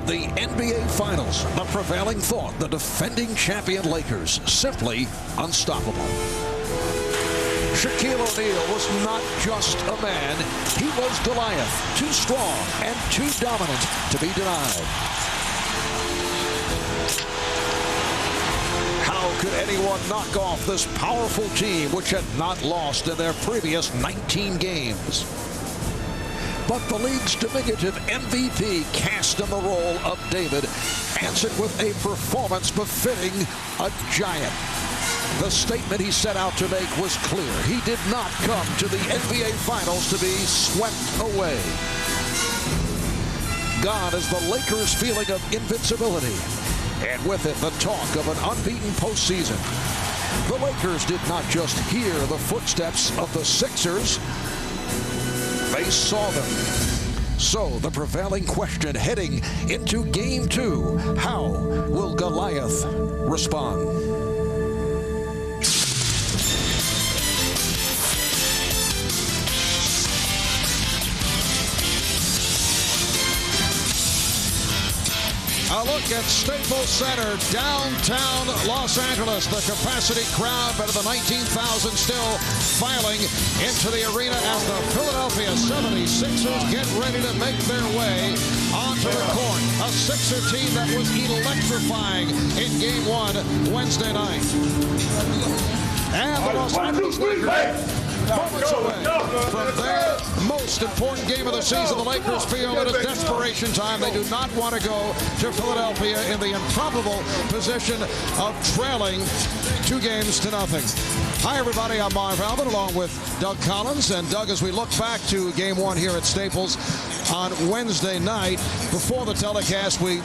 of the NBA Finals, the prevailing thought, the defending champion Lakers, simply unstoppable. Shaquille O'Neal was not just a man. He was Goliath, too strong and too dominant to be denied. How could anyone knock off this powerful team which had not lost in their previous 19 games? But the league's diminutive MVP, cast in the role of David, answered with a performance befitting a giant. The statement he set out to make was clear. He did not come to the NBA Finals to be swept away. Gone is the Lakers' feeling of invincibility, and with it, the talk of an unbeaten postseason. The Lakers did not just hear the footsteps of the Sixers, they saw them. So the prevailing question heading into Game 2, how will Goliath respond? A look at Staples Center, downtown Los Angeles. The capacity crowd, better than 19,000 still filing into the arena as the Philadelphia 76ers get ready to make their way onto the court. A Sixer team that was electrifying in Game 1 Wednesday night. And the Los Angeles Lakers moments away from their most important game of the season. The Lakers feel it is desperation time. They do not want to go to Philadelphia in the improbable position of trailing 2-0. Hi, everybody. I'm Marv Albert along with Doug Collins. And, Doug, as we look back to Game 1 here at Staples on Wednesday night, before the telecast, we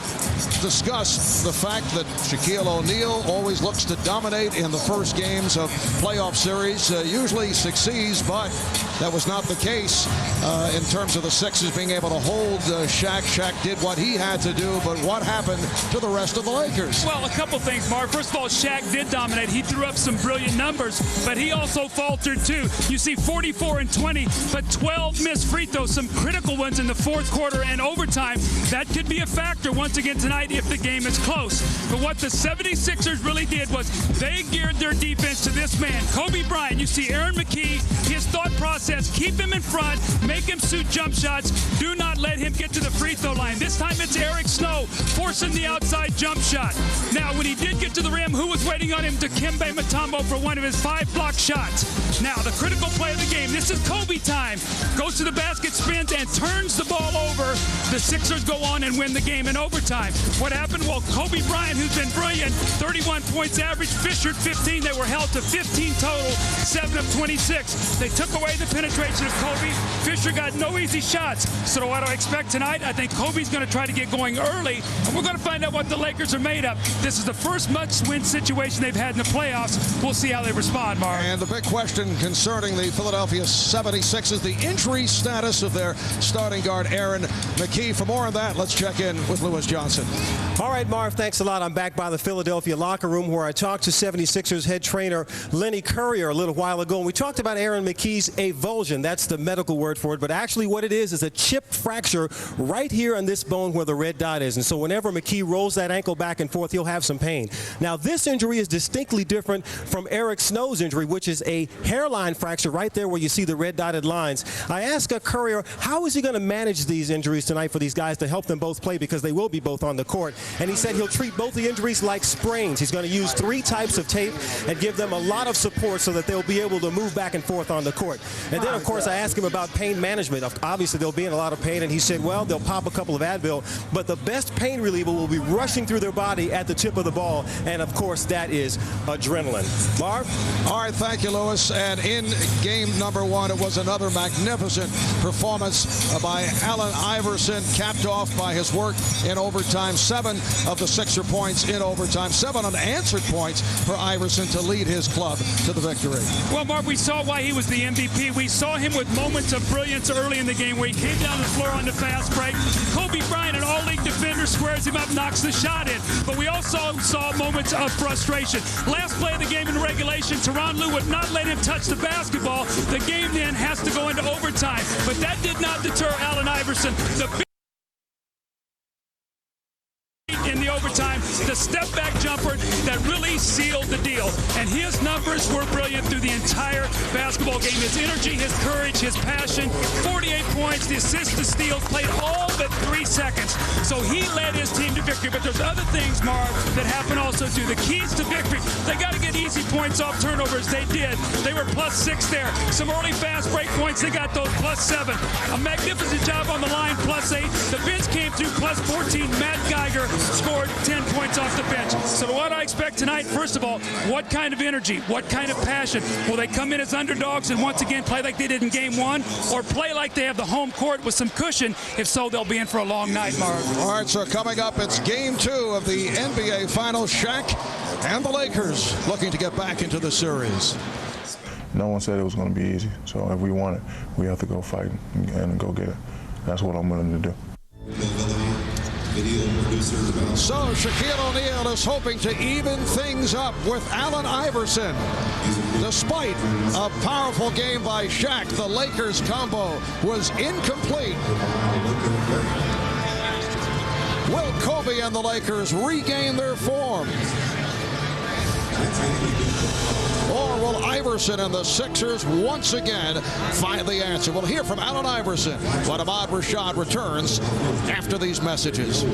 discussed the fact that Shaquille O'Neal always looks to dominate in the first games of playoff series. Usually succeeds, but that was not the case in terms of the Sixers being able to hold Shaq. Shaq did what he had to do, but what happened to the rest of the Lakers? Well, a couple things, Mark. First of all, Shaq did dominate. He threw up some brilliant numbers, but he also faltered too. You see 44 and 20, but 12 missed free throws, some critical ones in the fourth quarter and overtime. That could be a factor once again tonight if the game is close. But what the 76ers really did was they geared their defense to this man, Kobe Bryant. You see Aaron McKie, his thought process, keep him in front, make him shoot jump shots, do not let him get to the free throw line. This time it's Eric Snow forcing the outside jump shot. Now, when he did get to the rim, who was waiting on him? Dikembe Mutombo for one of his 5 block shots. Now, the critical play of the game. This is Kobe time. Goes to the basket, spins, and turns the ball over. The Sixers go on and win the game in overtime. What happened? Well, Kobe Bryant, who's been brilliant, 31 points average, Fisher 15. They were held to 15 total, 7 of 26. They took away the penetration of Kobe. Fisher got no easy shots. So what do I expect tonight? I think Kobe's going to try to get going early, and we're going to find out what the Lakers are made of. This is the first must-win situation they've had in the playoffs. We'll see how they respond, Mark. And the big question concerning the Philadelphia 76ers, the injury status of their starting guard, Aaron McKie. For more on that, let's check in with Lewis Johnson. All right, Marv, thanks a lot. I'm back by the Philadelphia locker room where I talked to 76ers head trainer Lenny Currier a little while ago, and we talked about Aaron McKie's avulsion. That's the medical word for it, but actually what it is a chip fracture right here on this bone where the red dot is. And so whenever McKie rolls that ankle back and forth, he'll have some pain. Now, this injury is distinctly different from Eric Snow's injury, which is a hairline fracture right there where you see the red dotted lines. I asked Currier, how is he going to manage these injuries tonight for these guys to help them both play, because they will be both on the court? And he said he'll treat both the injuries like sprains. He's going to use 3 types of tape and give them a lot of support so that they'll be able to move back and forth on the court. And then, of course, I asked him about pain management. Obviously, they'll be in a lot of pain, and he said, well, they'll pop a couple of Advil, but the best pain reliever will be rushing through their body at the tip of the ball, and, of course, that is adrenaline. Marv? All right, thank you, Lewis. And in game number 1, it was another magnificent performance by Allen Iverson, capped off by his work in overtime. 7 of the Sixer points in overtime. 7 unanswered points for Iverson to lead his club to the victory. Well, Mark, we saw why he was the MVP. We saw him with moments of brilliance early in the game where he came down the floor on the fast break. Kobe Bryant, an all-league defender, squares him up, knocks the shot in. But we also saw moments of frustration. Last play of the game in regulation, Tyronn Lue would not let him touch the basketball. The game then has to go into overtime. But that did not deter Allen Iverson. The step-back jumper that really sealed the deal. And his numbers were brilliant through the entire basketball game. His energy, his courage, his passion, 48 points, the assist to steals, played all but 3 seconds. So he led his team to victory. But there's other things, Marv, that happen also too. The keys to victory, they got to get easy points off turnovers. They did. They were +6 there. Some early fast break points, they got those +7. A magnificent job on the line, +8. The bench came through +14. Matt Geiger scored 10 points off the bench. So what I expect tonight, first of all, what kind of energy, what kind of passion? Will they come in as underdogs and once again play like they did in game 1, or play like they have the home court with some cushion? If so, they'll be in for a long night, Marv. All right, so coming up, it's game 2 of the NBA Finals. Shaq and the Lakers looking to get back into the series. No one said it was going to be easy, so if we want it, we have to go fight and go get it. That's what I'm willing to do. So Shaquille O'Neal is hoping to even things up with Allen Iverson. Despite a powerful game by Shaq, the Lakers combo was incomplete. Will Kobe and the Lakers regain their form? Or will Iverson and the Sixers once again find the answer? We'll hear from Allen Iverson when Ahmad Rashad returns after these messages.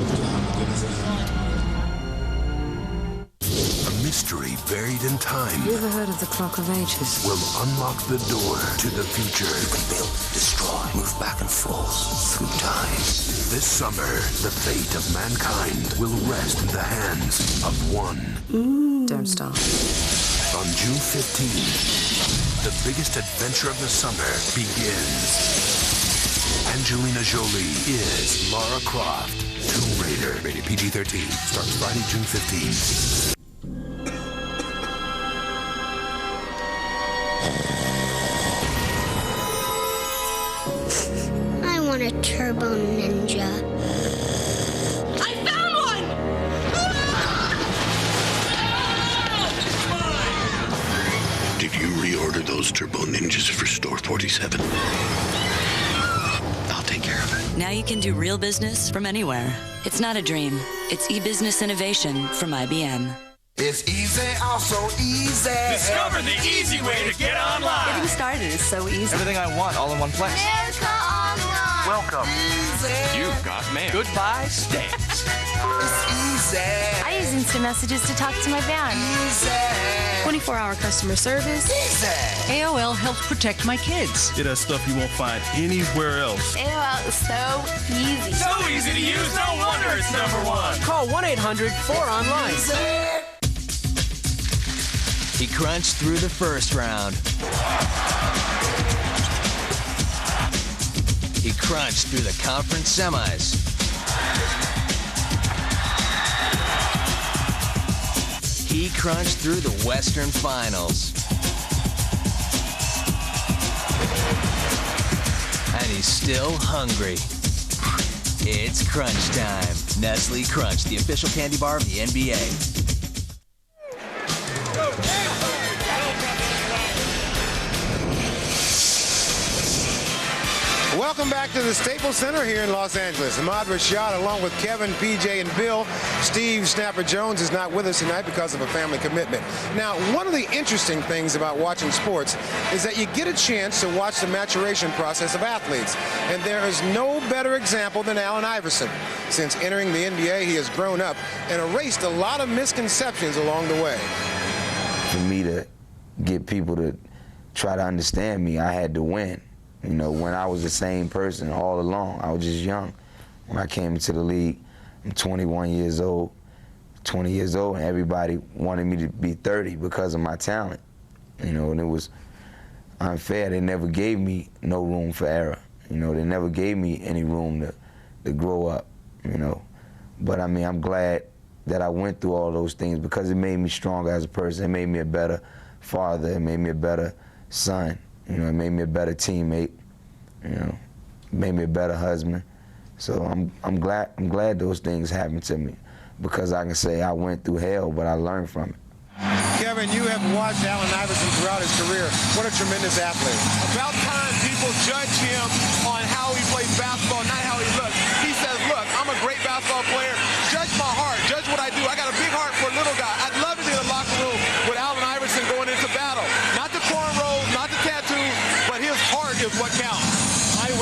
A mystery buried in time. You ever heard of the Clock of Ages? Will unlock the door to the future. You can build, destroy, move back and forth through time. This summer, the fate of mankind will rest in the hands of one. Don't stop. On June 15th, the biggest adventure of the summer begins. Angelina Jolie is Lara Croft, Tomb Raider. Rated PG-13. Starts Friday, June 15th. I want a Turbo Ninja. Did you reorder those Turbo Ninjas for Store 47? I'll take care of it. Now you can do real business from anywhere. It's not a dream. It's e-business innovation from IBM. It's easy, also easy. Discover the easy way to get online. Getting started is so easy. Everything I want all in one place. America Online. Welcome. Easy. You've got mail. Goodbye, stamps. It's easy. I use instant messages to talk to my band. Easy. 24-hour customer service. Easy. AOL helps protect my kids. It has stuff you won't find anywhere else. AOL is so easy. So easy to use, no wonder it's #1. Call 1-800-4ONLINE. Easy. He crunched through the first round. He crunched through the conference semis. He crunched through the Western Finals. And he's still hungry. It's crunch time. Nestle Crunch, the official candy bar of the NBA. Welcome back to the Staples Center here in Los Angeles. Ahmad Rashad along with Kevin, PJ, and Bill. Steve Snapper Jones is not with us tonight because of a family commitment. Now, one of the interesting things about watching sports is that you get a chance to watch the maturation process of athletes. And there is no better example than Allen Iverson. Since entering the NBA, he has grown up and erased a lot of misconceptions along the way. For me to get people to try to understand me, I had to win. You know, when I was the same person all along, I was just young. When I came into the league, I'm 21 years old, 20 years old, and everybody wanted me to be 30 because of my talent. You know, and it was unfair. They never gave me no room for error. You know, they never gave me any room to grow up, you know. But, I mean, I'm glad that I went through all those things because it made me stronger as a person. It made me a better father. It made me a better son. You know, it made me a better teammate. You know, it made me a better husband. So I'm glad those things happened to me because I can say I went through hell, but I learned from it. Kevin, you have watched Allen Iverson throughout his career. What a tremendous athlete. About time people judge him on how he plays basketball, not how he looks. He says, look, I'm a great basketball player. Judge my heart. Judge what I do. I got a big heart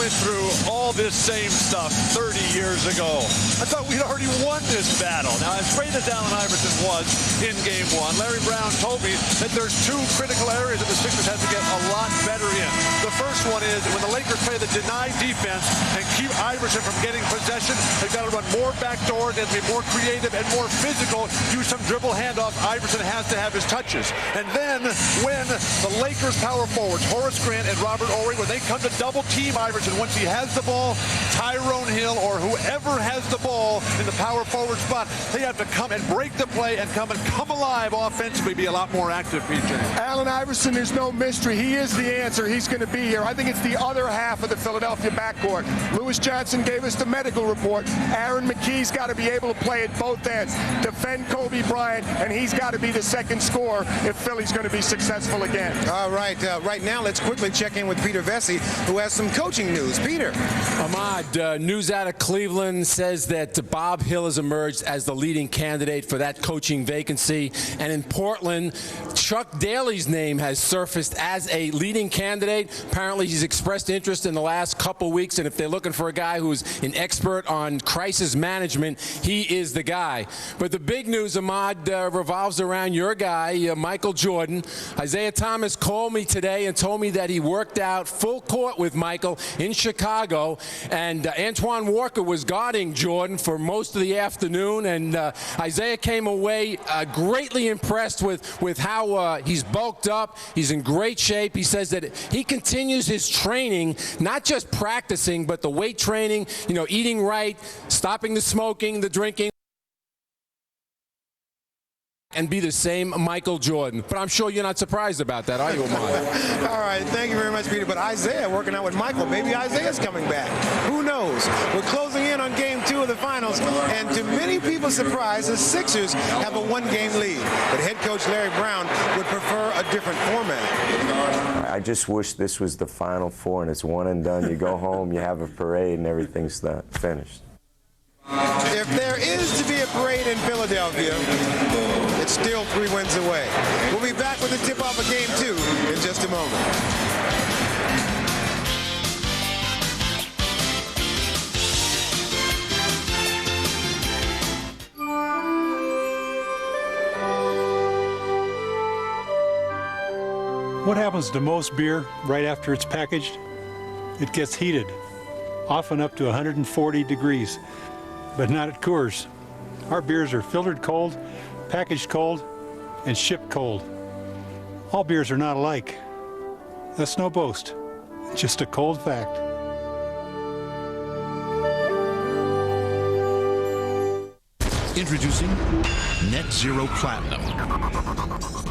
went through all this same stuff 30 years ago. I thought we'd already won this battle. Now, as great as Allen Iverson was in Game 1, Larry Brown told me that there's two critical areas that the Sixers have to get a lot better in. The first one is when the Lakers play the denied defense and keep Iverson from getting possession, they've got to run more back doors, they have to be more creative and more physical, use some dribble handoff. Iverson has to have his touches. And then when the Lakers power forwards, Horace Grant and Robert Horry, when they come to double team Iverson, once he has the ball, Tyrone Hill or whoever has the ball in the power forward spot, they have to come and break the play and come alive offensively, be a lot more active, PJ. Allen Iverson, there's no mystery. He is the answer. He's going to be here. I think it's the other half of the Philadelphia backcourt. Lewis Johnson gave us the medical report. Aaron McKie's got to be able to play at both ends, defend Kobe Bryant, and he's got to be the second scorer if Philly's going to be successful again. All right. Right now, let's quickly check in with Peter Vesey, who has some coaching news. Peter. Ahmad, news out of Cleveland says that Bob Hill has emerged as the leading candidate for that coaching vacancy. And in Portland, Chuck Daly's name has surfaced as a leading candidate. Apparently, he's expressed interest in the last couple weeks. And if they're looking for a guy who's an expert on crisis management, he is the guy. But the big news, Ahmad, revolves around your guy, Michael Jordan. Isaiah Thomas called me today and told me that he worked out full court with Michael in Chicago. And Antoine Walker was guarding Jordan for most of the afternoon. And Isaiah came away greatly impressed with how he's bulked up. He's in great shape. He says that he continues his training, not just practicing, but the weight training, eating right, stopping the smoking, the drinking, and be the same Michael Jordan. But I'm sure you're not surprised about that, are you, Ahmad? All right, thank you very much, Peter. But Isaiah working out with Michael. Maybe Isaiah's coming back. Who knows? We're closing in on Game 2 of the finals, and to many people's surprise, the Sixers have a one-game lead. But head coach Larry Brown would prefer a different format. I just wish this was the Final Four, and it's one and done. You go home, you have a parade, and everything's finished. If there is to be a parade in Philadelphia, it's still 3 wins away. We'll be back with the tip-off of Game 2 in just a moment. What happens to most beer right after it's packaged? It gets heated, often up to 140 degrees. But not at Coors. Our beers are filtered cold, packaged cold, and shipped cold. All beers are not alike. That's no boast, just a cold fact. Introducing Net Zero Platinum.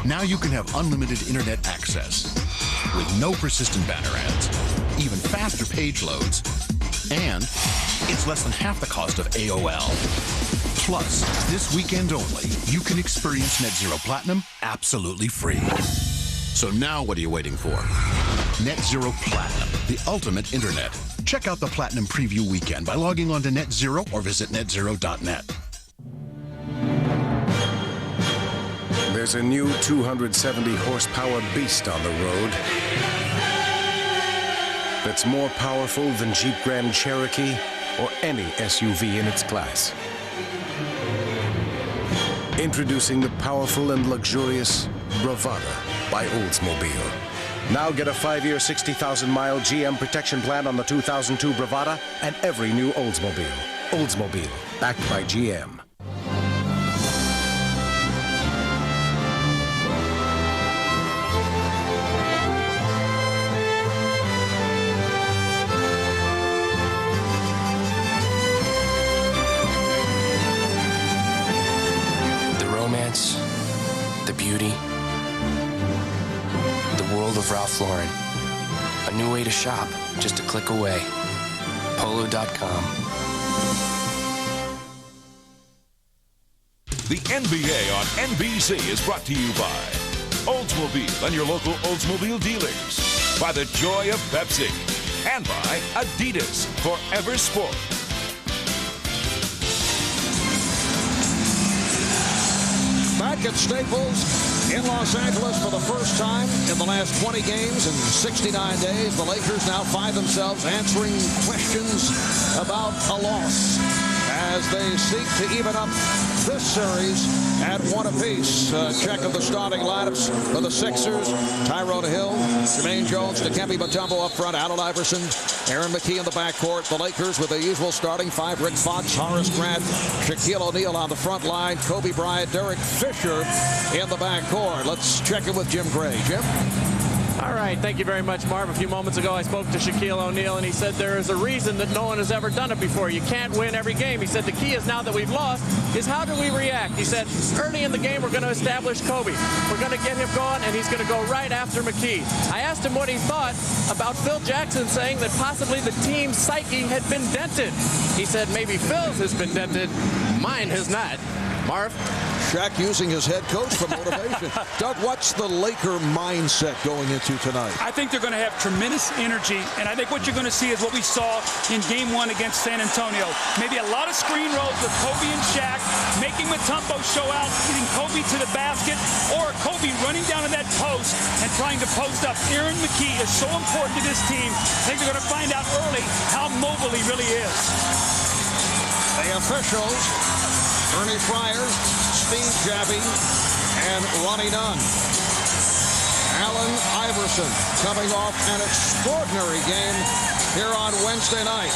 Now you can have unlimited internet access with no persistent banner ads, even faster page loads, and it's less than half the cost of AOL. Plus, this weekend only, you can experience Net Zero Platinum absolutely free. So now what are you waiting for? Net Zero Platinum, the ultimate internet. Check out the Platinum Preview Weekend by logging on to NetZero or visit netzero.net. There's a new 270 horsepower beast on the road that's more powerful than Jeep Grand Cherokee or any SUV in its class. Introducing the powerful and luxurious Bravada by Oldsmobile. Now get a 5-year, 60,000-mile GM protection plan on the 2002 Bravada and every new Oldsmobile. Oldsmobile, backed by GM. The beauty, the world of Ralph Lauren. A new way to shop, just a click away. Polo.com. The NBA on NBC is brought to you by Oldsmobile and your local Oldsmobile dealers, by the joy of Pepsi, and by Adidas Forever Sport. Back at Staples, In Los Angeles for the first time in the last 20 games in 69 days, the Lakers now find themselves answering questions about a loss as they seek to even up this series at 1 apiece. Check of the starting lineups for the Sixers. Tyrone Hill, Jermaine Jones, Dikembe Mutombo up front, Allen Iverson, Aaron McKie in the backcourt. The Lakers with the usual starting five: Rick Fox, Horace Grant, Shaquille O'Neal on the front line, Kobe Bryant, Derek Fisher in the backcourt. Let's check in with Jim Gray. Jim? All right, thank you very much, Marv. A few moments ago, I spoke to Shaquille O'Neal, and he said there is a reason that no one has ever done it before. You can't win every game. He said the key is now that we've lost is how do we react? He said early in the game, we're going to establish Kobe. We're going to get him going, and he's going to go right after McKie. I asked him what he thought about Phil Jackson saying that possibly the team's psyche had been dented. He said maybe Phil's has been dented. Mine has not. Marv? Shaq using his head coach for motivation. Doug, what's the Laker mindset going into tonight? I think they're going to have tremendous energy, and I think what you're going to see is what we saw in Game 1 against San Antonio. Maybe a lot of screen rolls with Kobe and Shaq, making Mutombo show out, getting Kobe to the basket, or Kobe running down to that post and trying to post up. Aaron McKie is so important to this team. I think they're going to find out early how mobile he really is. The officials, Ernie Fryer, Steve Javie, and Ronnie Nunn. Allen Iverson coming off an extraordinary game here on Wednesday night.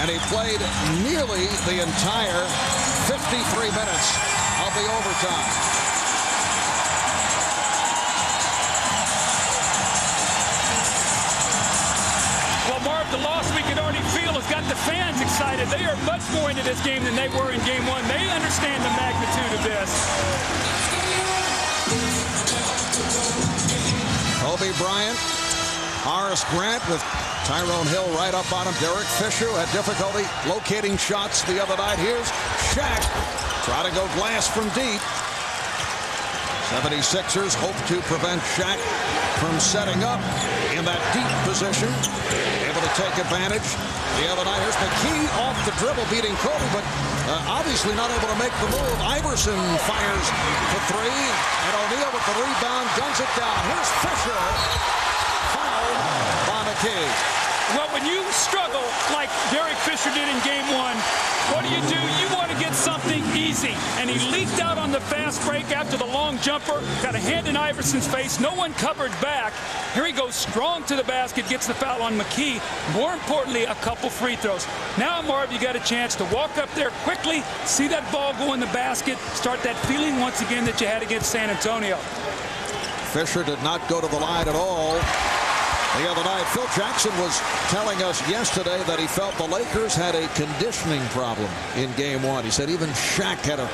And he played nearly the entire 53 minutes of the overtime. Well, Marv, the loss we can already feel has got the fans excited. They are much more into this game than they were in Game 1. They understand the magnitude of this. Kobe Bryant, Horace Grant with Tyrone Hill right up on him. Derek Fisher had difficulty locating shots the other night. Here's Shaq trying to go glass from deep. 76ers hope to prevent Shaq from setting up in that deep position. Able to take advantage the other night. Here's McKie off the dribble beating Kobe, but obviously not able to make the move. Iverson fires for three, and O'Neal with the rebound guns it down. Here's Fisher. Fouled by McKie. Well, when you struggle like Derek Fisher did in Game 1, what do? You want to get something easy. And he leaked out on the fast break after the long jumper, got a hand in Iverson's face. No one covered back. Here he goes strong to the basket, gets the foul on McKie. More importantly, a couple free throws. Now, Marv, you got a chance to walk up there quickly, see that ball go in the basket, start that feeling once again that you had against San Antonio. Fisher did not go to the line at all the other night. Phil Jackson was telling us yesterday that he felt the Lakers had a conditioning problem in Game 1. He said even Shaq had a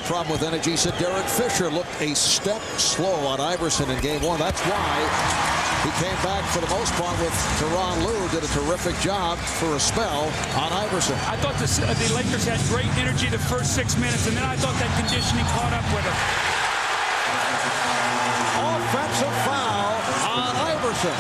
problem with energy. He said Derek Fisher looked a step slow on Iverson in Game 1. That's why he came back for the most part with Tyronn Lue. Did a terrific job for a spell on Iverson. I thought the Lakers had great energy the first 6 minutes, and then I thought that conditioning caught up with them. Offensive foul on Iverson.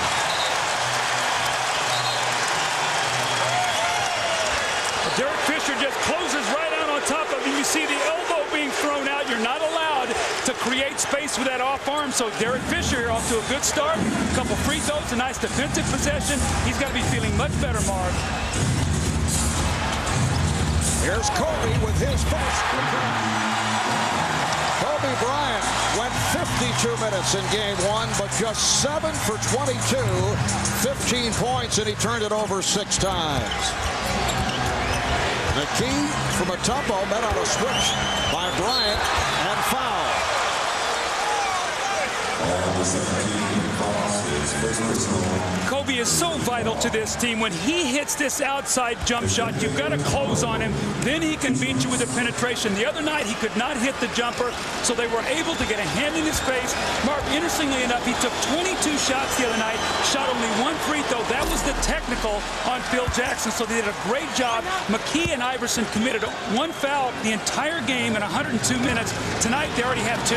Derek Fisher just closes right out on top of him. You see the elbow being thrown out. You're not allowed to create space with that off arm. So Derek Fisher off to a good start. A couple free throws, a nice defensive possession. He's got to be feeling much better, Marv. Here's Kobe with his first. Kobe Bryant went 52 minutes in Game 1, but just 7 for 22, 15 points, and he turned it over 6 times. McKie from Mutombo met on a switch by Bryant and foul. Kobe is so vital to this team. When he hits this outside jump shot, you've got to close on him. Then he can beat you with the penetration. The other night, he could not hit the jumper, so they were able to get a hand in his face. Mark, interestingly enough, he took 22 shots the other night, shot only 1 free throw. That was the technical on Phil Jackson, so they did a great job. McKie and Iverson committed 1 foul the entire game in 102 minutes. Tonight, they already have 2.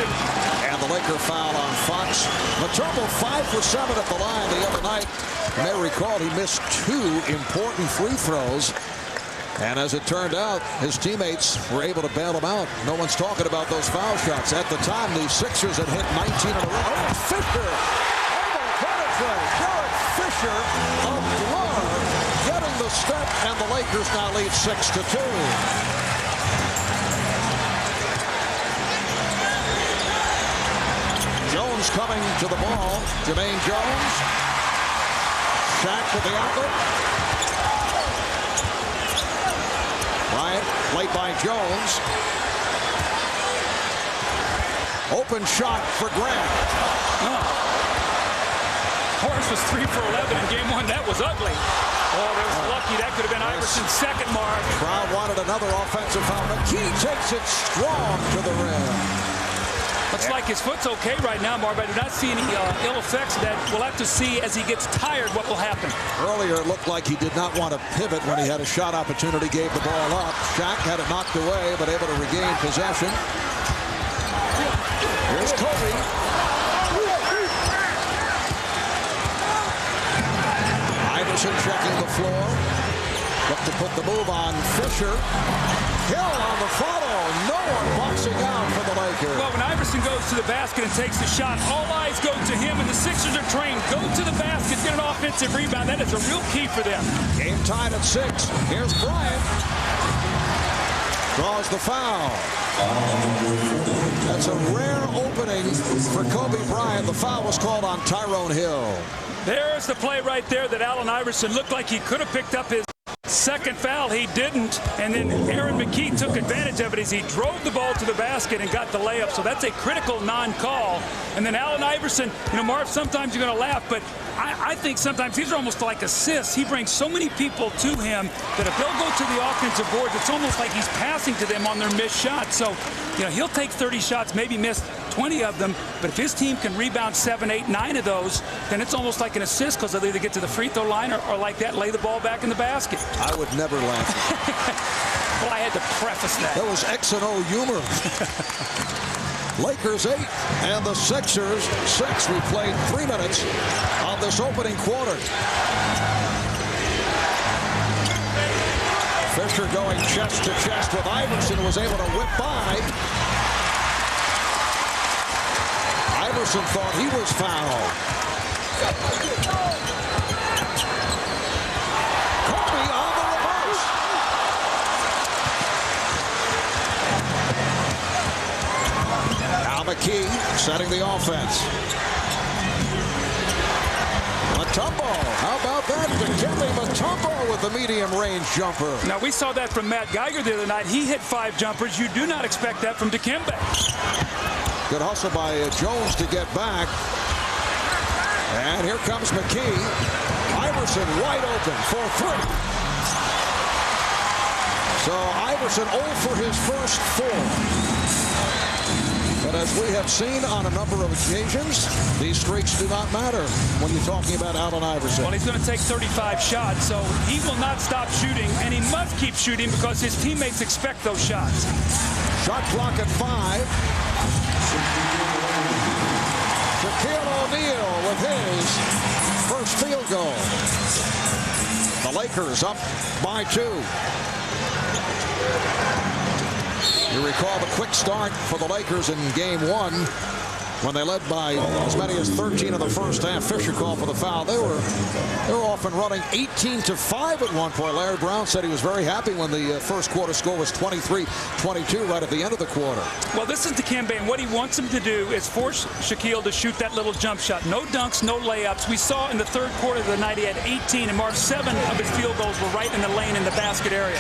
And the Laker foul on Fox. Mutombo 5 for 7 at the line the other night. You may recall he missed 2 important free throws And as it turned out, his teammates were able to bail him out. No one's talking about those foul shots. At the time, the Sixers had hit 19 in a row. Oh, Fisher! Able to penetrate. Derek Fisher of Blur getting the step, and the Lakers now lead 6-2. Jones coming to the ball. Jermaine Jones. Shaq with the outlet. Bryant, played by Jones. Open shot for Grant. Horace was 3 for 11 in game 1. That was ugly. Oh, that was lucky. That could have been Iverson's second mark. Crowd wanted another offensive foul. McKee takes it strong to the rim. Looks like his foot's okay right now, Marv. I do not see any ill effects of that. We'll have to see as he gets tired what will happen. Earlier, it looked like he did not want to pivot when he had a shot opportunity, gave the ball up. Shaq had it knocked away, but able to regain possession. Here's Kobe. Iverson checking the floor. Look to put the move on Fisher. Hill on the follow. No one boxing out for the Lakers. Well, when Iverson goes to the basket and takes the shot, all eyes go to him, and the Sixers are trained. Go to the basket, get an offensive rebound. That is a real key for them. Game tied at 6. Here's Bryant. Draws the foul. That's a rare opening for Kobe Bryant. The foul was called on Tyrone Hill. There's the play right there that Allen Iverson looked like he could have picked up his second foul. He didn't, and then Aaron McKee took advantage of it as he drove the ball to the basket and got the layup. So that's a critical non-call. And then Allen Iverson, Marv, sometimes you're going to laugh, but I think sometimes these are almost like assists. He brings so many people to him that if they'll go to the offensive boards, it's almost like he's passing to them on their missed shots. So, he'll take 30 shots, maybe miss 20 of them, but if his team can rebound 7, 8, 9 of those, then it's almost like an assist because they'll either get to the free throw line or like that, lay the ball back in the basket. I would never laugh. Well, I had to preface that. That was X and O humor. Lakers 8 and the Sixers 6. We played 3 minutes on this opening quarter. Fisher going chest to chest with Iverson, was able to whip by. Iverson thought he was fouled. Kobe on the reverse. Now McKee setting the offense. Mutombo, how about that? Dikembe Mutombo with the medium range jumper. Now we saw that from Matt Geiger the other night. He hit 5 jumpers. You do not expect that from Dikembe. Good hustle by Jones to get back. And here comes McKee. Iverson wide open for 3. So Iverson 0 for his first 4. But as we have seen on a number of occasions, these streaks do not matter when you're talking about Allen Iverson. Well, he's going to take 35 shots, so he will not stop shooting, and he must keep shooting because his teammates expect those shots. Shot clock at 5. Shaquille O'Neal with his first field goal. The Lakers up by 2. You recall the quick start for the Lakers in game 1 when they led by as many as 13 in the first half. Fisher called for the foul. They were off and running 18-5 at one point. Larry Brown said he was very happy when the first quarter score was 23-22 right at the end of the quarter. Well, this is Dikembe, and what he wants him to do is force Shaquille to shoot that little jump shot. No dunks, no layups. We saw in the third quarter of the night he had 18, and Mark 7 of his field goals were right in the lane in the basket area.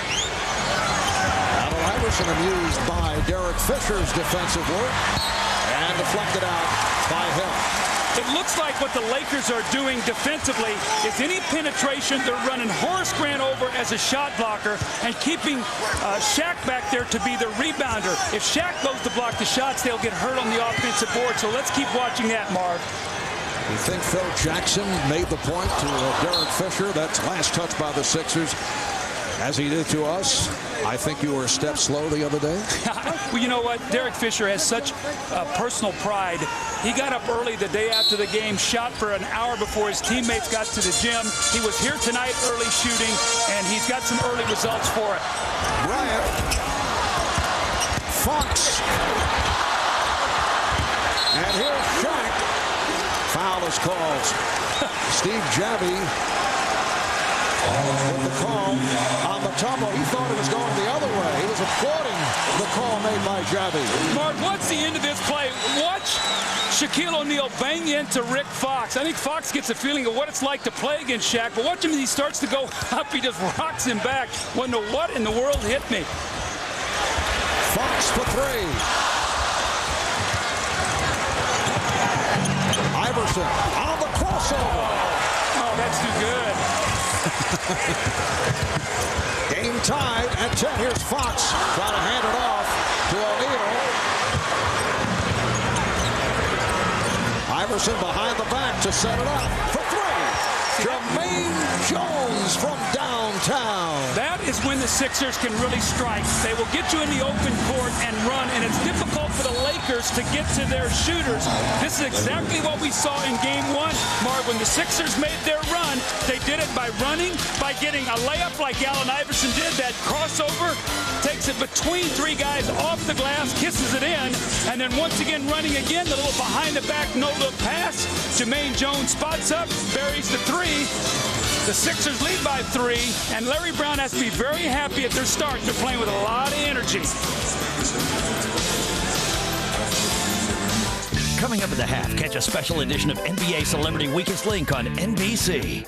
Allen Iverson amused by Derek Fisher's defensive work and deflected out by Hill. It looks like what the Lakers are doing defensively is any penetration, they're running Horace Grant over as a shot blocker and keeping Shaq back there to be the rebounder. If Shaq goes to block the shots, they'll get hurt on the offensive board. So let's keep watching that, Marv. You think Phil Jackson made the point to Derek Fisher? That's last touch by the Sixers. As he did to us, I think you were a step slow the other day. Well, you know what? Derek Fisher has such personal pride He got up early the day after the game, shot for an hour before his teammates got to the gym. He was here tonight early shooting, and he's got some early results for it. Bryant. Fox. And here's Shaq. Foul is called. Steve Javie with the call on the tumble. He thought it was going the other way. He was applauding the call made by Javie. Mark, what's the end of this play? Watch Shaquille O'Neal bang into Rick Fox. I think Fox gets a feeling of what it's like to play against Shaq, but watch him as he starts to go up. He just rocks him back. Wonder what in the world hit me. Fox for three. Iverson on the crossover. Oh, that's too good. Game tied at 10. Here's Fox trying to hand it off to O'Neal. Iverson behind the back to set it up for three. Jermaine Jones from downtown. That is when the Sixers can really strike. They will get you in the open court and run, and it's difficult for the Lakers to get to their shooters. This is exactly what we saw in Game 1. Marv, when the Sixers made their run, they did it by running, by getting a layup like Allen Iverson did, that crossover, takes it between three guys off the glass, kisses it in, and then once again running again, the little behind-the-back no-look pass. Jermaine Jones spots up, buries the three. The Sixers lead by 3, and Larry Brown has to be very happy at their start. They're playing with a lot of energy. Coming up at the half, catch a special edition of NBA Celebrity Weakest Link on NBC.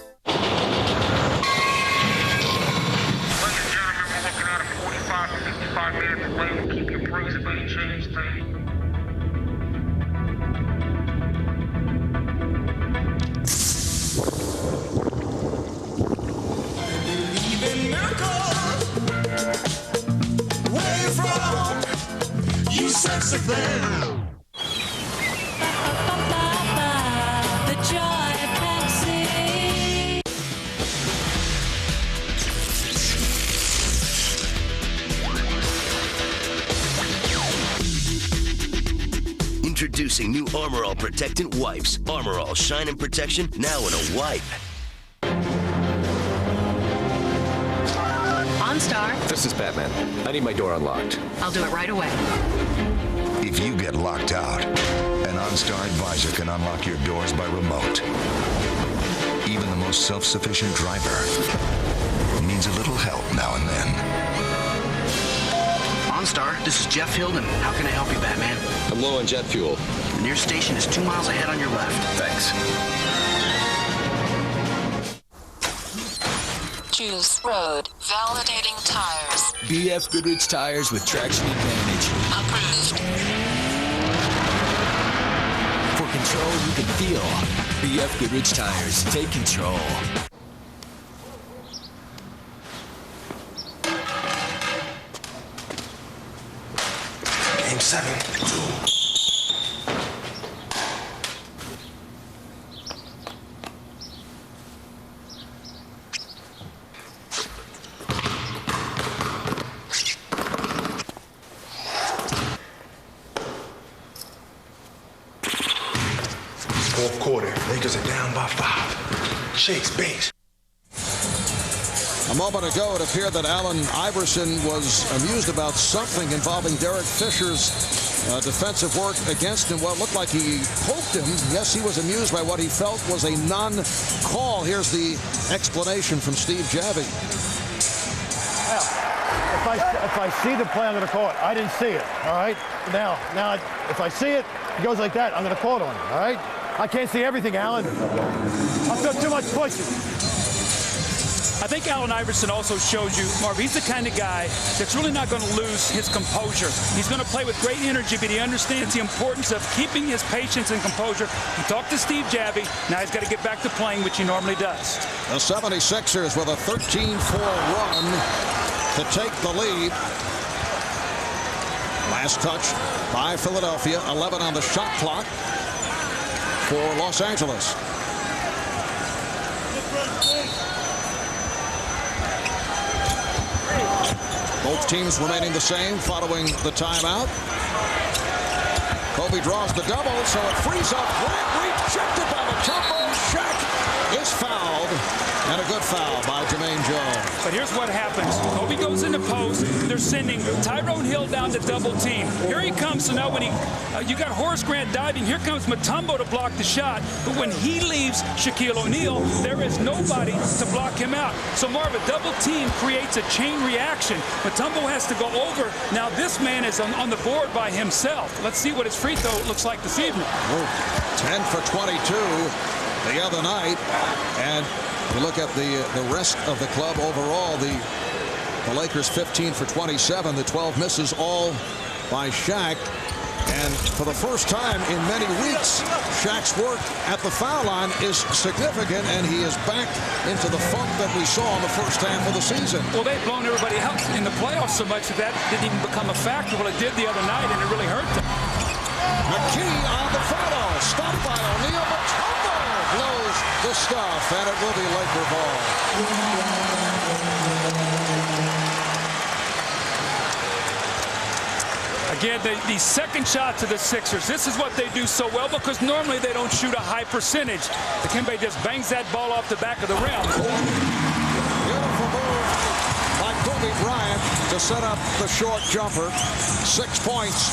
Sexy thing. The joy of Pepsi. Introducing new Armor All Protectant Wipes. Armor All Shine and Protection now in a wipe. OnStar. This is Batman. I need my door unlocked. I'll do it right away. If you get locked out, an OnStar advisor can unlock your doors by remote. Even the most self-sufficient driver needs a little help now and then. OnStar, this is Jeff Hilden. How can I help you, Batman? I'm low on jet fuel. The nearest station is 2 miles ahead on your left. Thanks. Choose road. Validating tires. BF Goodrich tires with traction advantage. Approved. For control you can feel. BF Goodrich tires. Take control. Game 7. Fourth quarter, Lakers are down by 5. Shakes base. A moment ago, it appeared that Allen Iverson was amused about something involving Derek Fisher's defensive work against him. Well, it looked like he poked him. Yes, he was amused by what he felt was a non-call. Here's the explanation from Steve Javie. If I see the play, I'm going to call it. I didn't see it, all right? Now, if I see it, it goes like that, I'm going to call it on it, all right? I can't see everything, Allen. I've done too much pushing. I think Allen Iverson also shows you, Marv, he's the kind of guy that's really not going to lose his composure. He's going to play with great energy, but he understands the importance of keeping his patience and composure. He talked to Steve Javie. Now he's got to get back to playing, which he normally does. The 76ers with a 13-4 run to take the lead. Last touch by Philadelphia. 11 on the shot clock for Los Angeles. Both teams remaining the same following the timeout. Kobe draws the double, so it frees up. Grant rejected by Mutombo. Shaq is fouled, and a good foul by Jermaine Jones. But here's what happens. Kobe goes in the post. They're sending Tyrone Hill down to double team. Here he comes. So now when you got Horace Grant diving, here comes Mutombo to block the shot. But when he leaves Shaquille O'Neal, there is nobody to block him out. So Marv, a double team creates a chain reaction. Mutombo has to go over. Now this man is on the board by himself. Let's see what his free throw looks like this evening. 10 for 22 the other night. And you look at the rest of the club overall, the Lakers 15 for 27, the 12 misses all by Shaq. And for the first time in many weeks, Shaq's work at the foul line is significant, and he is back into the funk that we saw in the first half of the season. Well, they've blown everybody out in the playoffs so much that didn't even become a factor. Well, it did the other night, and it really hurt them. McKee on the foul, stopped by O'Neal. Mutombo blows the stuff, and it will be Laker ball. Again, the second shot to the Sixers. This is what they do so well because normally they don't shoot a high percentage. Dikembe just bangs that ball off the back of the rim. Beautiful move by Kobe Bryant to set up the short jumper. 6 points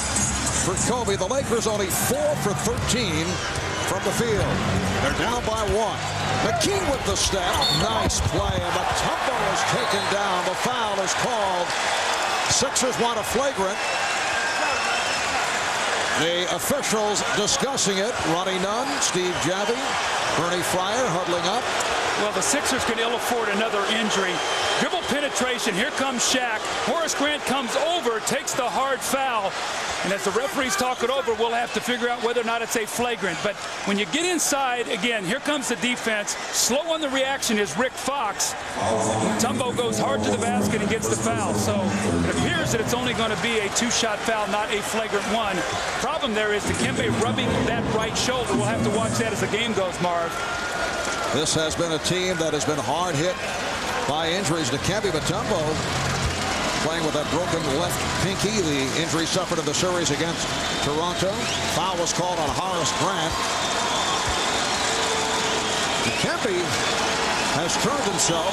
for Kobe. The Lakers only 4 for 13 from the field. They're down by 1. McKee with the step. Nice play. And Mutombo is taken down. The foul is called. Sixers want a flagrant. The officials discussing it. Ronnie Nunn, Steve Javie, Bernie Fryer huddling up. Well, the Sixers can ill afford another injury. Dribble penetration. Here comes Shaq. Horace Grant comes over, takes the hard foul. And as the referees talk it over, we'll have to figure out whether or not it's a flagrant. But when you get inside, again, here comes the defense. Slow on the reaction is Rick Fox. Mutombo goes hard to the basket and gets the foul. So it appears that it's only going to be a two-shot foul, not a flagrant one. Problem there is Dikembe rubbing that right shoulder. We'll have to watch that as the game goes, Marv. This has been a team that has been hard hit by injuries. Dikembe Mutombo playing with that broken left pinky, the injury suffered in the series against Toronto. Foul was called on Horace Grant. Dikembe has turned himself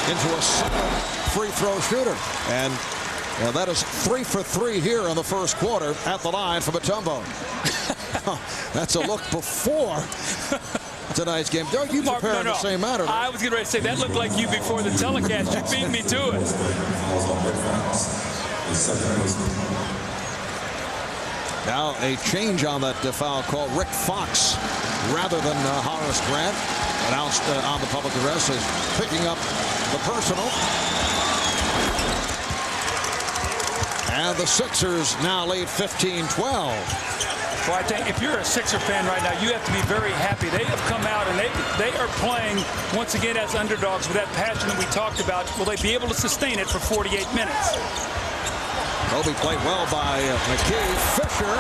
into a second free throw shooter. And that is 3 for 3 here in the first quarter at the line for Mutombo. That's a look before tonight's game. Doug, you prepared the same matter. I was getting ready to say that looked like you before the telecast. You beat me to it. Now a change on that foul call. Rick Fox, rather than Horace Grant, announced on the public address, is picking up the personal. And the Sixers now lead 15-12. Well, I think if you're a Sixer fan right now, you have to be very happy. They have come out and they are playing once again as underdogs with that passion that we talked about. Will they be able to sustain it for 48 minutes? Kobe played well by McKee. Fisher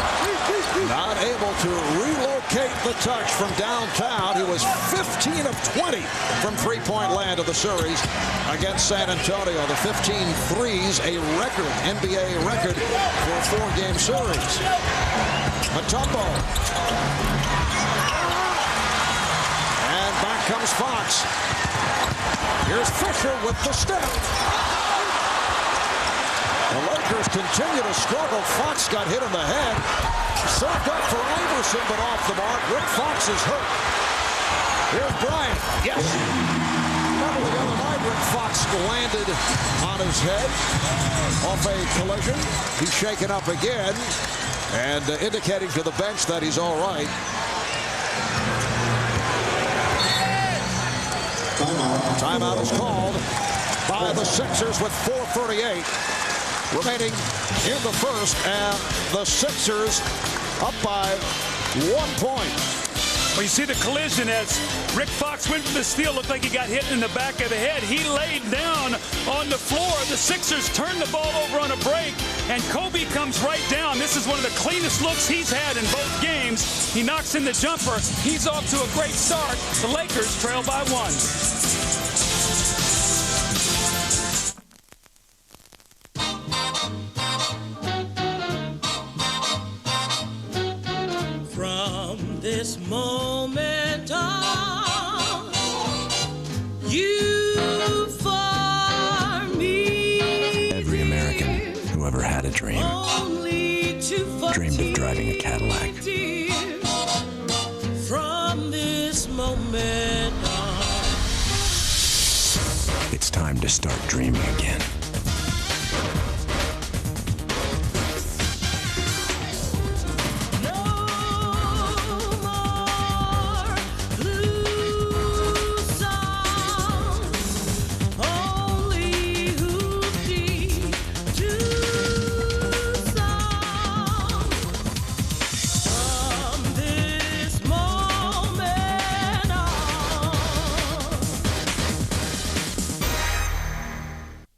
not able to relocate the touch from downtown. He was 15 of 20 from three-point land of the series against San Antonio. The 15 threes, a record, NBA record for a four-game series. Mutombo. And back comes Fox. Here's Fisher with the step. The Lakers continue to struggle. Fox got hit in the head. Served up for Iverson, but off the mark. Rick Fox is hurt. Here's Bryant. Yes. Remember the other night, Rick Fox landed on his head off a collision. He's shaken up again and indicating to the bench that he's all right. Timeout is called by the Sixers with 4:38 remaining in the first, and the Sixers up by 1 point. Well, you see the collision as Rick Fox went for the steal. Looked like he got hit in the back of the head. He laid down on the floor. The Sixers turned the ball over on a break, and Kobe comes right down. This is one of the cleanest looks he's had in both games. He knocks in the jumper. He's off to a great start. The Lakers trail by 1. You for me. Every American who ever had a dream dreamed of driving a Cadillac. From this moment on. It's time to start dreaming again.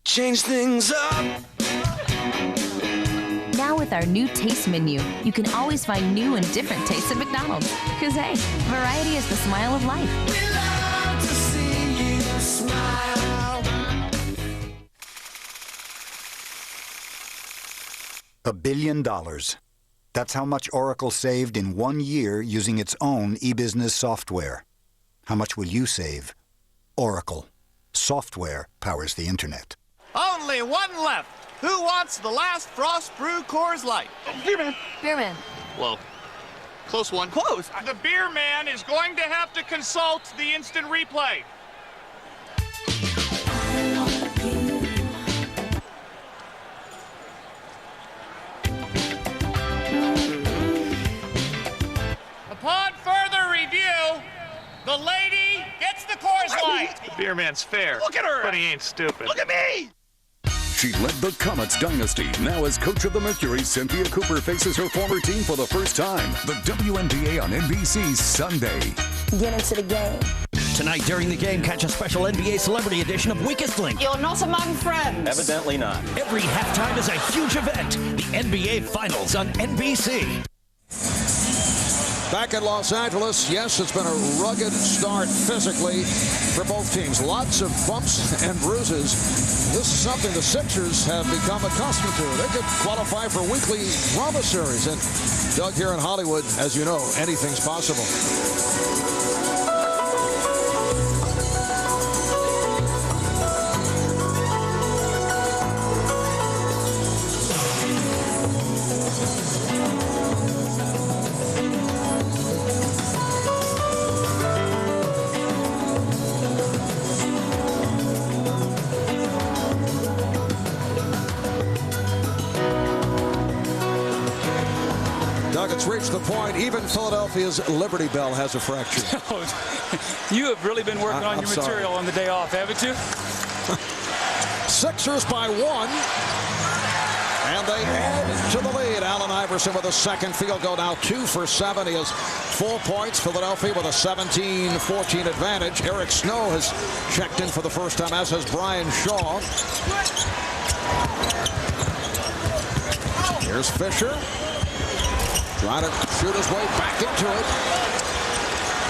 Change things up. Now with our new taste menu, you can always find new and different tastes at McDonald's. Because hey, variety is the smile of life. We love to see you smile. $1 billion. That's how much Oracle saved in 1 year using its own e-business software. How much will you save? Oracle. Software powers the internet. Only one left. Who wants the last Frost Brew Coors Light? Beerman. Beerman. Whoa. Close one. Close. The beer man is going to have to consult the instant replay. Upon further review, the lady gets the Coors Light. Beer man's fair. Look at her. But he ain't stupid. Look at me. She led the Comets dynasty. Now as coach of the Mercury, Cynthia Cooper faces her former team for the first time. The WNBA on NBC Sunday. Get into the game. Tonight during the game, catch a special NBA Celebrity Edition of Weakest Link. You're not among friends. Evidently not. Every halftime is a huge event. The NBA Finals on NBC. Back in Los Angeles, yes, it's been a rugged start physically for both teams. Lots of bumps and bruises. This is something the Sixers have become accustomed to. They could qualify for weekly Rama series. And Doug, here in Hollywood, as you know, anything's possible. It's reached the point, even Philadelphia's Liberty Bell has a fracture. You have really been working on your material on the day off, haven't you? Sixers by 1. And they add to the lead. Allen Iverson with a second field goal, now 2 for 7. He has 4 points. Philadelphia with a 17-14 advantage. Eric Snow has checked in for the first time, as has Brian Shaw. Here's Fisher. Trying to shoot his way back into it.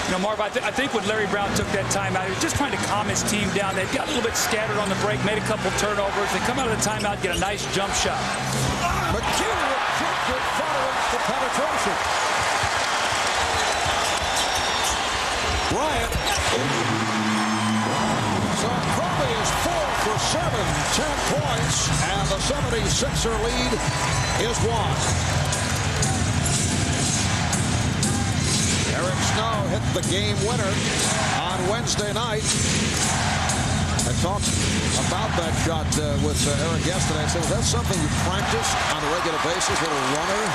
You know, Marv, I think when Larry Brown took that timeout, he was just trying to calm his team down. They got a little bit scattered on the break, made a couple turnovers. They come out of the timeout, get a nice jump shot. McHugh with following the penetration. Bryant. So Kobe is 4 for 7, 10 points, and the 76er lead is 1. Eric Snow hit the game winner on Wednesday night. I talked about that shot with Eric yesterday. I said, is that something you practice on a regular basis with a runner?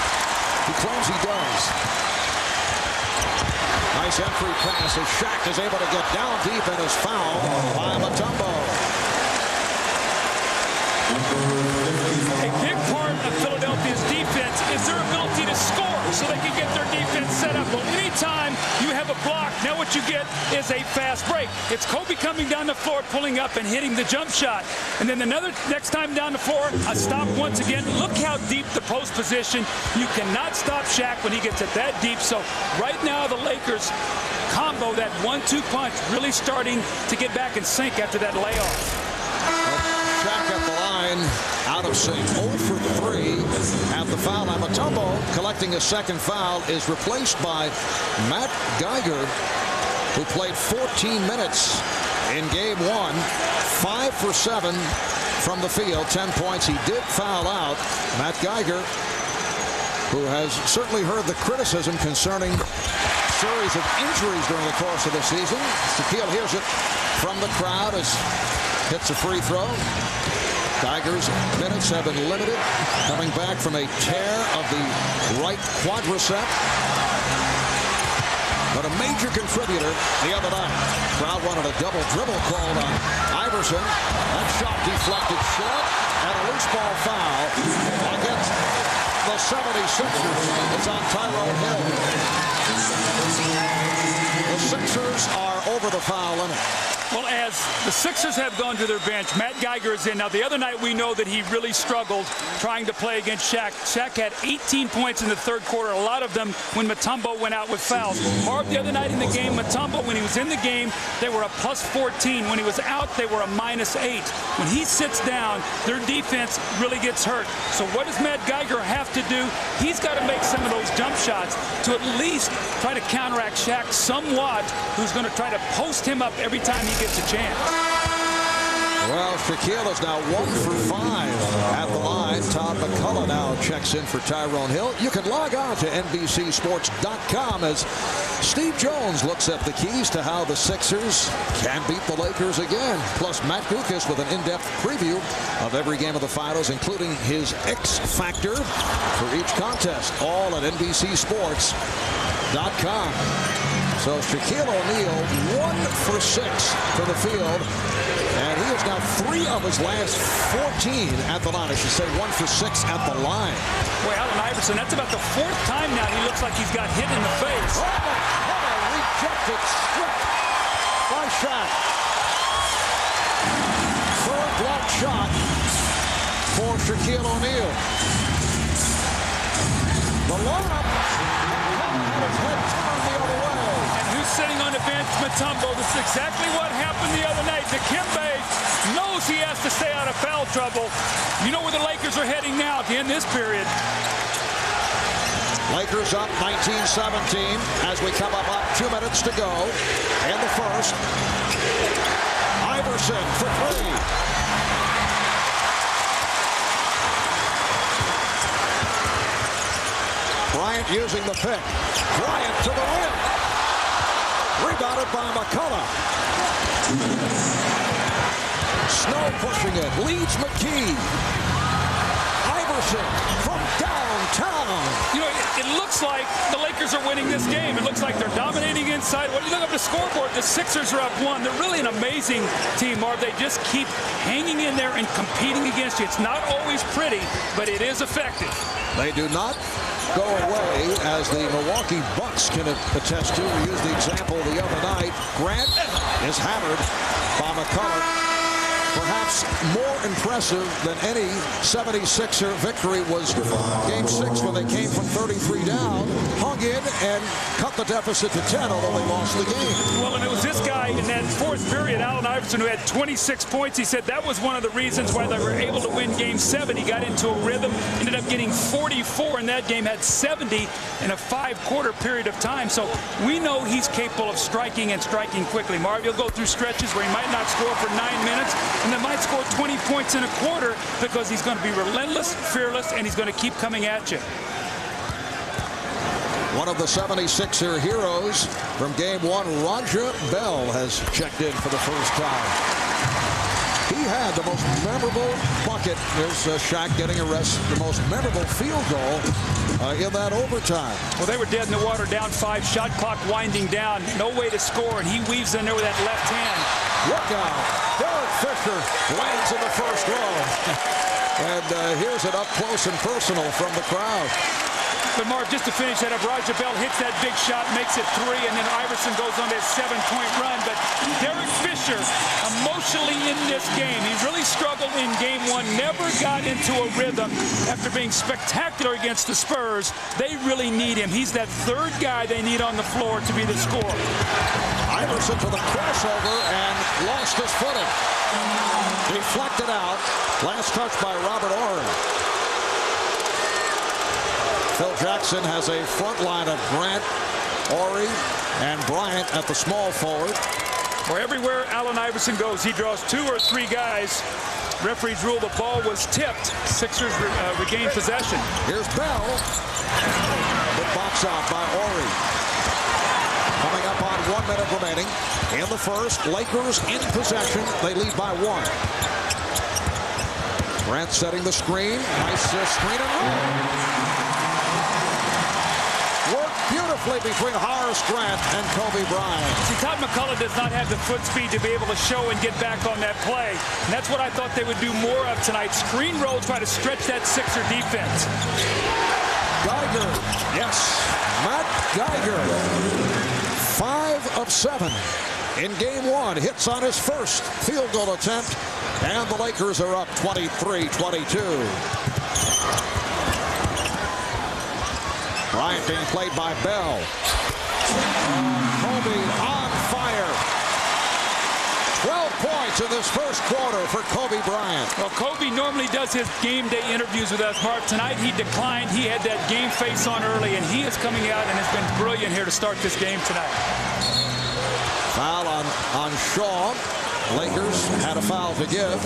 He claims he does. Nice entry pass as Shaq is able to get down deep and is fouled by Mutombo. A big part of Philadelphia's defense is their ability to score so they can get their defense set up. Well, anytime you have a block, now what you get is a fast break. It's Kobe coming down the floor, pulling up and hitting the jump shot. And then next time down the floor, a stop once again. Look how deep the post position. You cannot stop Shaq when he gets it that deep. So right now the Lakers combo, that 1-2 punch, really starting to get back in sync after that layoff. Shaq at the line, out of sync, 0 for 3 at the foul line. Mutombo collecting a second foul is replaced by Matt Geiger. who played 14 minutes in game 1, 5 for 7 from the field, 10 points. He did foul out. Matt Geiger, who has certainly heard the criticism concerning series of injuries during the course of the season. Shaquille hears it from the crowd as hits a free throw. Geiger's minutes have been limited, coming back from a tear of the right quadricep. But a major contributor the other night. Crowd wanted a double dribble called on Iverson. That shot deflected short, and a loose ball foul against the 76ers. It's on Tyrone Hill. The Sixers are over the foul limit. Well, as the Sixers have gone to their bench, Matt Geiger is in. Now, the other night we know that he really struggled trying to play against Shaq. Shaq had 18 points in the third quarter, a lot of them when Mutombo went out with fouls. Marv, the other night in the game, Mutombo, when he was in the game, they were a plus 14. When he was out, they were a minus 8. When he sits down, their defense really gets hurt. So what does Matt Geiger have to do? He's got to make some of those jump shots to at least try to counteract Shaq somewhat, who's going to try to post him up every time he gets a chance. Well, Shaquille is now 1 for 5 at the line. Todd McCullough now checks in for Tyrone Hill. You can log on to NBCSports.com as Steve Jones looks at the keys to how the Sixers can beat the Lakers again. Plus, Matt Guokas with an in-depth preview of every game of the finals, including his X Factor for each contest. All at NBCSports.com. So Shaquille O'Neal, 1 for 6 from the field. And he is now 3 of his last 14 at the line. I should say 1 for 6 at the line. Boy, Allen Iverson, that's about the 4th time now he looks like he's got hit in the face. Oh, McCullough rejected strip by Shaq. Third block shot for Shaquille O'Neal. The lineup. His head turned the other way. And who's sitting on the bench? Mutombo. This is exactly what happened the other night. Dikembe knows he has to stay out of foul trouble. You know where the Lakers are heading now to end this period. Lakers up 19-17 as we come up on 2 minutes to go in the first. Iverson for 3. Bryant using the pick. Bryant to the rim. Rebounded by McCullough. Snow pushing it. Leads McKee. Iverson from downtown. You know, it looks like the Lakers are winning this game. It looks like they're dominating inside. When you look up the scoreboard, the Sixers are up 1. They're really an amazing team, Marv. They just keep hanging in there and competing against you. It's not always pretty, but it is effective. They do not go away, as the Milwaukee Bucks can attest to. We used the example the other night. Grant is hammered by McCullough. Perhaps more impressive than any 76er victory was Game 6 when they came from 33 down, hung in, and cut the deficit to 10, although they lost the game. Well, and it was this guy in that 4th period, Allen Iverson, who had 26 points. He said that was one of the reasons why they were able to win Game 7. He got into a rhythm, ended up getting 44 in that game, had 70 in a 5-quarter period of time. So we know he's capable of striking and striking quickly. Marv, you'll go through stretches where he might not score for 9 minutes, and then might score 20 points in a quarter because he's going to be relentless, fearless, and he's going to keep coming at you. One of the 76er heroes from Game 1, Roger Bell, has checked in for the first time. He had the most memorable bucket. There's Shaq getting arrested. The most memorable field goal in that overtime. Well, they were dead in the water, down 5, shot clock winding down, no way to score, and he weaves in there with that left hand. Look out. Derek Fisher lands in the first row. And here's it up close and personal from the crowd. But Mark, just to finish that up, Roger Bell hits that big shot, makes it 3, and then Iverson goes on this 7-point run. But Derek Fisher, emotionally in this game, he really struggled in Game 1, never got into a rhythm after being spectacular against the Spurs. They really need him. He's that 3rd guy they need on the floor to be the scorer. Iverson to the crossover and lost his footing. Deflected out. Last touch by Robert Ory. Phil Jackson has a front line of Grant Horry and Bryant at the small forward. Where everywhere Allen Iverson goes, he draws 2 or 3 guys. Referees rule the ball was tipped. Sixers regained possession. Here's Bell. The box out by Horry. Coming up on 1 minute remaining in the first. Lakers in possession. They lead by 1. Grant setting the screen. Nice screen and roll. Worked beautifully between Horace Grant and Kobe Bryant. See, Todd McCullough does not have the foot speed to be able to show and get back on that play. And that's what I thought they would do more of tonight. Screen roll, try to stretch that Sixer defense. Geiger. Yes. Matt Geiger. 5 of 7 in game 1. Hits on his first field goal attempt. And the Lakers are up 23-22. Bryant being played by Bell. Kobe on fire. 12 points in this first quarter for Kobe Bryant. Well, Kobe normally does his game day interviews with us, Mark. Tonight he declined. He had that game face on early, and he is coming out and has been brilliant here to start this game tonight. Foul on Shaw. Lakers had a foul to give.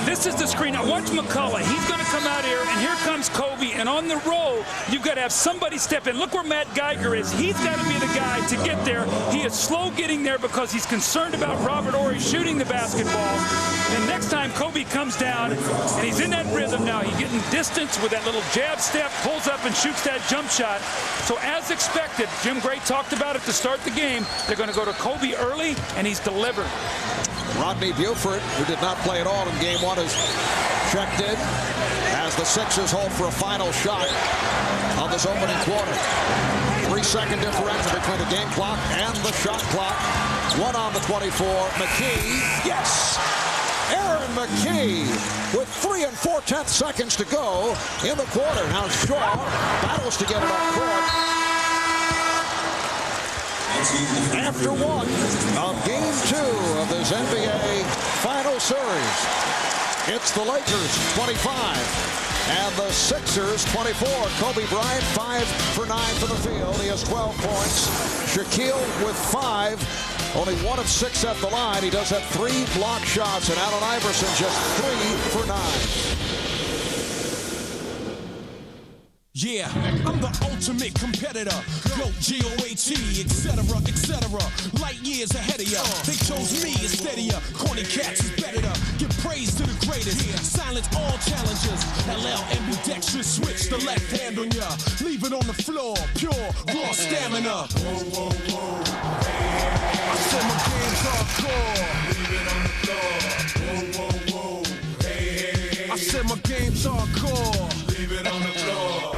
This is the screen. Now watch McCullough. He's going to come out here, and here comes Kobe. And on the roll, you've got to have somebody step in. Look where Matt Geiger is. He's got to be the guy to get there. He is slow getting there because he's concerned about Robert Horry shooting the basketball. And next time Kobe comes down, and he's in that rhythm now. He's getting distance with that little jab step, pulls up and shoots that jump shot. So as expected, Jim Gray talked about it to start the game. They're going to go to Kobe early, and he's delivered. Rodney Buford, who did not play at all in game 1, is checked in as the Sixers hold for a final shot of this opening quarter. 3-second differential between the game clock and the shot clock. 1 on the 24. McKee, yes! Aaron McKee with 3 4/10 seconds to go in the quarter. Now Shaw battles to get it up court. After 1 of game 2 of this NBA final series, it's the Lakers 25 and the Sixers 24. Kobe Bryant 5 for 9 from the field. He has 12 points. Shaquille with 5. Only 1 of 6 at the line. He does have 3 block shots, and Allen Iverson just 3 for 9. Yeah, I'm the ultimate competitor. GOAT, G-O-A-T, etc., etc. Light years ahead of ya. They chose me instead of ya. Corny cats is better to give praise to the greatest. Silence all challengers. LL ambidextrous. Switch the left hand on ya. Leave it on the floor. Pure, raw stamina. Whoa, whoa, whoa. I said my game's hardcore. Leave it on the floor. Whoa, whoa, whoa. Hey, hey. I said my game's hardcore. Leave it on the floor.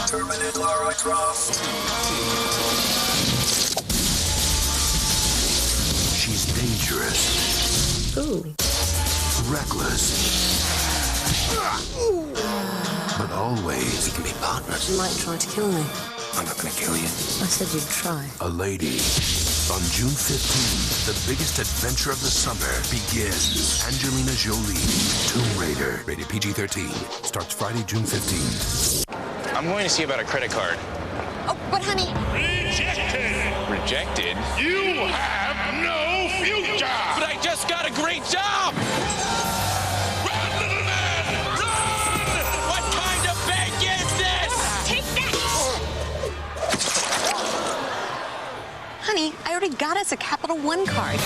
Terminate Lara Croft. She's dangerous. Ooh. Reckless. But always. We can be partners. You might try to kill me. I'm not gonna kill you. I said you'd try. A lady. On June 15th, the biggest adventure of the summer begins. Angelina Jolie, Tomb Raider. Rated PG-13. Starts Friday, June 15th. I'm going to see about a credit card. Oh, but honey. Rejected. Rejected? You have no future. But I just got a great job. Run, little man, run! What kind of bank is this? Take that. Honey, I already got us a Capital One card.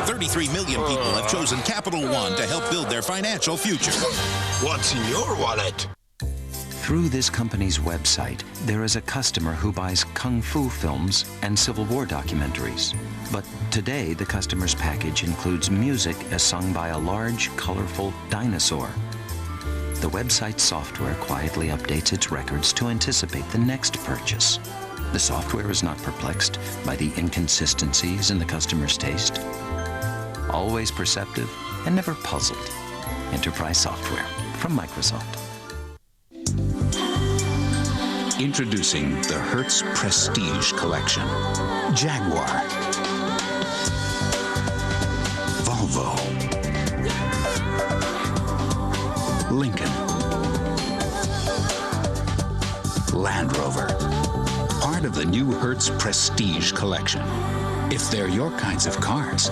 33 million people have chosen Capital One to help build their financial future. What's in your wallet? Through this company's website, there is a customer who buys kung fu films and Civil War documentaries. But today, the customer's package includes music as sung by a large, colorful dinosaur. The website software quietly updates its records to anticipate the next purchase. The software is not perplexed by the inconsistencies in the customer's taste. Always perceptive and never puzzled. Enterprise software from Microsoft. Introducing the Hertz Prestige Collection. Jaguar. Volvo. Lincoln. part of the new Hertz Prestige collection. If they're your kinds of cars,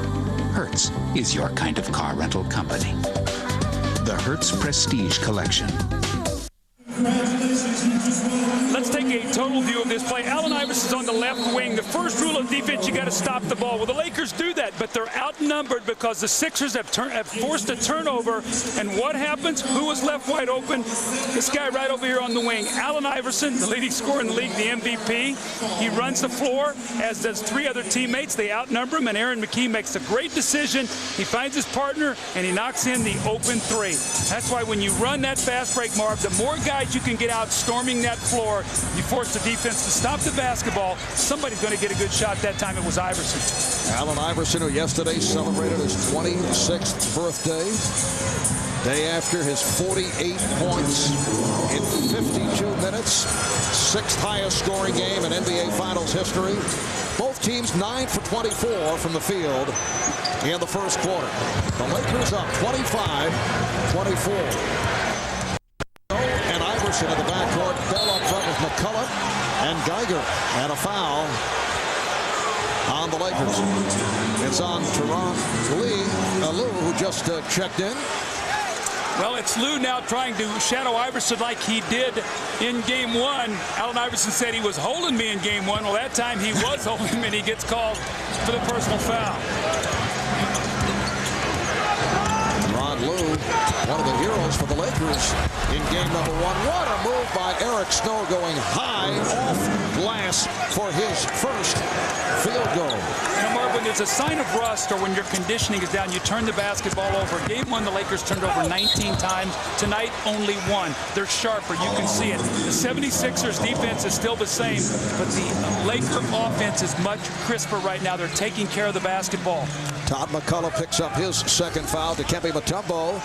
Hertz is your kind of car rental company. The Hertz Prestige collection. Let's take a total view of this play. Allen Iverson's on the left wing. The first rule of defense, you got to stop the ball. Well, the Lakers do that, but they're outnumbered because the Sixers have forced a turnover. And what happens? Who was left wide open? This guy right over here on the wing. Allen Iverson, the leading scorer in the league, the MVP. He runs the floor, as does three other teammates. They outnumber him, and Aaron McKee makes a great decision. He finds his partner, and he knocks in the open three. That's why when you run that fast break, Marv, the more guys you can get out storming that floor, you force the defense to stop the basketball. Somebody's going to get a good shot. That time it was Iverson. Allen Iverson, who yesterday celebrated his 26th birthday, day after his 48 points in 52 minutes, sixth highest scoring game in NBA Finals history. Both teams 9 for 24 from the field in the first quarter. The Lakers up 25-24. And Iverson in the backcourt. Bell up front with McCullough and Geiger. And a foul on the Lakers. It's on Teron Lou, who just checked in. Well, it's Lou now trying to shadow Iverson like he did in Game 1. Allen Iverson said he was holding me in Game 1. Well, that time he was holding him, and he gets called for the personal foul. Ron Lou, one of the heroes for the Lakers in game number 1. What a move by Eric Snow, going high off glass for his first field goal. You know, Marv, when there's a sign of rust or when your conditioning is down, you turn the basketball over. Game 1, the Lakers turned over 19 times. Tonight, only 1. They're sharper. You can see it. The 76ers defense is still the same, but the Laker offense is much crisper right now. They're taking care of the basketball. Todd McCullough picks up his second foul. Dikembe Mutombo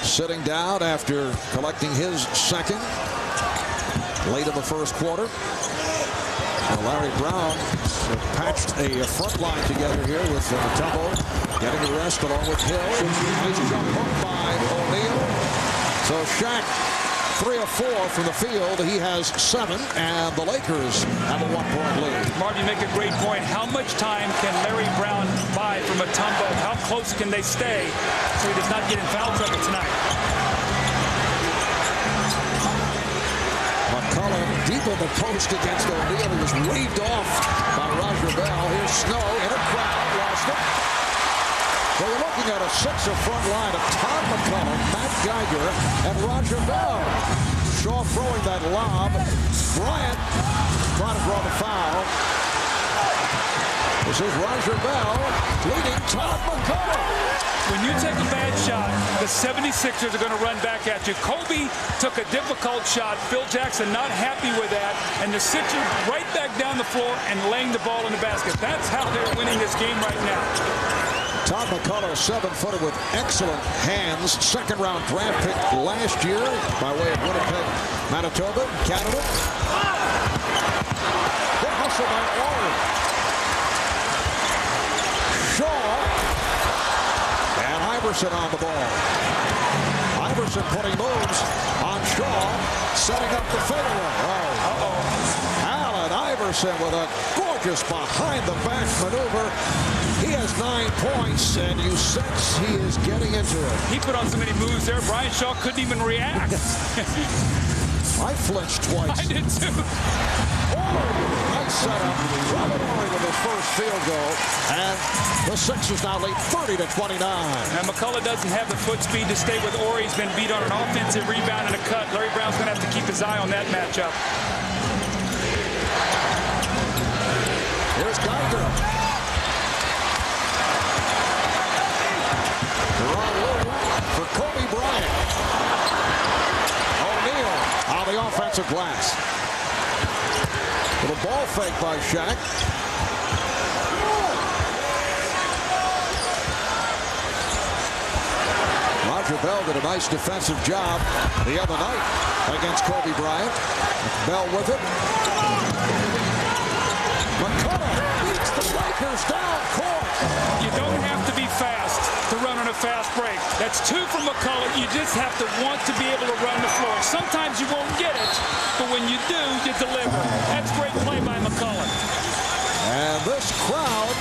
sitting down after collecting his second late in the first quarter. Larry Brown patched a front line together here with Mutombo getting the rest along with Hill. Nice jump hook by O'Neal. So Shaq 3 of 4 from the field. He has 7, and the Lakers have a 1-point lead. Marv, you make a great point. How much time can Larry Brown buy from Mutombo? How close can they stay so he does not get in foul trouble tonight? McCullough deep in the post against O'Neal. He was waved off by Roger Bell. Here's Snow in a crowd. Lost it. So you're looking at a 6er front line of Todd McCullough, Matt Geiger, and Roger Bell. Shaw throwing that lob. Bryant trying to draw the foul. This is Roger Bell leading Todd McCullough. When you take a bad shot, the 76ers are going to run back at you. Kobe took a difficult shot. Phil Jackson not happy with that. And the Sixers right back down the floor and laying the ball in the basket. That's how they're winning this game right now. Todd McCullough, 7-footer with excellent hands. Second-round draft pick last year by way of Winnipeg, Manitoba, Canada. Good hustle by Orr. Shaw. And Iverson on the ball. Iverson putting moves on Shaw, setting up the fadeaway. Allen Iverson with a gorgeous behind-the-back maneuver. He has 9 points, and you sense he is getting into it. He put on so many moves there, Brian Shaw couldn't even react. I flinched twice. I did too. Nice setup. Robert Horry with his first field goal, and the Sixers now lead 30-29. Now McCullough doesn't have the foot speed to stay with Horry. He's been beat on an offensive rebound and a cut. Larry Brown's going to have to keep his eye on that matchup. Here's Geiger. For Kobe Bryant. O'Neal on the offensive glass. Little ball fake by Shaq. Roger Bell did a nice defensive job the other night against Kobe Bryant. Bell with it. McCullough beats the Lakers down court. You don't have to be fast to run on a fast break. That's 2 from McCullough. You just have to want to be able to run the floor. Sometimes you won't get it, but when you do, you deliver. That's great play by McCullough. And this crowd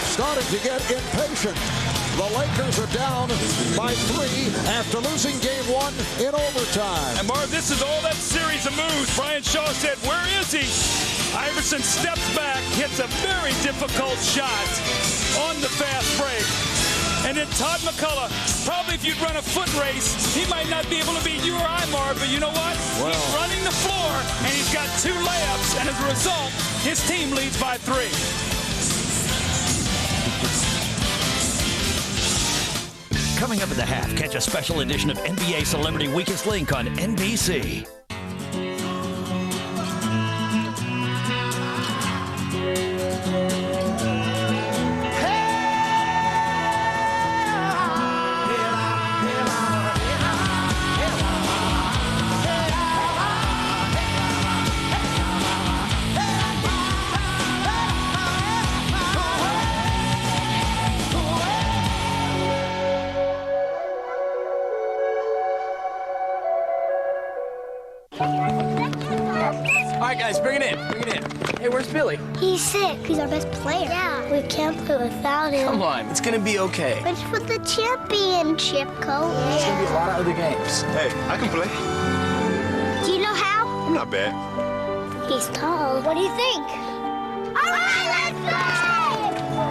starting to get impatient. The Lakers are down by 3 after losing game 1 in overtime. And Marv, this is all that series of moves. Brian Shaw said, where is he? Iverson steps back, hits a very difficult shot on the fast break. And then Todd McCullough, probably if you'd run a foot race, he might not be able to beat you or I, Marv, but you know what? Well, he's running the floor, and he's got 2 layups, and as a result, his team leads by 3. Coming up at the half, catch a special edition of NBA Celebrity Weakest Link on NBC. All right, guys, bring it in. Bring it in. Hey, where's Billy? He's sick. He's our best player. Yeah, we can't play without him. Come on, it's gonna be okay. It's for the championship, Coach. There's gonna be a lot of other games. Hey, I can play. Do you know how? I'm not bad. He's tall. What do you think? All right, let's go!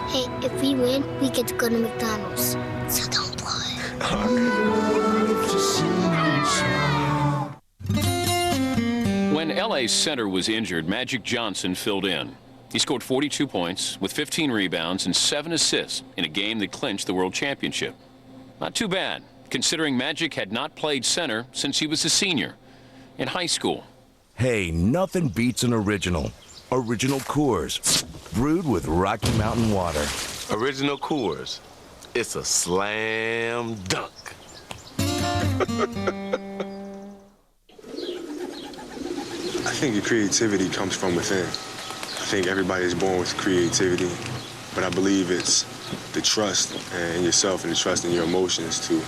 Hey, if we win, we get to go to McDonald's. So don't play. When LA's center was injured, Magic Johnson filled in. He scored 42 points with 15 rebounds and 7 assists in a game that clinched the World Championship. Not too bad, considering Magic had not played center since he was a senior in high school. Hey, nothing beats an original. Original Coors, brewed with Rocky Mountain water. Original Coors. It's a slam dunk. I think your creativity comes from within. I think everybody is born with creativity, but I believe it's the trust in yourself and the trust in your emotions to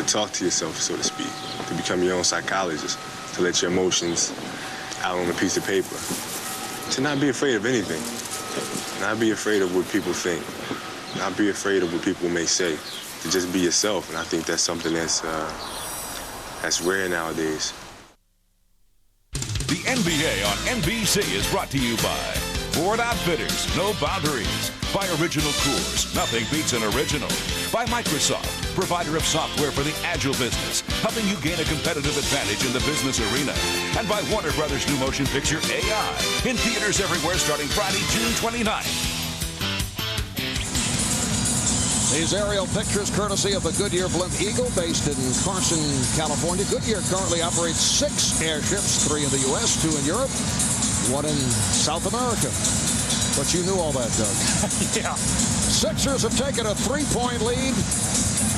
talk to yourself, so to speak, to become your own psychologist, to let your emotions out on a piece of paper, to not be afraid of anything, not be afraid of what people think, not be afraid of what people may say, to just be yourself. And I think that's something that's rare nowadays. The NBA on NBC is brought to you by Ford Outfitters, no boundaries. By Original Coors, nothing beats an original. By Microsoft, provider of software for the agile business, helping you gain a competitive advantage in the business arena. And by Warner Brothers' new motion picture, AI, in theaters everywhere starting Friday, June 29th. These aerial pictures courtesy of the Goodyear Blimp Eagle based in Carson, California. Goodyear currently operates 6 airships, 3 in the U.S., 2 in Europe, 1 in South America. But you knew all that, Doug. Yeah. Sixers have taken a 3-point lead.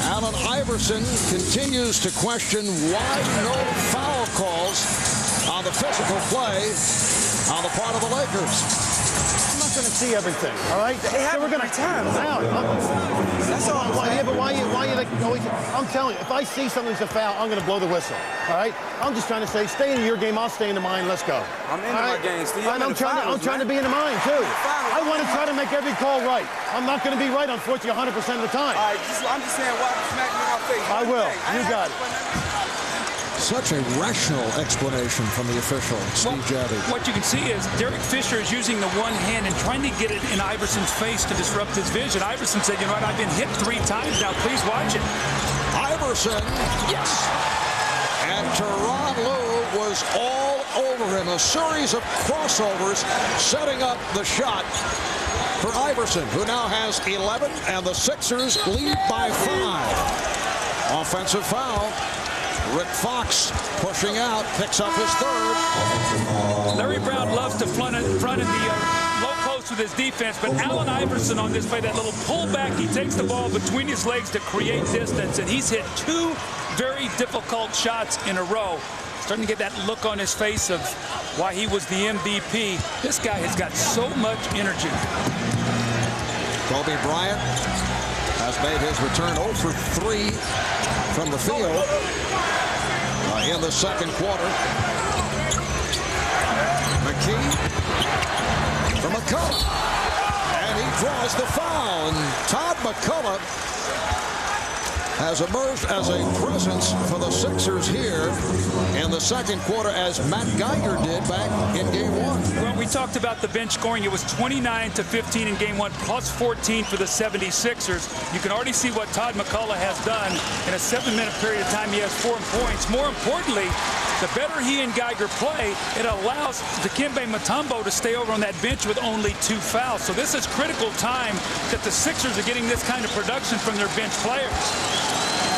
Allen Iverson continues to question why no foul calls on the physical play on the part of the Lakers. I'm not going to see everything, all right? They have we're going my time. That's all. Why you like always? I'm telling you, if I see something's a foul, I'm going to blow the whistle. All right? I'm just trying to say, stay into your game. I'll stay into mine. Let's go. I'm into my game, Steve. I'm trying to be into mine too. I want to try to make every call right. I'm not going to be right, unfortunately, 100% of the time. All right, I'm just saying, why smack me in my face? I will. You got it. Such a rational explanation from the official, Steve Javie. What you can see is Derek Fisher is using the one hand and trying to get it in Iverson's face to disrupt his vision. Iverson said, you know what, I've been hit 3 times now. Please watch it. Iverson, yes. And Tyronn Lue was all over him. A series of crossovers setting up the shot for Iverson, who now has 11, and the Sixers lead by 5. Offensive foul. Rick Fox pushing out, picks up his 3rd. Larry Brown loves to front in the low post with his defense, but Allen Iverson on this play, that little pullback, he takes the ball between his legs to create distance, and he's hit 2 very difficult shots in a row. Starting to get that look on his face of why he was the MVP. This guy has got so much energy. Kobe Bryant has made his return 0 for 3 from the field in the second quarter. McKee for McCullough. And he draws the foul. And Todd McCullough has emerged as a presence for the Sixers here in the second quarter, as Matt Geiger did back in Game 1. Well, we talked about the bench scoring. It was 29-15 in Game 1, plus 14 for the 76ers. You can already see what Todd McCullough has done. In a 7-minute period of time, he has 4 points. More importantly, the better he and Geiger play, it allows Dikembe Mutombo to stay over on that bench with only 2 fouls. So this is critical time that the Sixers are getting this kind of production from their bench players.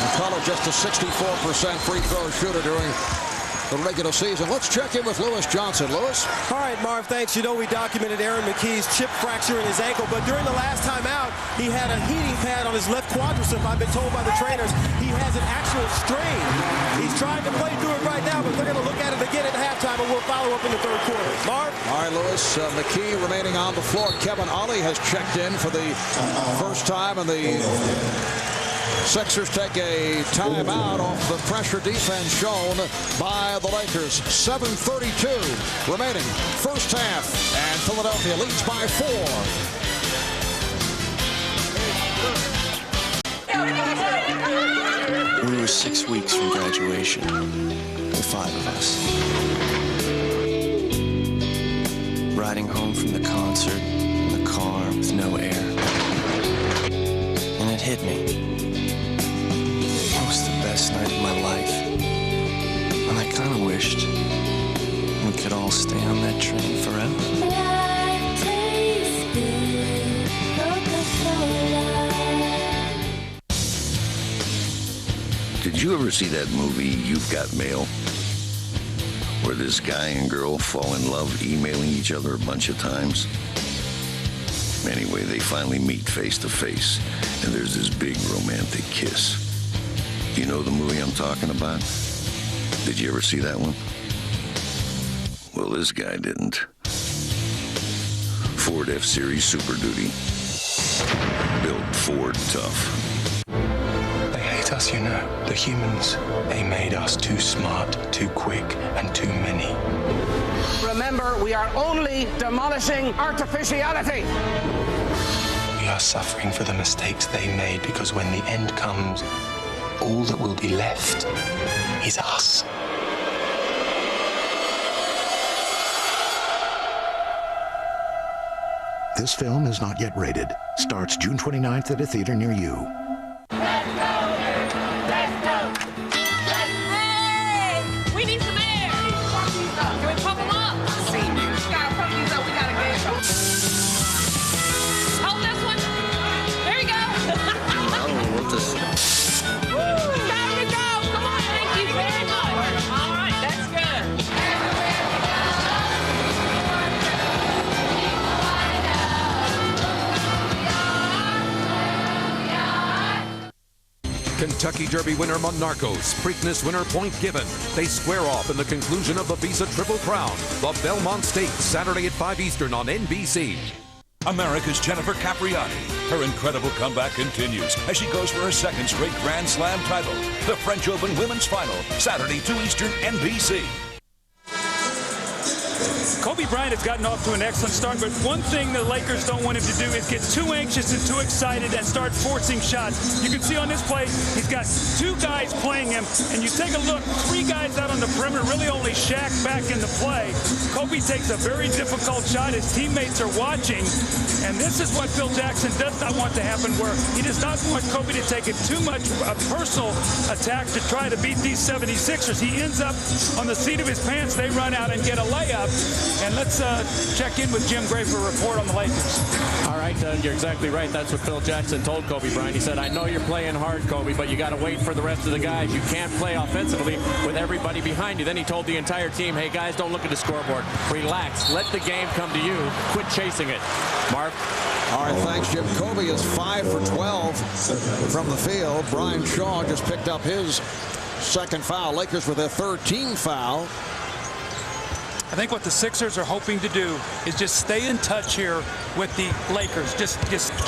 McCullough just a 64% free throw shooter during the regular season. Let's check in with Lewis Johnson. Lewis? All right, Marv, thanks. You know, we documented Aaron McKee's chip fracture in his ankle, but during the last time out, he had a heating pad on his left quadricep. I've been told by the trainers he has an actual strain. He's trying to play through it right now, but they're going to look at it again at halftime, and we'll follow up in the third quarter. Marv? All right, Lewis. McKee remaining on the floor. Kevin Ollie has checked in for the first time, and the Sixers take a timeout off the pressure defense shown by the Lakers. 7:32 remaining first half, and Philadelphia leads by 4. We were 6 weeks from graduation, the 5 of us. Riding home from the concert in the car with no air. And it hit me. It was the best night of my life. And I kind of wished we could all stay on that train forever. Did you ever see that movie, You've Got Mail? Where this guy and girl fall in love emailing each other a bunch of times? Anyway, they finally meet face to face, and there's this big romantic kiss. You know the movie I'm talking about? Did you ever see that one? Well, this guy didn't. Ford F-Series Super Duty. Built Ford tough. They hate us, you know, the humans. They made us too smart, too quick, and too many. Remember, we are only demolishing artificiality. We are suffering for the mistakes they made, because when the end comes, all that will be left is us. This film is not yet rated. Starts June 29th at a theater near you. Hey, we need some air. Can we pump them up? See, we gotta pump these up. We gotta get them. Hold this one. There you go. What the... There you go. Come on. Thank you very much. All right, that's good. Kentucky Derby winner Monarcos, Preakness winner Point Given. They square off in the conclusion of the Visa Triple Crown, the Belmont Stakes, Saturday at 5 Eastern on NBC. America's Jennifer Capriati. Her incredible comeback continues as she goes for her second straight Grand Slam title. The French Open Women's Final, Saturday, 2 Eastern, NBC. Kobe Bryant has gotten off to an excellent start, but one thing the Lakers don't want him to do is get too anxious and too excited and start forcing shots. You can see on this play, he's got 2 guys playing him, and you take a look, 3 guys out on the perimeter, really only Shaq back in the play. Kobe takes a very difficult shot. His teammates are watching, and this is what Phil Jackson does not want to happen, where he does not want Kobe to take it too much a personal attack to try to beat these 76ers. He ends up on the seat of his pants. They run out and get a layup. And let's check in with Jim Gray for a report on the Lakers. All right, you're exactly right. That's what Phil Jackson told Kobe Bryant. He said, I know you're playing hard, Kobe, but you got to wait for the rest of the guys. You can't play offensively with everybody behind you. Then he told the entire team, hey, guys, don't look at the scoreboard. Relax. Let the game come to you. Quit chasing it. Mark? All right, thanks, Jim. Kobe is 5 for 12 from the field. Brian Shaw just picked up his second foul. Lakers with their third team foul. I think what the Sixers are hoping to do is just stay in touch here with the Lakers. Just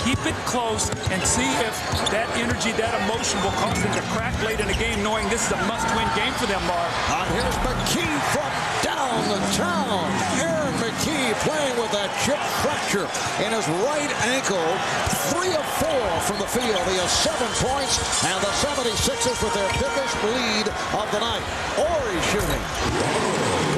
keep it close and see if that energy, that emotion will cause them to crack late in the game, knowing this is a must-win game for them, Marv. Here's McKee from downtown. Aaron McKee playing with that chip fracture in his right ankle. 3 of 4 from the field. He has 7 points, and the 76ers with their biggest lead of the night. Horry shooting.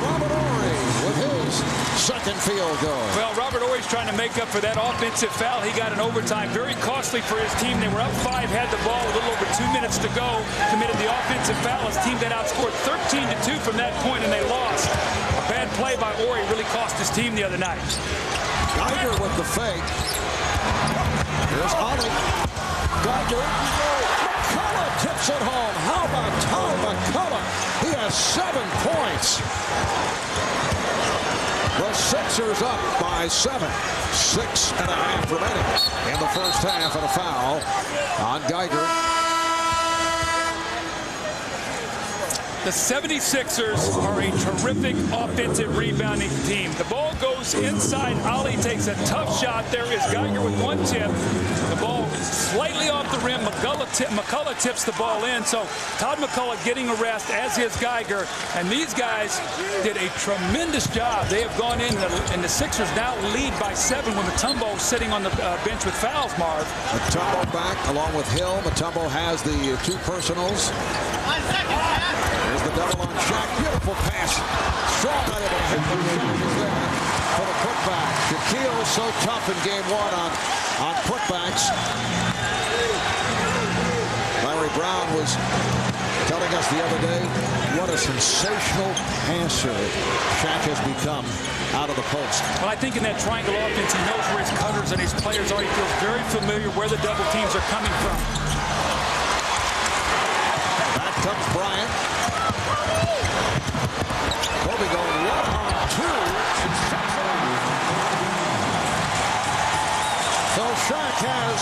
Robert Horry with his second field goal. Well, Robert Horry's trying to make up for that offensive foul. He got an overtime, very costly for his team. They were up 5, had the ball, a little over 2 minutes to go, committed the offensive foul. His team got outscored 13-2 from that point, and they lost. A bad play by Horry really cost his team the other night. Geiger with the fake. Here's Ollie. Geiger. McCullough tips it home. How about Tom McCullough? He has 7 points. The Sixers up by 7. 6.5 remaining in the first half, and a foul on Geiger. The 76ers are a terrific offensive rebounding team. The ball goes inside. Ollie takes a tough shot. There is Geiger with 1 tip. The ball slightly off the rim. McCullough tips the ball in. So Todd McCullough getting a rest, as is Geiger. And these guys did a tremendous job. They have gone in, and the Sixers now lead by 7 when Mutombo sitting on the bench with fouls, Marv. Mutombo back along with Hill. Mutombo has the 2 personals. Here's the double on Shaq. Beautiful pass. Strong out of it. Hit the there for the putback. Shaquille so tough in game 1 on putbacks. Larry Brown was telling us the other day what a sensational passer Shaq has become out of the post. Well, I think in that triangle offense, he knows where his cutters and his players are. He feels very familiar where the double teams are coming from. Back comes Bryant. Kobe going 1-on-2. So Shaq has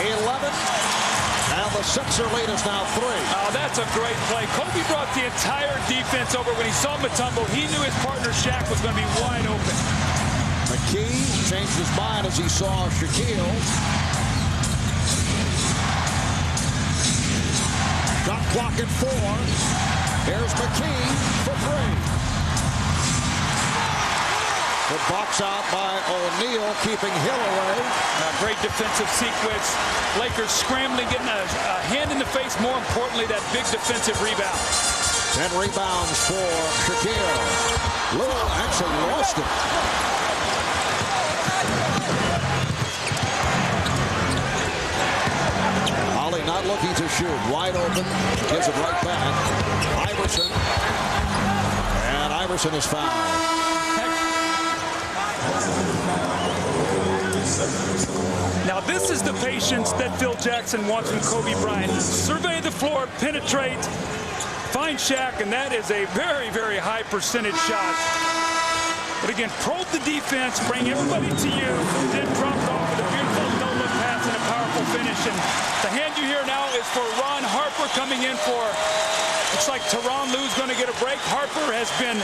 11, and the Sixer lead is now 3. Oh, that's a great play. Kobe brought the entire defense over. When he saw Mutombo, he knew his partner Shaq was going to be wide open. McKee changed his mind as he saw Shaquille. Shot clock at 4. Here's McKee for 3. The box out by O'Neal, keeping Hill away. Great defensive sequence. Lakers scrambling, getting a hand in the face. More importantly, that big defensive rebound. 10 rebounds for Shaquille. Lou actually lost it. Ollie not looking to shoot. Wide open. Gives it right back. Iverson. And Iverson is fouled. Now this is the patience that Phil Jackson wants from Kobe Bryant. Survey the floor, penetrate, find Shaq, and that is a very, very high percentage shot. But again, probe the defense, bring everybody to you, then drop off with a beautiful no-look pass and a powerful finish. And the hand you hear now is for Ron Harper coming in for, looks like Tyronn Lue's going to get a break. Harper has been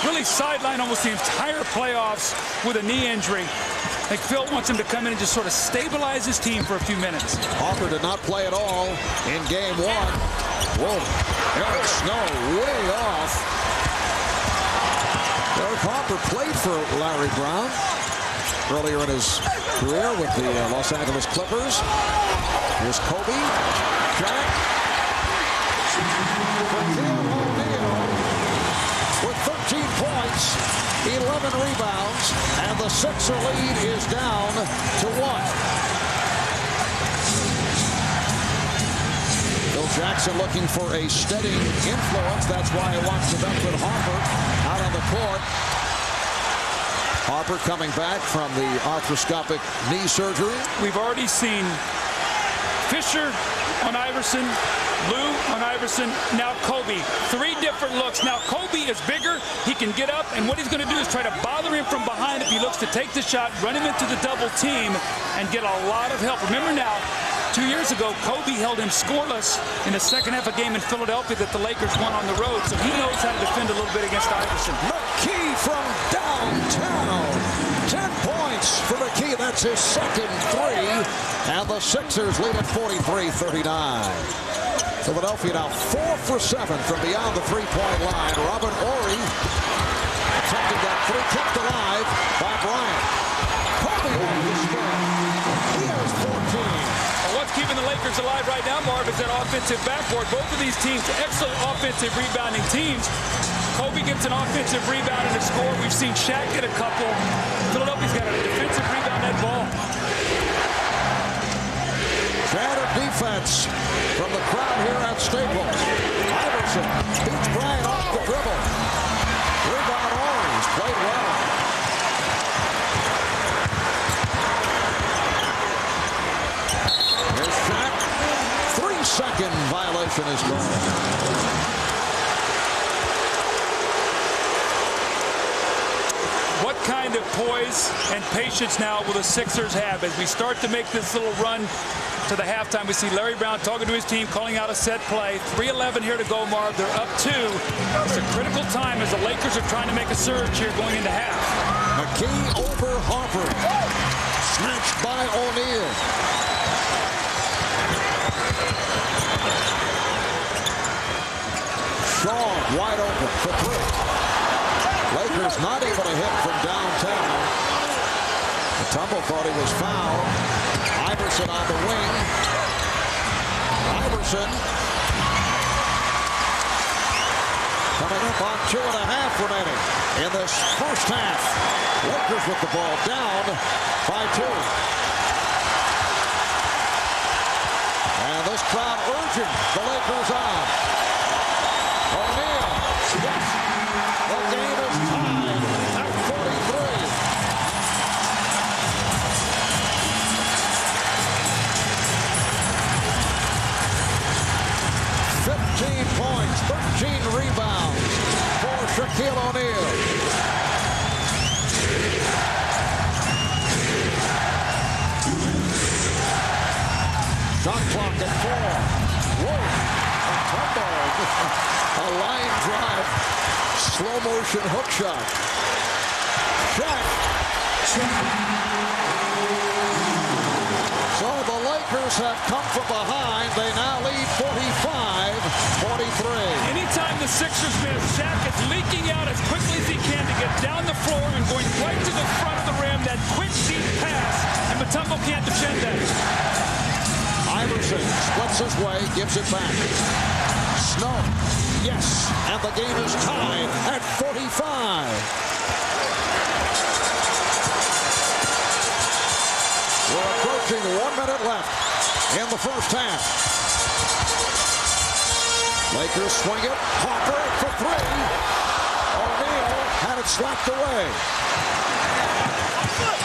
really sidelined almost the entire playoffs with a knee injury. I think Phil wants him to come in and just sort of stabilize his team for a few minutes. Harper did not play at all in game 1. Whoa, Eric Snow way off. Eric Harper played for Larry Brown earlier in his career with the Los Angeles Clippers. Here's Kobe. Shaq. O'Neal with 13 points. 11 rebounds, and the Sixer lead is down to 1. Phil Jackson looking for a steady influence. That's why he wants to benefit Harper out on the court. Harper coming back from the arthroscopic knee surgery. We've already seen Fisher on Iverson, Lou on Iverson, now Kobe. 3 different looks. Now Kobe is bigger. He can get up, and what he's going to do is try to bother him from behind if he looks to take the shot, run him into the double team, and get a lot of help. Remember now, 2 years ago, Kobe held him scoreless in the second half of a game in Philadelphia that the Lakers won on the road, so he knows how to defend a little bit against Iverson. McKee from downtown. 10 points for McKee. That's his second three. And the Sixers lead at 43-39. Philadelphia now 4 for 7 from beyond the three-point line. Robert Horry attempting that three, kept alive by Bryant. Kobe on the spin. He has 14. Well, what's keeping the Lakers alive right now, Marv, is that offensive backboard. Both of these teams, excellent offensive rebounding teams. Kobe gets an offensive rebound and a score. We've seen Shaq get a couple. Philadelphia's got a defensive rebound that ball. Shattered defense from the crowd here at Staples. Iverson beats Bryant off the dribble. Rebound Orange played well. Here's Shaq. 3-second violation is gone. What kind of poise and patience now will the Sixers have as we start to make this little run to the halftime? We see Larry Brown talking to his team, calling out a set play. 3:11 here to go, Marv. They're up 2. It's a critical time as the Lakers are trying to make a surge here going into half. McKee over Harper. Snatched by O'Neal. Shaw wide open for 3. Lakers not able to hit from downtown. Mutombo thought he was fouled. Iverson on the wing. Iverson coming up on 2.5 remaining in this first half. Lakers with the ball down by 2. And this crowd urging the Lakers on. O'Neal. Yes. The game is tied at 43. Points, 13 rebounds for Shaquille O'Neal. Shot clock at 4. Whoa, a tumble. A line drive, slow motion hook shot. Shaq. So the Lakers have come from behind. They now lead 45-43. Anytime the Sixers miss, Shaq is leaking out as quickly as he can to get down the floor and going right to the front of the rim. That quick, deep pass, and Mutombo can't defend that. Iverson splits his way, gives it back. Snow, yes, and the game is tied at 45. We're approaching 1 minute left in the first half. Lakers swing it. Harper for 3. O'Neal had it slapped away.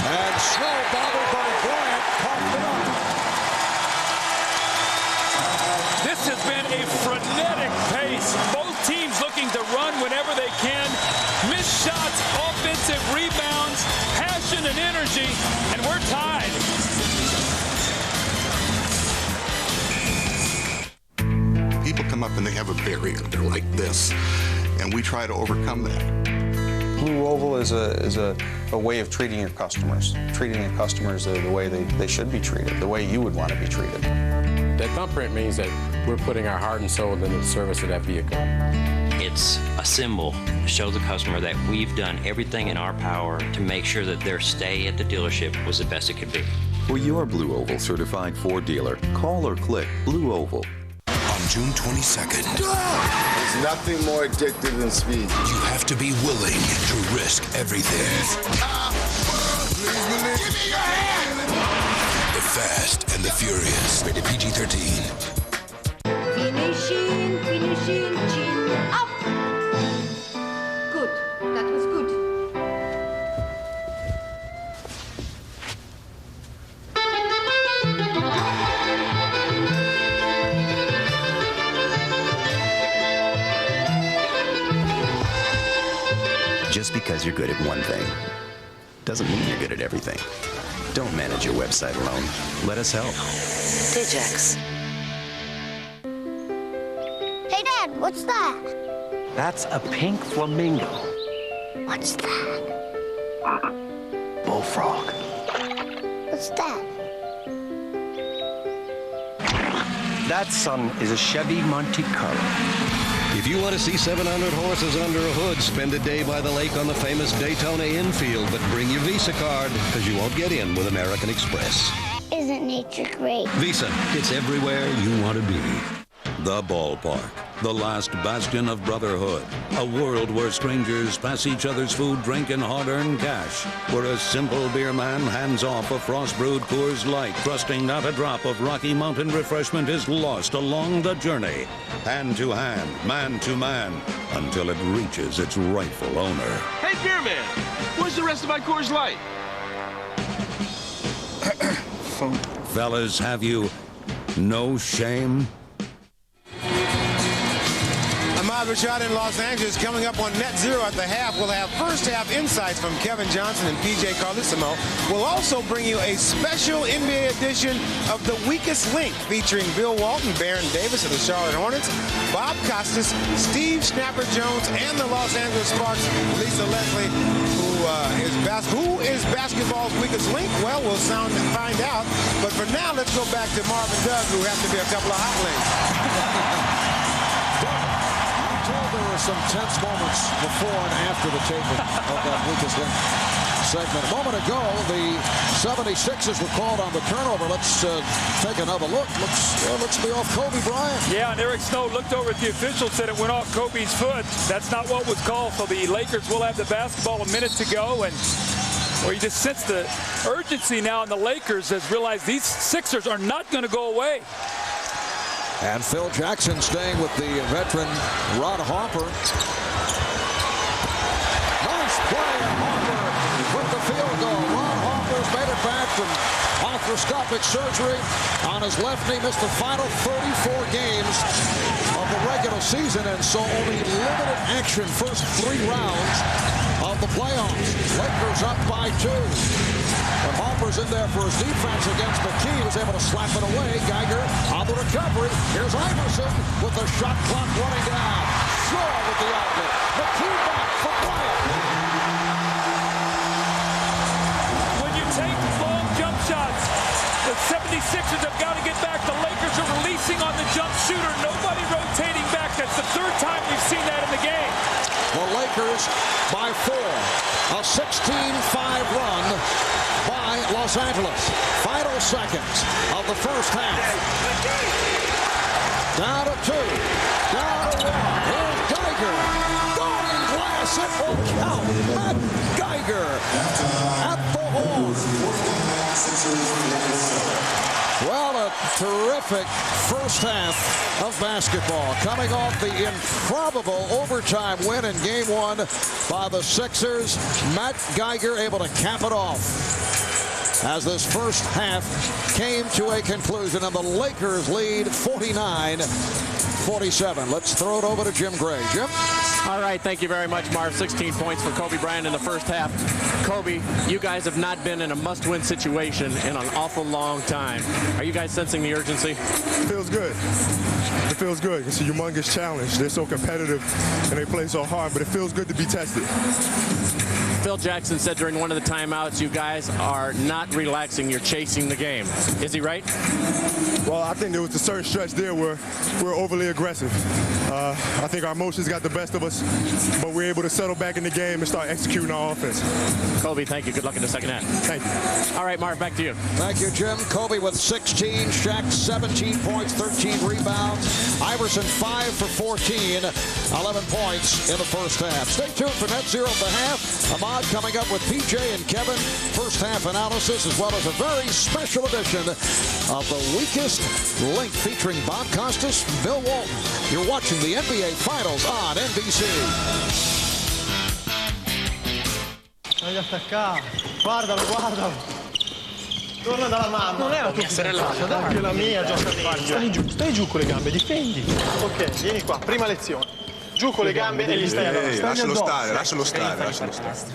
And Snow, bobbled by Bryant, coughed it up. This has been a frenetic pace. Both teams looking to run whenever they can. Missed shots, offensive rebounds, passion and energy, and we're tied. People come up and they have a barrier. They're like this, and we try to overcome that. Blue Oval is a way of treating your customers, treating your customers the way they should be treated, the way you would want to be treated. That thumbprint means that we're putting our heart and soul into the service of that vehicle. It's a symbol to show the customer that we've done everything in our power to make sure that their stay at the dealership was the best it could be. For your Blue Oval certified Ford dealer, call or click Blue Oval. On June 22nd, there's nothing more addictive than speed. You have to be willing to risk everything. Give me your hand! The Fast and the Furious, rated PG-13. Finishing, chin up. Good, that was good. Just because you're good at one thing doesn't mean you're good at everything. Don't manage your website alone. Let us help. Digex. Hey, Dad, what's that? That's a pink flamingo. What's that? Bullfrog. What's that? That, son, is a Chevy Monte Carlo. If you want to see 700 horses under a hood, spend a day by the lake on the famous Daytona infield, but bring your Visa card, because you won't get in with American Express. Isn't nature great? Visa, it's everywhere you want to be. The ballpark, the last bastion of brotherhood. A world where strangers pass each other's food, drink, and hard-earned cash. Where a simple beer man hands off a frost-brewed Coors Light, trusting not a drop of Rocky Mountain refreshment is lost along the journey. Hand to hand, man to man, until it reaches its rightful owner. Hey, beer man, where's the rest of my Coors Light? Fellas, have you no shame? Ahmad Rashad in Los Angeles coming up on Net Zero at the half. We'll have first half insights from Kevin Johnson and PJ Carlesimo. We'll also bring you a special NBA edition of The Weakest Link featuring Bill Walton, Baron Davis of the Charlotte Hornets, Bob Costas, Steve Snapper Jones, and the Los Angeles Sparks, Lisa Leslie, who is basketball's weakest link? Well, we'll find out. But for now, let's go back to Marvin Doug, who have to be a couple of hot links. There were some tense moments before and after the taping of that weakest link segment. A moment ago, the 76ers were called on the turnover. Let's take another look. Looks to be off Kobe Bryant. Yeah, and Eric Snow looked over at the official, said it went off Kobe's foot. That's not what was called, so the Lakers will have the basketball a minute to go. And well, you just sense the urgency now in the Lakers has realized these Sixers are not going to go away. And Phil Jackson staying with the veteran Ron Harper. Nice play, Harper with the field goal. Ron Harper's made it back from arthroscopic surgery on his left knee. Missed the final 34 games of the regular season, and so only limited action first 3 rounds of the playoffs. Lakers up by 2. But Harper's in there for his defense against McKee. He was able to slap it away. Geiger on the recovery. Here's Iverson with the shot clock running down. Shaw with the outlet. McKee back for Bryant. When you take long jump shots, the 76ers have got to get back. The Lakers are releasing on the jump shooter. Nobody rotating back. That's the 3rd time we've seen that in the game. The Lakers by 4. A 16-5 run by Los Angeles. Final seconds of the first half. Down to 2. Down to 1. Here's Geiger. Going glass. It will count. Matt Geiger at the horn. Well, a terrific first half of basketball, coming off the improbable overtime win in Game 1 by the Sixers. Matt Geiger able to cap it off as this first half came to a conclusion, and the Lakers lead 49-47. Let's throw it over to Jim Gray. Jim? All right, thank you very much, Marv. 16 points for Kobe Bryant in the first half. Kobe, you guys have not been in a must-win situation in an awful long time. Are you guys sensing the urgency? It feels good. It feels good. It's a humongous challenge. They're so competitive and they play so hard, but it feels good to be tested. Phil Jackson said during one of the timeouts, you guys are not relaxing, you're chasing the game. Is he right? Well, I think there was a certain stretch there where we're overly aggressive. I think our emotions got the best of us, but we're able to settle back in the game and start executing our offense. Kobe, thank you. Good luck in the second half. Thank you. All right, Marv, back to you. Thank you, Jim. Kobe with 16, Shaq 17 points, 13 rebounds. Iverson 5 for 14, 11 points in the first half. Stay tuned for Net Zero at the half. Ahmad coming up with PJ and Kevin. First half analysis, as well as a very special edition of The Weakest Link featuring Bob Costas, Bill Walton. You're watching the NBA Finals on NBC. Voglio attaccare. Guardalo, guardalo. Torna dalla mamma. Non è la tua fidanzata, dai, che è la mia, gioca meglio. Stai giù con le gambe, difendi. Ok, vieni qua, prima lezione. Giù con le gambe e gli stai addosso. Lascialo stare.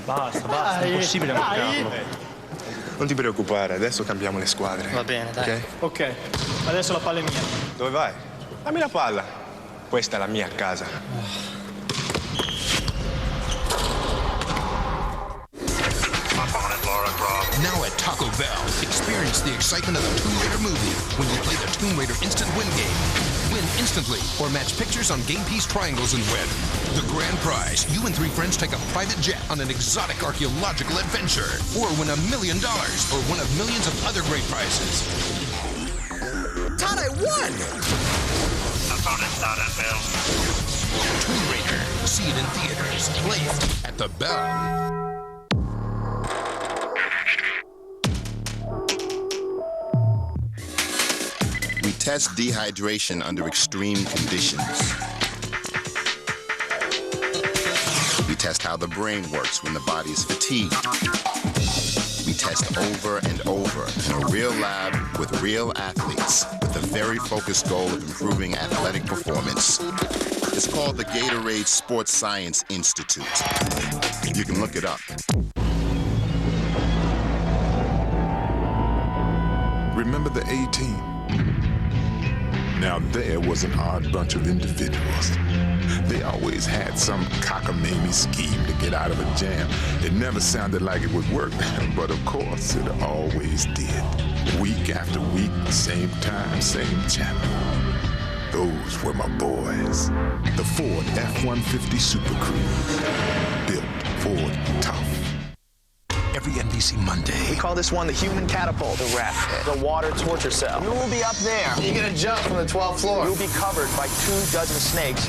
Basta, è impossibile bloccarlo. Non ti preoccupare, adesso cambiamo le squadre. Va bene, dai. Ok? Ok, adesso la palla è mia. Dove vai? Dammi la palla. Questa è la mia casa. Now at Taco Bell, experience the excitement of the Tomb Raider movie when you play the Tomb Raider Instant Win game. Win instantly or match pictures on Game Piece triangles and win. The grand prize, you and 3 friends take a private jet on an exotic archaeological adventure. Or win $1 million or one of millions of other great prizes. Todd, I won! Tomb Raider. See it in theaters. Play it at the Bell. We test dehydration under extreme conditions. We test how the brain works when the body is fatigued. We test over and over in a real lab with real athletes with a very focused goal of improving athletic performance. It's called the Gatorade Sports Science Institute. You can look it up. Remember the A-Team? Now there was an odd bunch of individuals. They always had some cockamamie scheme to get out of a jam. It never sounded like it would work, but of course it always did. Week after week, same time, same channel. Those were my boys. The Ford F-150 Super Cruise. Built Ford tough. Every NBC Monday. We call this one the human catapult, the rat pit, the water torture cell. You will be up there. You're gonna jump from the 12th floor. You'll be covered by 24 snakes.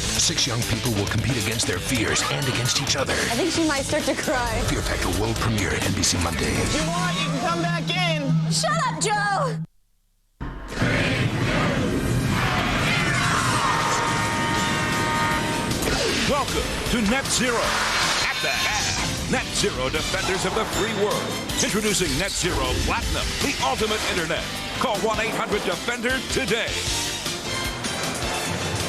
6 young people will compete against their fears and against each other. I think she might start to cry. Fear Factor World Premiere at NBC Monday. If you want, you can come back in. Shut up, Joe! Welcome to Net Zero. At the half, Net Zero Defenders of the Free World. Introducing Net Zero Platinum, the ultimate internet. Call 1-800-DEFENDER today.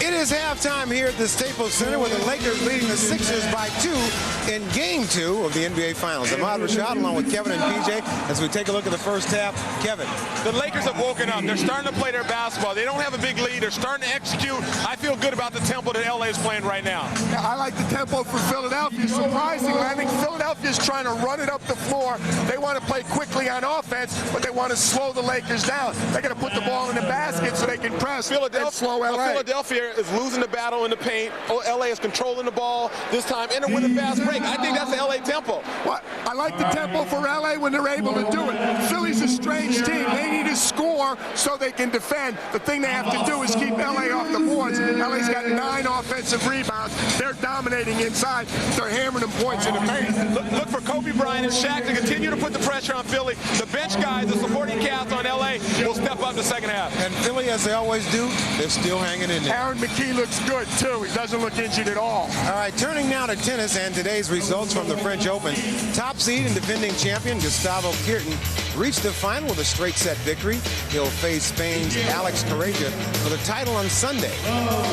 It is halftime here at the Staples Center with the Lakers leading the Sixers by 2 in Game 2 of the NBA Finals. Ahmad Rashad along with Kevin and PJ as we take a look at the first half. Kevin. The Lakers have woken up. They're starting to play their basketball. They don't have a big lead. They're starting to execute. I feel good about the tempo that LA is playing right now. Yeah, I like the tempo for Philadelphia. Surprisingly, I think Philadelphia's trying to run it up the floor. They want to play quickly on offense, but they want to slow the Lakers down. They're going to put the ball in the basket so they can press and slow LA. Philadelphia is losing the battle in the paint. LA is controlling the ball this time. Enter with a fast break. I think that's the LA tempo. What? I like the tempo for LA when they're able to do it. Philly's a strange team. They need to score so they can defend. The thing they have to do is keep LA off the boards. LA's got 9 offensive rebounds. They're dominating inside. They're hammering them points in the paint. Look for Kobe Bryant and Shaq to continue to put the pressure on Philly. The bench guys, the supporting cast on LA will step up the second half. And Philly, as they always do, they're still hanging in there. Aaron McKee looks good, too. He doesn't look injured at all. All right, turning now to tennis and today's results from the French Open. Top seed and defending champion Gustavo Kuerten reached the final with a straight set victory. He'll face Spain's Alex Correia for the title on Sunday.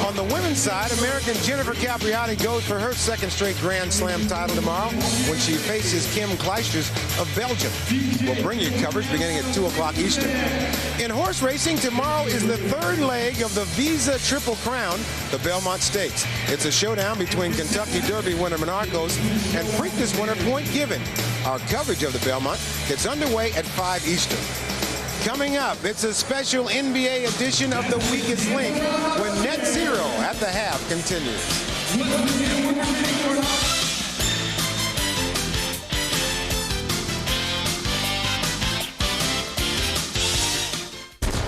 On the women's side, American Jennifer Capriati goes for her second straight Grand Slam title tomorrow when she faces Kim Clijsters of Belgium. We'll bring you coverage beginning at 2 o'clock Eastern. In horse racing, tomorrow is the third leg of the Visa Triple Crown, the Belmont Stakes. It's a showdown between Kentucky Derby winner Monarchos and Preakness winner Point Given. Our coverage of the Belmont gets underway at 5 Eastern. Coming up, it's a special NBA edition of The Weakest Link when Net Zero at the half continues.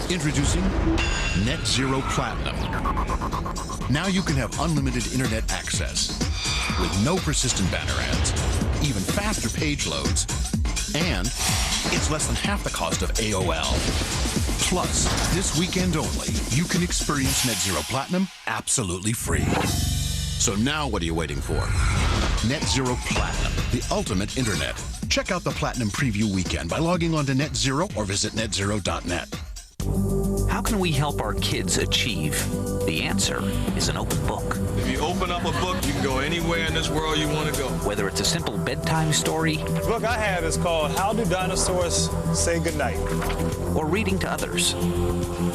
Introducing Net Zero Platinum. Now you can have unlimited internet access with no persistent banner ads, even faster page loads, and it's less than half the cost of AOL. Plus, this weekend only, you can experience Net Zero Platinum absolutely free. So now what are you waiting for? Net Zero Platinum, the ultimate internet. Check out the Platinum Preview Weekend by logging on to NetZero or visit netzero.net. How can we help our kids achieve? The answer is an open book. If you open up a book, you can go anywhere in this world you want to go. Whether it's a simple bedtime story, The book I have is called How Do Dinosaurs Say Goodnight? or reading to others,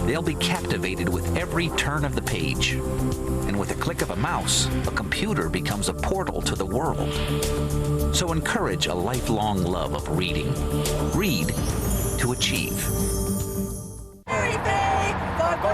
they'll be captivated with every turn of the page. And with a click of a mouse, a computer becomes a portal to the world. So encourage a lifelong love of reading. Read to achieve.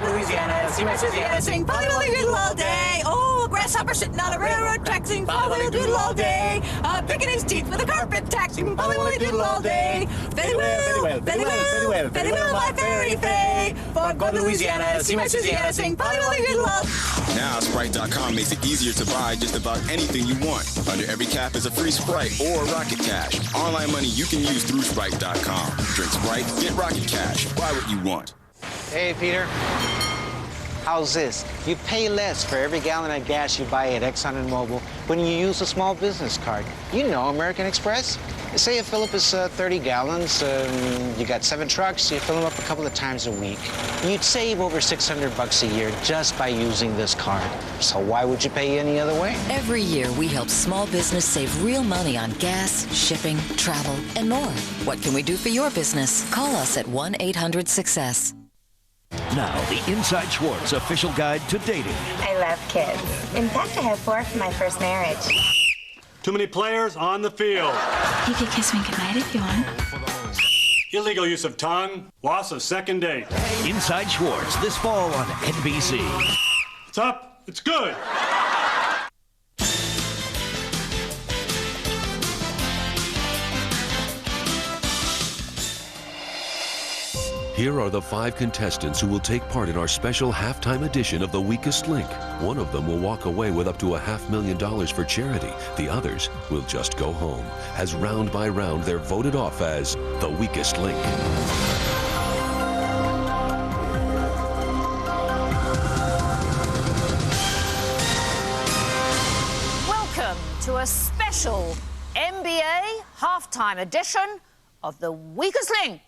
Louisiana, see my Louisiana, sing Polly Doodle all day. Oh, a grasshopper sitting on a railroad track, sing Polly Doodle all day. Picking his teeth with a carpet tack, sing Polly Doodle all day. Very well, very well, very well, my fairy fay. For go to Louisiana, see my Louisiana, sing Polly Doodle all day. Now, Sprite.com makes it easier to buy just about anything you want. Under every cap is a free Sprite or Rocket Cash. Online money you can use through Sprite.com. Drink Sprite, get Rocket Cash. Buy what you want. Hey, Peter. How's this? You pay less for every gallon of gas you buy at Exxon and Mobil when you use a small business card. You know American Express. Say you fill up is 30 gallons, you got 7 trucks, you fill them up a couple of times a week. You'd save over $600 a year just by using this card. So why would you pay any other way? Every year, we help small business save real money on gas, shipping, travel, and more. What can we do for your business? Call us at 1-800-SUCCESS. Now, the Inside Schwartz official guide to dating. I love kids. In fact, I have 4 from my first marriage. Too many players on the field. You could kiss me goodnight if you want. Illegal use of tongue. Loss of second date. Inside Schwartz this fall on NBC. It's up. It's good. Here are the 5 contestants who will take part in our special halftime edition of The Weakest Link. One of them will walk away with up to $500,000 for charity. The others will just go home, as round by round they're voted off as The Weakest Link. Welcome to a special NBA halftime edition of The Weakest Link.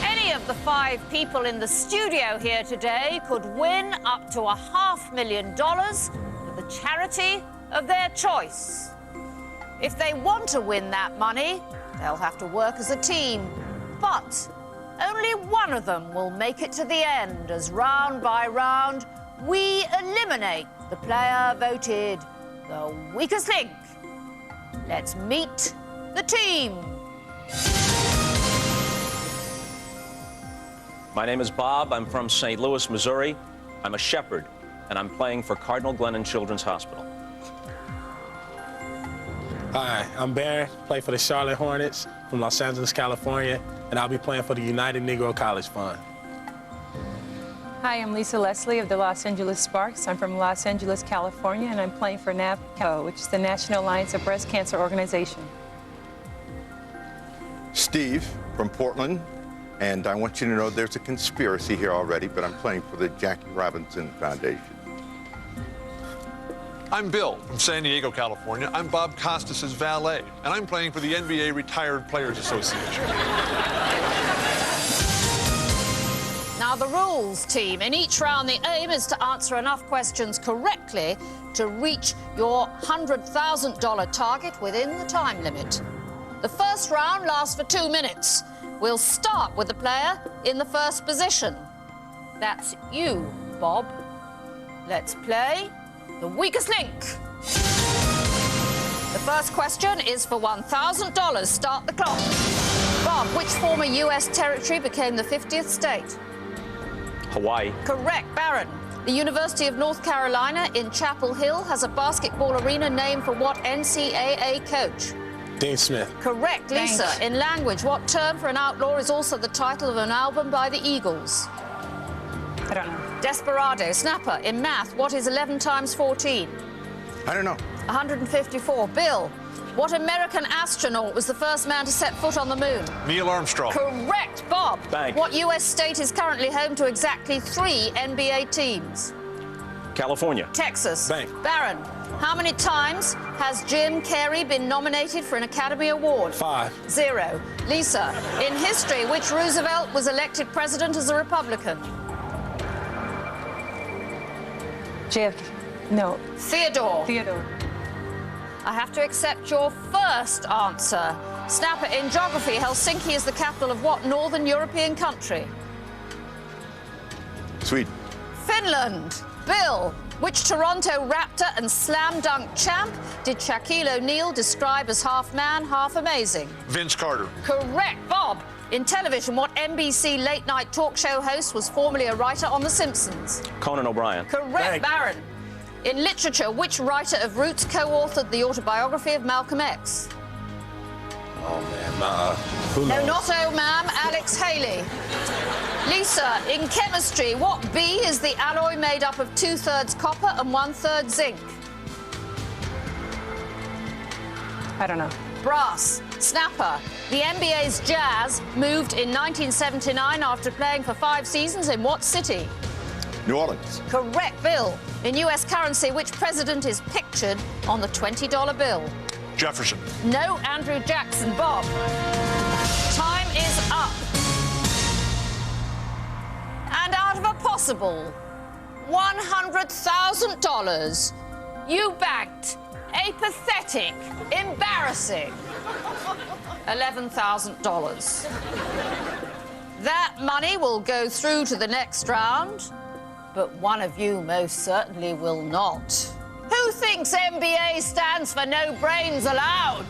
Any of the 5 people in the studio here today could win up to $500,000 for the charity of their choice. If they want to win that money, they'll have to work as a team. But only one of them will make it to the end, as round by round, we eliminate the player voted the weakest link. Let's meet the team. My name is Bob. I'm from St. Louis, Missouri. I'm a shepherd, and I'm playing for Cardinal Glennon Children's Hospital. Hi, I'm Barron, play for the Charlotte Hornets from Los Angeles, California, and I'll be playing for the United Negro College Fund. Hi, I'm Lisa Leslie of the Los Angeles Sparks. I'm from Los Angeles, California, and I'm playing for NABCO, which is the National Alliance of Breast Cancer Organization. Steve from Portland, and I want you to know there's a conspiracy here already, but I'm playing for the Jackie Robinson Foundation. I'm Bill from San Diego, California. I'm Bob Costas' valet, and I'm playing for the NBA Retired Players Association. Now the rules, team. In each round, the aim is to answer enough questions correctly to reach your $100,000 target within the time limit. The first round lasts for 2 minutes. We'll start with the player in the first position. That's you, Bob. Let's play The Weakest Link. The first question is for $1,000. Start the clock. Bob, which former U.S. territory became the 50th state? Hawaii. Correct, Barron. The University of North Carolina in Chapel Hill has a basketball arena named for what NCAA coach? Dean Smith. Correct, Lisa. Thanks. In language, what term for an outlaw is also the title of an album by the Eagles? I don't know. Desperado. Snapper. In math, what is 11 times 14? I don't know. 154. Bill, what American astronaut was the first man to set foot on the moon? Neil Armstrong. Correct, Bob. Thanks. What U.S. state is currently home to exactly 3 NBA teams? California. Texas. Bank. Barron, how many times has Jim Carrey been nominated for an Academy Award? 5. 0. Lisa, in history, which Roosevelt was elected president as a Republican? No. Theodore. Theodore. I have to accept your first answer. Snapper, in geography, Helsinki is the capital of what northern European country? Sweden. Finland. Bill, which Toronto Raptor and slam dunk champ did Shaquille O'Neal describe as half man, half amazing? Vince Carter. Correct. Bob, in television, what NBC late-night talk show host was formerly a writer on The Simpsons? Conan O'Brien. Correct. Baron, in literature, which writer of Roots co-authored the autobiography of Malcolm X? Oh, man. Who knows? No, not oh, ma'am. Alex Haley. Lisa, in chemistry, what B is the alloy made up of 2/3 copper and 1/3 zinc? I don't know. Brass. Snapper. The NBA's Jazz moved in 1979 after playing for 5 seasons in what city? New Orleans. Correct. Bill, in US currency, which president is pictured on the $20 bill? Jefferson. No, Andrew Jackson. Bob, time is up. And out of a possible $100,000, you banked a pathetic, embarrassing $11,000. That money will go through to the next round, but one of you most certainly will not. Who thinks NBA stands for no brains allowed?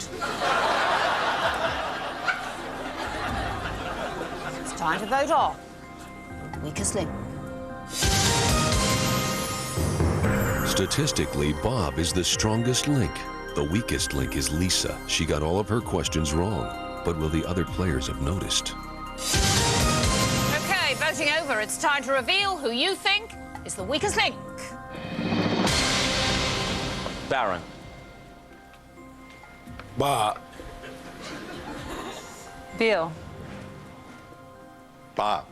It's time to vote on the weakest link. Statistically, Bob is the strongest link. The weakest link is Lisa. She got all of her questions wrong. But will the other players have noticed? Okay, voting over. It's time to reveal who you think is the weakest link. Baron. Bob. Bill. Bob.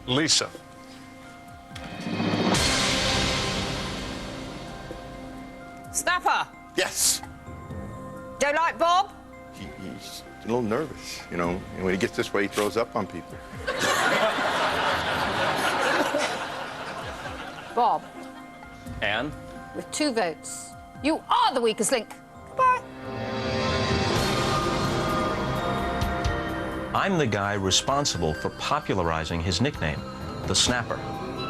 Lisa. Snapper. Yes. Don't like Bob? He's a little nervous, you know. And when he gets this way, he throws up on people. Bob. Anne. With 2 votes, you are the weakest link. Goodbye. I'm the guy responsible for popularizing his nickname, the Snapper.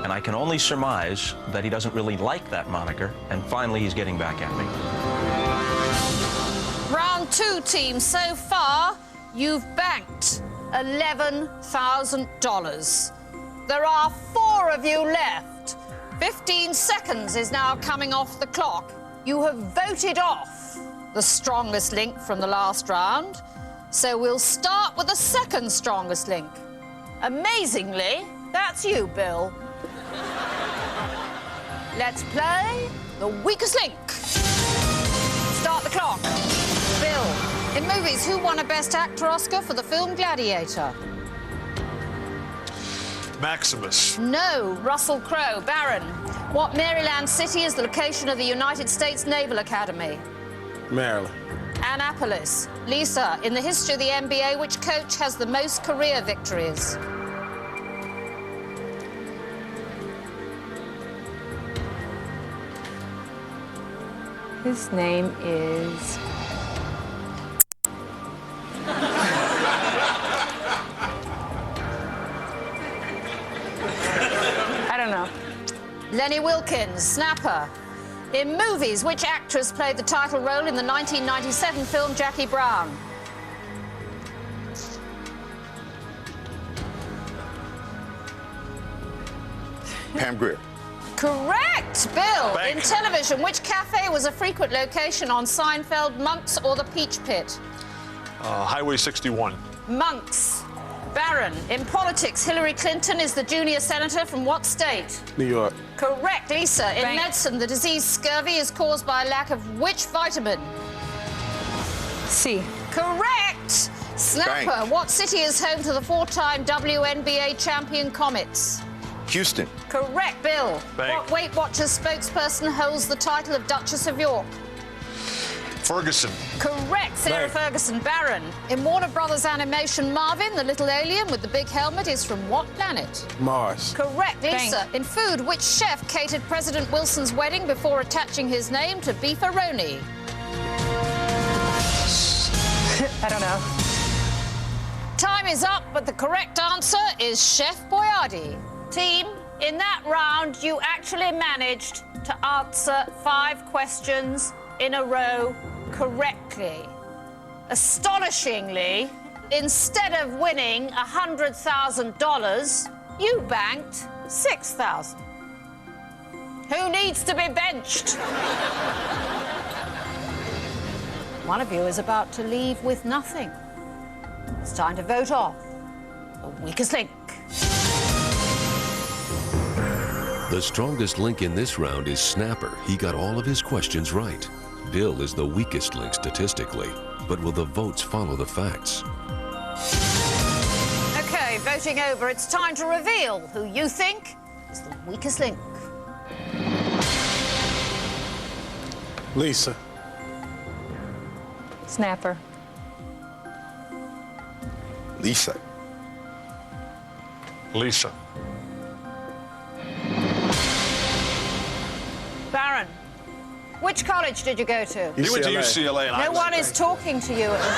And I can only surmise that he doesn't really like that moniker, and finally he's getting back at me. Round 2, team. So far, you've banked $11,000. There are 4 of you left. 15 seconds is now coming off the clock. You have voted off the strongest link from the last round. So we'll start with the second strongest link. Amazingly, that's you, Bill. Let's play the weakest link. Start the clock. Bill, in movies, who won a Best Actor Oscar for the film Gladiator? Maximus. No, Russell Crowe. Baron, what Maryland city is the location of the United States Naval Academy? Maryland. Annapolis. Lisa, in the history of the NBA, which coach has the most career victories? His name is... I don't know. Lenny Wilkens. Snapper. In movies, which actress played the title role in the 1997 film Jackie Brown? Pam Grier. Correct, Bill. Thank In you. television, which cafe was a frequent location on Seinfeld, Monks or the Peach Pit? Highway 61. Monks. Baron, in politics, Hillary Clinton is the junior senator from what state? New York. Correct, Lisa. In medicine, the disease scurvy is caused by a lack of which vitamin? C. Correct. Snapper, Bank. what city is home to the 4-time WNBA champion Comets? Houston. Correct, Bill. Bank. What Weight Watchers spokesperson holds the title of Duchess of York? Ferguson. Correct, Sarah Right. Ferguson. Baron. In Warner Brothers animation, Marvin, the little alien with the big helmet, is from what planet? Mars. Correct, Lisa. In food, which chef catered President Wilson's wedding before attaching his name to beefaroni? I don't know. Time is up, but the correct answer is Chef Boyardee. Team, in that round, you actually managed to answer 5 questions in a row correctly. Astonishingly, instead of winning $100,000, you banked $6,000. Who needs to be benched? One of you is about to leave with nothing. It's time to vote off the weakest link. The strongest link in this round is Snapper. He got all of his questions right. Bill is the weakest link statistically, but will the votes follow the facts? Okay, voting over, it's time to reveal who you think is the weakest link. Lisa. Snapper. Lisa. Lisa. Baron, which college did you go to? He went to UCLA. And No one is talking to you at the moment.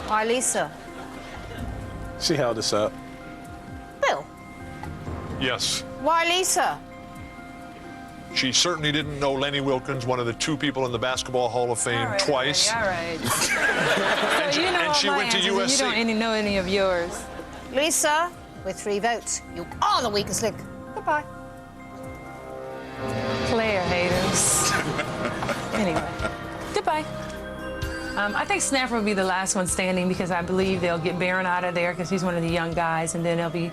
Why, Lisa? She held us up. Bill? Yes. Why, Lisa? She certainly didn't know Lenny Wilkens, one of the 2 people in the Basketball Hall of Fame, twice. All right. And So you know and all she my went to answers, and you don't USC. know any of yours. Lisa, with 3 votes, you are the weakest link. Goodbye. Player haters. Anyway, goodbye. I think Snapper will be the last one standing because I believe they'll get Baron out of there because he's one of the young guys, and then there'll be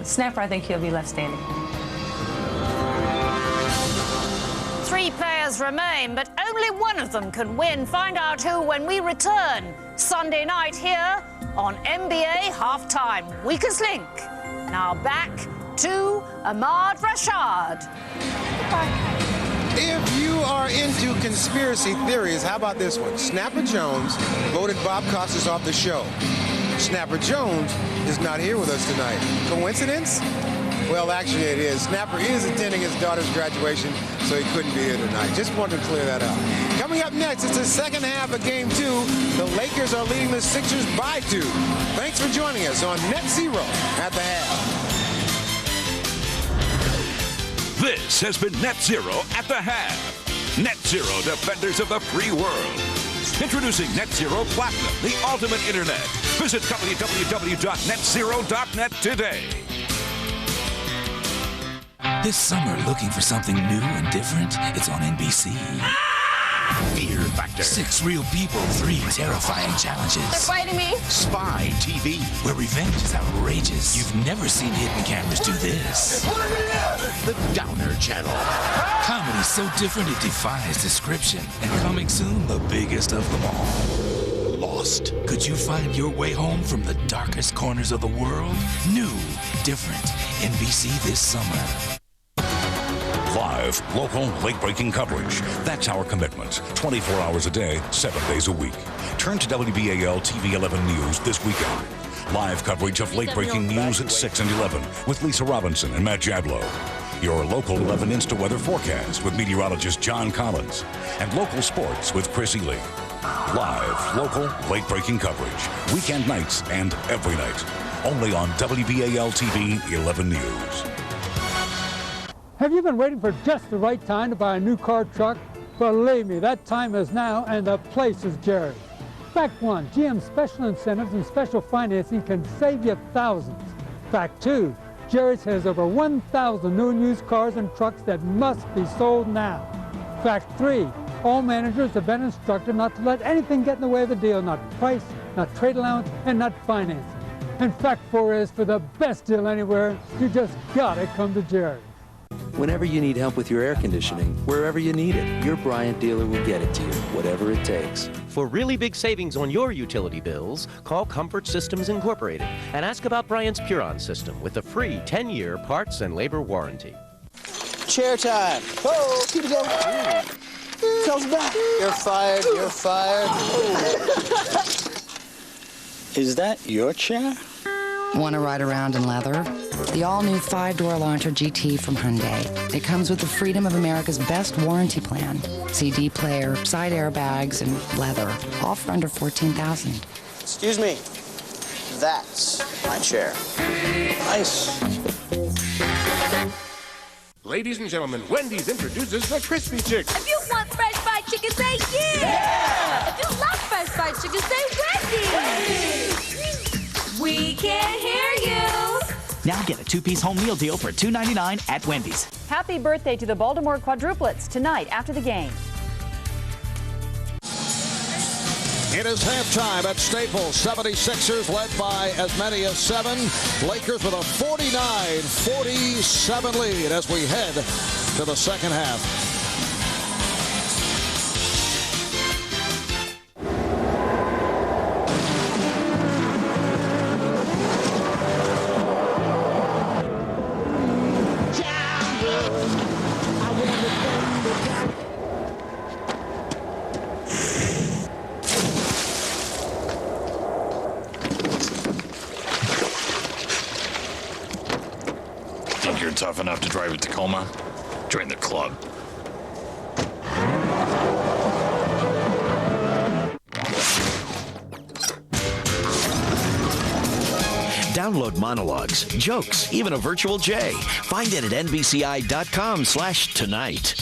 Snapper. I think he'll be left standing. 3 players remain, but only one of them can win. Find out who when we return Sunday night here on NBA Halftime. Weakest link. Now back to Ahmad Rashad. If you are into conspiracy theories, how about this one? Snapper Jones voted Bob Costas off the show. Snapper Jones is not here with us tonight. Coincidence? Well, actually it is. Snapper is attending his daughter's graduation, so he couldn't be here tonight. Just wanted to clear that up. Coming up next, it's the second half of Game 2. The Lakers are leading the Sixers by 2. Thanks for joining us on Net Zero at the half. This has been Net Zero at the half. Net Zero, defenders of the free world. Introducing Net Zero Platinum, the ultimate internet. Visit www.netzero.net today. This summer, looking for something new and different? It's on NBC. Fear Factor. 6 real people, 3 terrifying challenges. They're fighting me. Spy TV, where revenge is outrageous. You've never seen hidden cameras do this. The Downer Channel. Comedy so different it defies description. And coming soon, the biggest of them all. Lost. Could you find your way home from the darkest corners of the world? New, different. NBC this summer. Live, local, late-breaking coverage. That's our commitment. 24 hours a day, 7 days a week. Turn to WBAL TV 11 News this weekend. Live coverage of late-breaking news at 6 and 11 with Lisa Robinson and Matt Jadlow. Your local 11 Insta-weather forecast with meteorologist John Collins. And local sports with Chris Ely. Live, local, late-breaking coverage. Weekend nights and every night. Only on WBAL TV 11 News. Have you been waiting for just the right time to buy a new car or truck? Believe me, that time is now, and the place is Jerry. Fact 1, GM special incentives and special financing can save you thousands. Fact 2, Jerry's has over 1,000 new and used cars and trucks that must be sold now. Fact 3, all managers have been instructed not to let anything get in the way of the deal, not price, not trade allowance, and not financing. And fact 4 is, for the best deal anywhere, you just gotta come to Jerry. Whenever you need help with your air conditioning, wherever you need it, your Bryant dealer will get it to you, whatever it takes. For really big savings on your utility bills, call Comfort Systems Incorporated and ask about Bryant's Puron system with a free 10-year parts and labor warranty. Chair time. Oh, keep it going. Tells back. You're fired. You're fired. Is that your chair? Want to ride around in leather? The all-new 5-door Elantra GT from Hyundai. It comes with the freedom of America's best warranty plan. CD player, side airbags, and leather. All for under $14,000. Excuse me. That's my chair. Nice. Ladies and gentlemen, Wendy's introduces the Crispy Chick. If you want fresh fried chicken, say yeah! If you love fresh fried chicken, say Wendy's! We can't hear you! Now get a 2-piece home meal deal for $2.99 at Wendy's. Happy birthday to the Baltimore Quadruplets tonight after the game. It is halftime at Staples. 76ers led by as many as 7. Lakers with a 49-47 lead as we head to the second half. Tough enough to drive a Tacoma? Join the club. Download monologues, jokes, even a virtual J. Find it at nbci.com/tonight.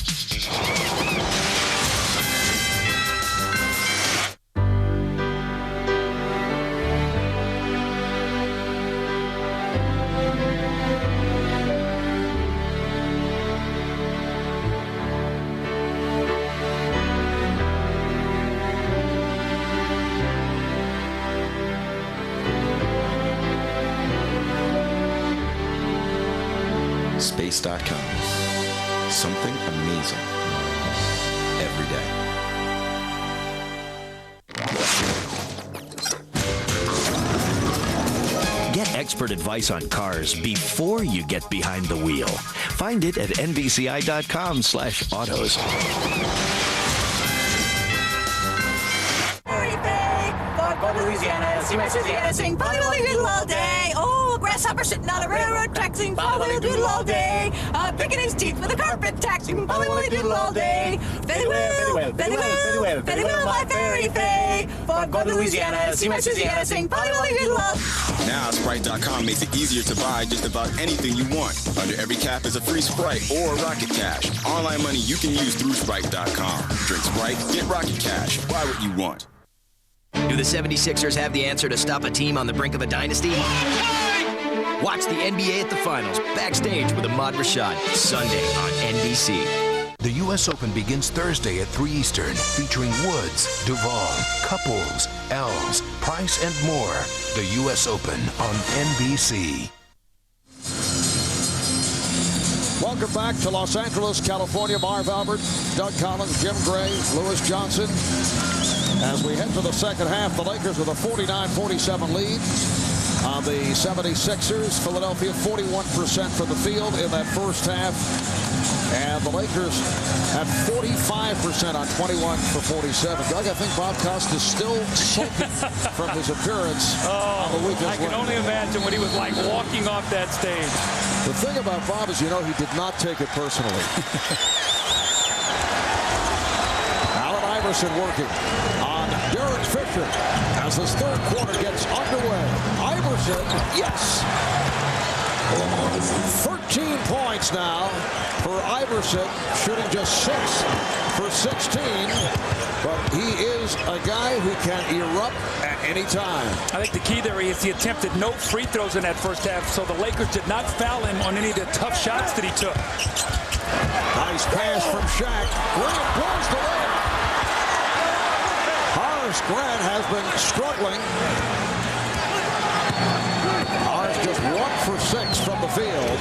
Space.com. Something amazing every day. Get expert advice on cars before you get behind the wheel. Find it at nbci.com/autos. Louisiana, see my Louisiana, sing Polly Doodle all day. Oh, grasshopper sitting on a railroad track, sing Polly Doodle all day. Picking his teeth with a carpet tack, sing Polly Doodle all day. Very well, very well, very well, my fairy fay. For Louisiana, see my Louisiana, sing Polly Doodle all day. Now, Sprite.com makes it easier to buy just about anything you want. Under every cap is a free Sprite or Rocket Cash. Online money you can use through Sprite.com. Drink Sprite, get Rocket Cash. Buy what you want. Do the 76ers have the answer to stop a team on the brink of a dynasty? Watch the NBA at the Finals, backstage with Ahmad Rashad, Sunday on NBC. The U.S. Open begins Thursday at 3 Eastern, featuring Woods, Duval, Couples, Elves, Price, and more. The U.S. Open on NBC. Welcome back to Los Angeles, California. Marv Albert, Doug Collins, Jim Gray, Lewis Johnson. As we head to the second half, the Lakers with a 49-47 lead on the 76ers. Philadelphia 41% from the field in that first half. And the Lakers had 45% on 21 for 47. Doug, I think Bob Costas is still sulking from his appearance on the weekend. I can only imagine what he was like walking off that stage. The thing about Bob is, you know, he did not take it personally. Allen Iverson working on Derek Fisher as this third quarter gets underway. Iverson, yes. 13 points now for Iverson, shooting just 6 for 16. But he is a guy who can erupt at any time. I think the key there is he attempted no free throws in that first half, so the Lakers did not foul him on any of the tough shots that he took. Nice pass from Shaq. Grant blows the way. Horace Grant has been struggling. Horace just 1 for 6 from the field.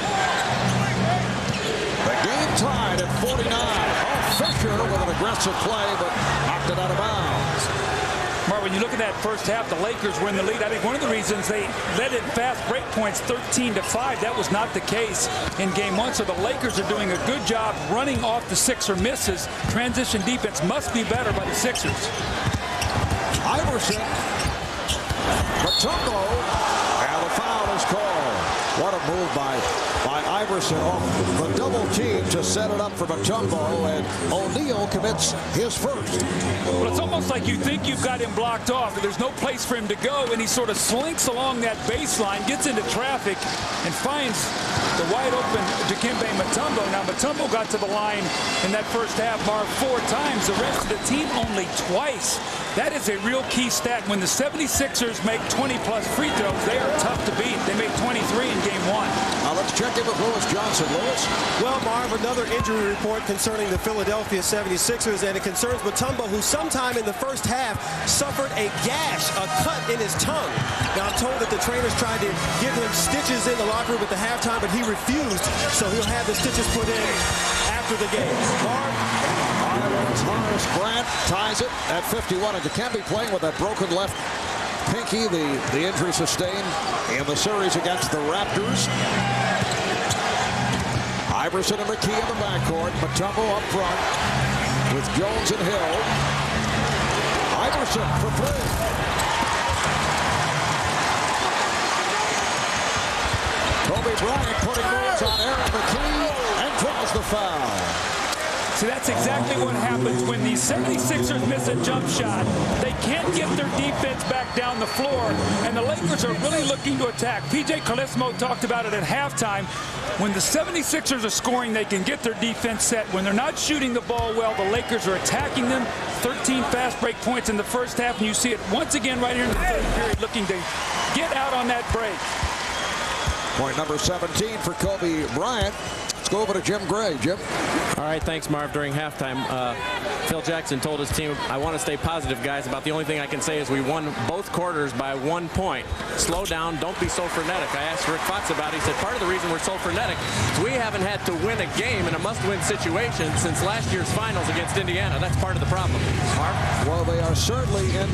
The game tied at 49. Oh, Fisher with an aggressive play, but knocked it out of bounds. Mark, when you look at that first half, the Lakers were in the lead. I think one of the reasons they led in fast break points 13-5. That was not the case in game one. So the Lakers are doing a good job running off the Sixer misses. Transition defense must be better by the Sixers. Iverson. Mutombo. And the foul is called. What a move by Iverson off the double team to set it up for Mutombo, and O'Neal commits his first. Well, it's almost like you think you've got him blocked off, but there's no place for him to go, and he sort of slinks along that baseline, gets into traffic, and finds the wide-open Dikembe Mutombo. Now, Mutombo got to the line in that first half, Mark, 4 times. The rest of the team only twice. That is a real key stat. When the 76ers make 20-plus free throws, they are tough to beat. They made 23 in game one. Now let's check in with Lewis Johnson. Lewis? Well, Marv, another injury report concerning the Philadelphia 76ers, and it concerns Mutombo, who sometime in the first half suffered a gash, a cut in his tongue. Now, I'm told that the trainers tried to give him stitches in the locker room at the halftime, but he refused, so he'll have the stitches put in after the game. Marv? Horace Grant ties it at 51. And Dikembe playing with that broken left pinky, the injury sustained in the series against the Raptors. Iverson and McKee in the backcourt. Mutombo up front with Jones and Hill. Iverson for 3. Kobe Bryant putting moves on Aaron McKee and draws the foul. See, that's exactly what happens when these 76ers miss a jump shot. They can't get their defense back down the floor, and the Lakers are really looking to attack. P.J. Carlesimo talked about it at halftime. When the 76ers are scoring, they can get their defense set. When they're not shooting the ball well, the Lakers are attacking them. 13 fast break points in the first half, and you see it once again right here in the third period, looking to get out on that break. Point number 17 for Kobe Bryant. Let's go over to Jim Gray. Jim? All right, thanks, Marv. During halftime, Phil Jackson told his team, I want to stay positive, guys. About the only thing I can say is we won both quarters by 1 point. Slow down. Don't be so frenetic. I asked Rick Fox about it. He said part of the reason we're so frenetic is we haven't had to win a game in a must-win situation since last year's finals against Indiana. That's part of the problem. Marv? Well, they are certainly in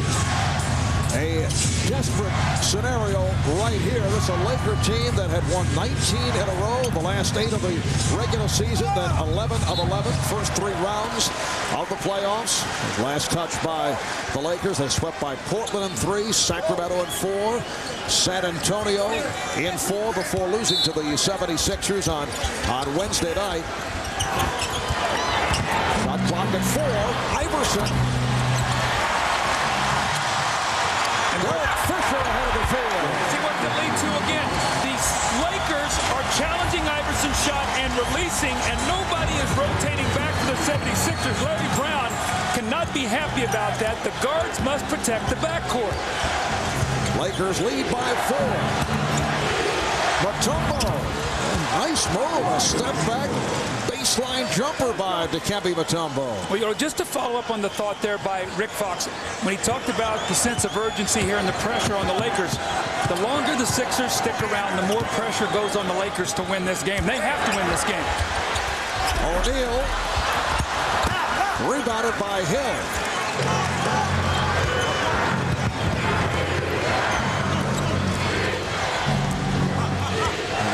a desperate scenario right here. This is a Laker team that had won 19 in a row, the last 8 of the regular season, then 11 of 11, first 3 rounds of the playoffs. Last touch by the Lakers. They swept by Portland in 3, Sacramento in 4, San Antonio in 4 before losing to the 76ers on Wednesday night. Shot clock at 4. Iverson. Fisher ahead of the field. See what that lead to again. These Lakers are challenging Iverson's shot and releasing, and nobody is rotating back to the 76ers. Larry Brown cannot be happy about that. The guards must protect the backcourt. Lakers lead by 4. Mutombo. Nice move. A step back. Baseline jumper by Dikembe Mutombo. Well, you know, just to follow up on the thought there by Rick Fox, when he talked about the sense of urgency here and the pressure on the Lakers, the longer the Sixers stick around, the more pressure goes on the Lakers to win this game. They have to win this game. O'Neal rebounded by Hill.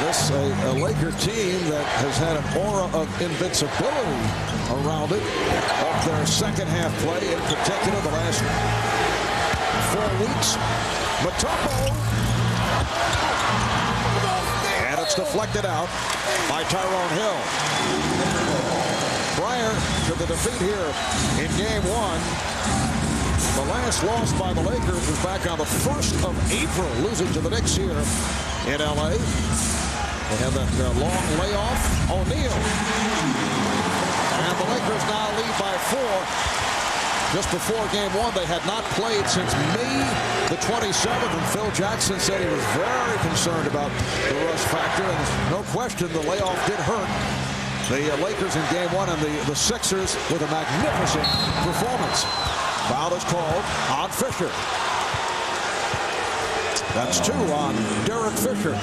This a Laker team that has had an aura of invincibility around it of their second half play, in particular the last 4 weeks. Mutombo. And it's deflected out by Tyrone Hill. Prior to the defeat here in game 1, the last loss by the Lakers was back on the 1st of April, losing to the Knicks here in L.A. They have that long layoff. O'Neal. And the Lakers now lead by 4. Just before game 1, they had not played since May the 27th, and Phil Jackson said he was very concerned about the rust factor, and no question the layoff did hurt the Lakers in game 1, and the Sixers with a magnificent performance. Foul is called on Fisher. That's 2 on Derek Fisher.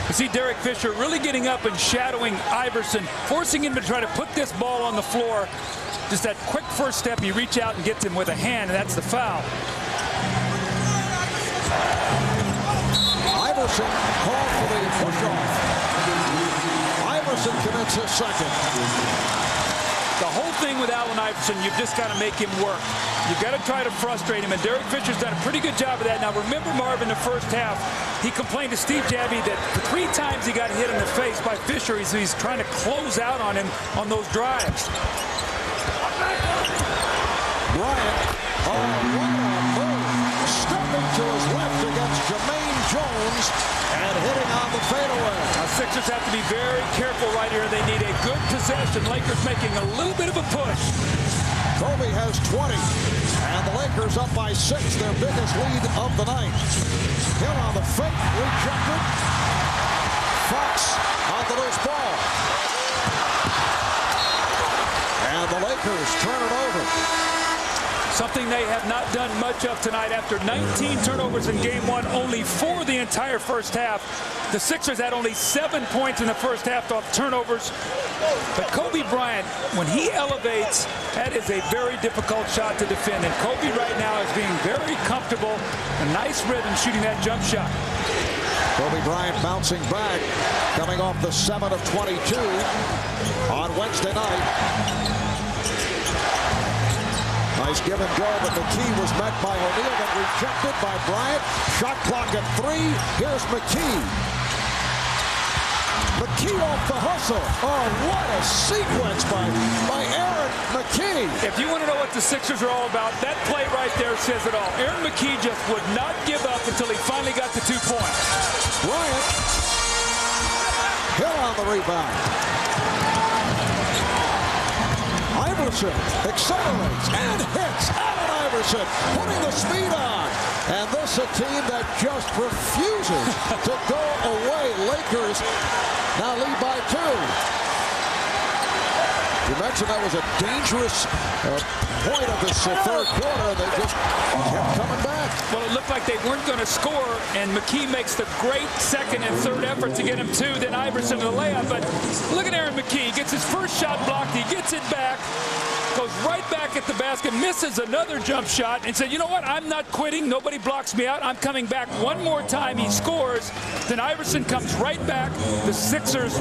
You see Derek Fisher really getting up and shadowing Iverson, forcing him to try to put this ball on the floor. Just that quick first step, he reach out and gets him with a hand, and that's the foul. Iverson called for the push-off. Iverson commits his second. The whole thing with Allen Iverson, you've just got to make him work. You've got to try to frustrate him, and Derek Fisher's done a pretty good job of that. Now, remember, Marv, in the first half, he complained to Steve Javie that 3 times he got hit in the face by Fisher. He's trying to close out on him on those drives. Bryant, stepping to his left against Jermaine Jones and hitting on the fadeaway. Now, Sixers have to be very careful right here. They need a good possession. Lakers making a little bit of a push. Kobe has 20, and the Lakers up by 6, their biggest lead of the night. Hill on the fake, rejected. Fox on the loose ball. And the Lakers turn it over. Something they have not done much of tonight. After 19 turnovers in game 1, only 4 the entire first half. The Sixers had only 7 points in the first half off turnovers. But Kobe Bryant, when he elevates, that is a very difficult shot to defend. And Kobe right now is being very comfortable, a nice rhythm shooting that jump shot. Kobe Bryant bouncing back, coming off the 7 of 22 on Wednesday night. Nice give and go, but McKee was met by O'Neal, then rejected by Bryant. Shot clock at 3. Here's McKee. McKee off the hustle. Oh, what a sequence by Aaron McKee. If you want to know what the Sixers are all about, that play right there says it all. Aaron McKee just would not give up until he finally got to 2 points. Bryant. Hill on the rebound. Iverson accelerates and hits. Allen Iverson putting the speed on. And this a team that just refuses to go away. Lakers now lead by 2. You mentioned that was a dangerous point of this third quarter. They just kept coming back. Well, it looked like they weren't going to score, and McKee makes the great second and third effort to get him 2. Then Iverson to the layup. But look at Aaron McKee. Gets his first shot blocked. He gets it back. Goes right back at the basket, misses another jump shot, and said, you know what, I'm not quitting. Nobody blocks me out. I'm coming back one more time. He scores. Then Iverson comes right back. The Sixers,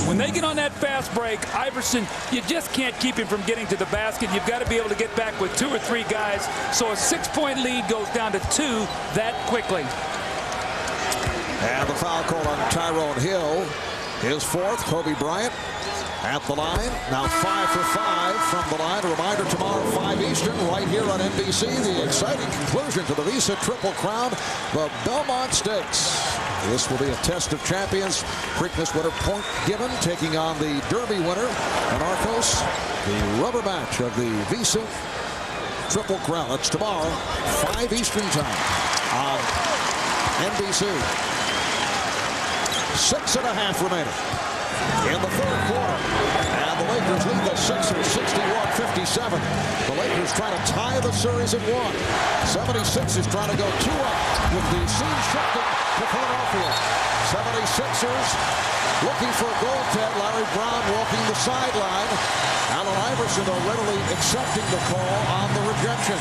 when they get on that fast break, Iverson, you just can't keep him from getting to the basket. You've got to be able to get back with 2 or 3 guys. So a 6-point lead goes down to 2 that quickly. And the foul call on Tyrone Hill. His 4th, Kobe Bryant. At the line, now 5 for 5 from the line. A reminder, tomorrow, 5 Eastern, right here on NBC. The exciting conclusion to the Visa Triple Crown, the Belmont Stakes. This will be a test of champions. Preakness winner Point Gibbon taking on the Derby winner, Anarchos. The rubber match of the Visa Triple Crown. That's tomorrow, 5 Eastern time on NBC. 6.5 remaining in the third quarter, and the Lakers lead the Sixers 61-57. The Lakers trying to tie the series at 1. 76ers trying to go 2 up with the scene shifting to Philadelphia. 76ers looking for a goaltend. Larry Brown walking the sideline. Allen Iverson readily accepting the call on the rejection.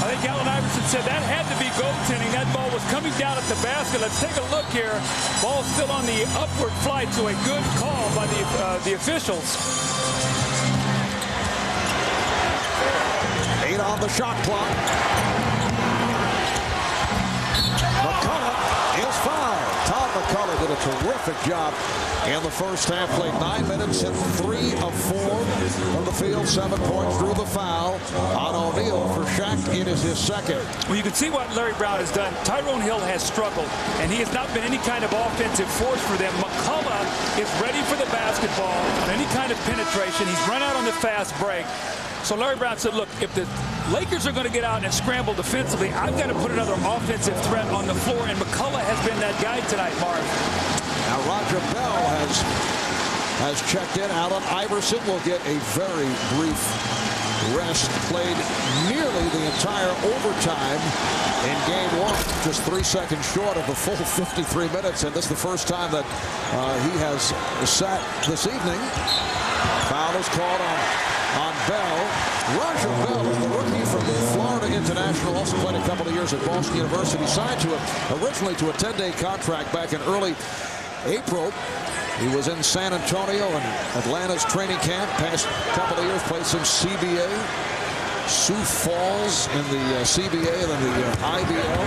I think Allen Iverson said that had to be goaltending. That ball was coming down at the basket. Let's take a look here. Ball still on the upward flight, so a good call by the officials. 8 on the shot clock. McCullough is fouled. Tom McCullough did a terrific job in the first half. Played 9 minutes and 3 of 4 from the field. 7 points, drew the foul on O'Neal for Shaq. It is his second. Well, you can see what Larry Brown has done. Tyrone Hill has struggled, and he has not been any kind of offensive force for them. McCullough is ready for the basketball on any kind of penetration. He's run out on the fast break. So Larry Brown said, look, if the Lakers are going to get out and scramble defensively, I've got to put another offensive threat on the floor, and McCullough has been that guy tonight, Marv. Now Roger Bell has has checked in. Allen Iverson will get a very brief rest. Played nearly the entire overtime in game 1. Just 3 seconds short of the full 53 minutes. And this is the first time that he has sat this evening. Foul is called on Bell. Roger Bell is the rookie from Florida International. Also played a couple of years at Boston University. Signed originally to a 10-day contract back in early April. He was in San Antonio and Atlanta's training camp. Past couple of years, played some CBA. Sioux Falls in the CBA and then the IBL.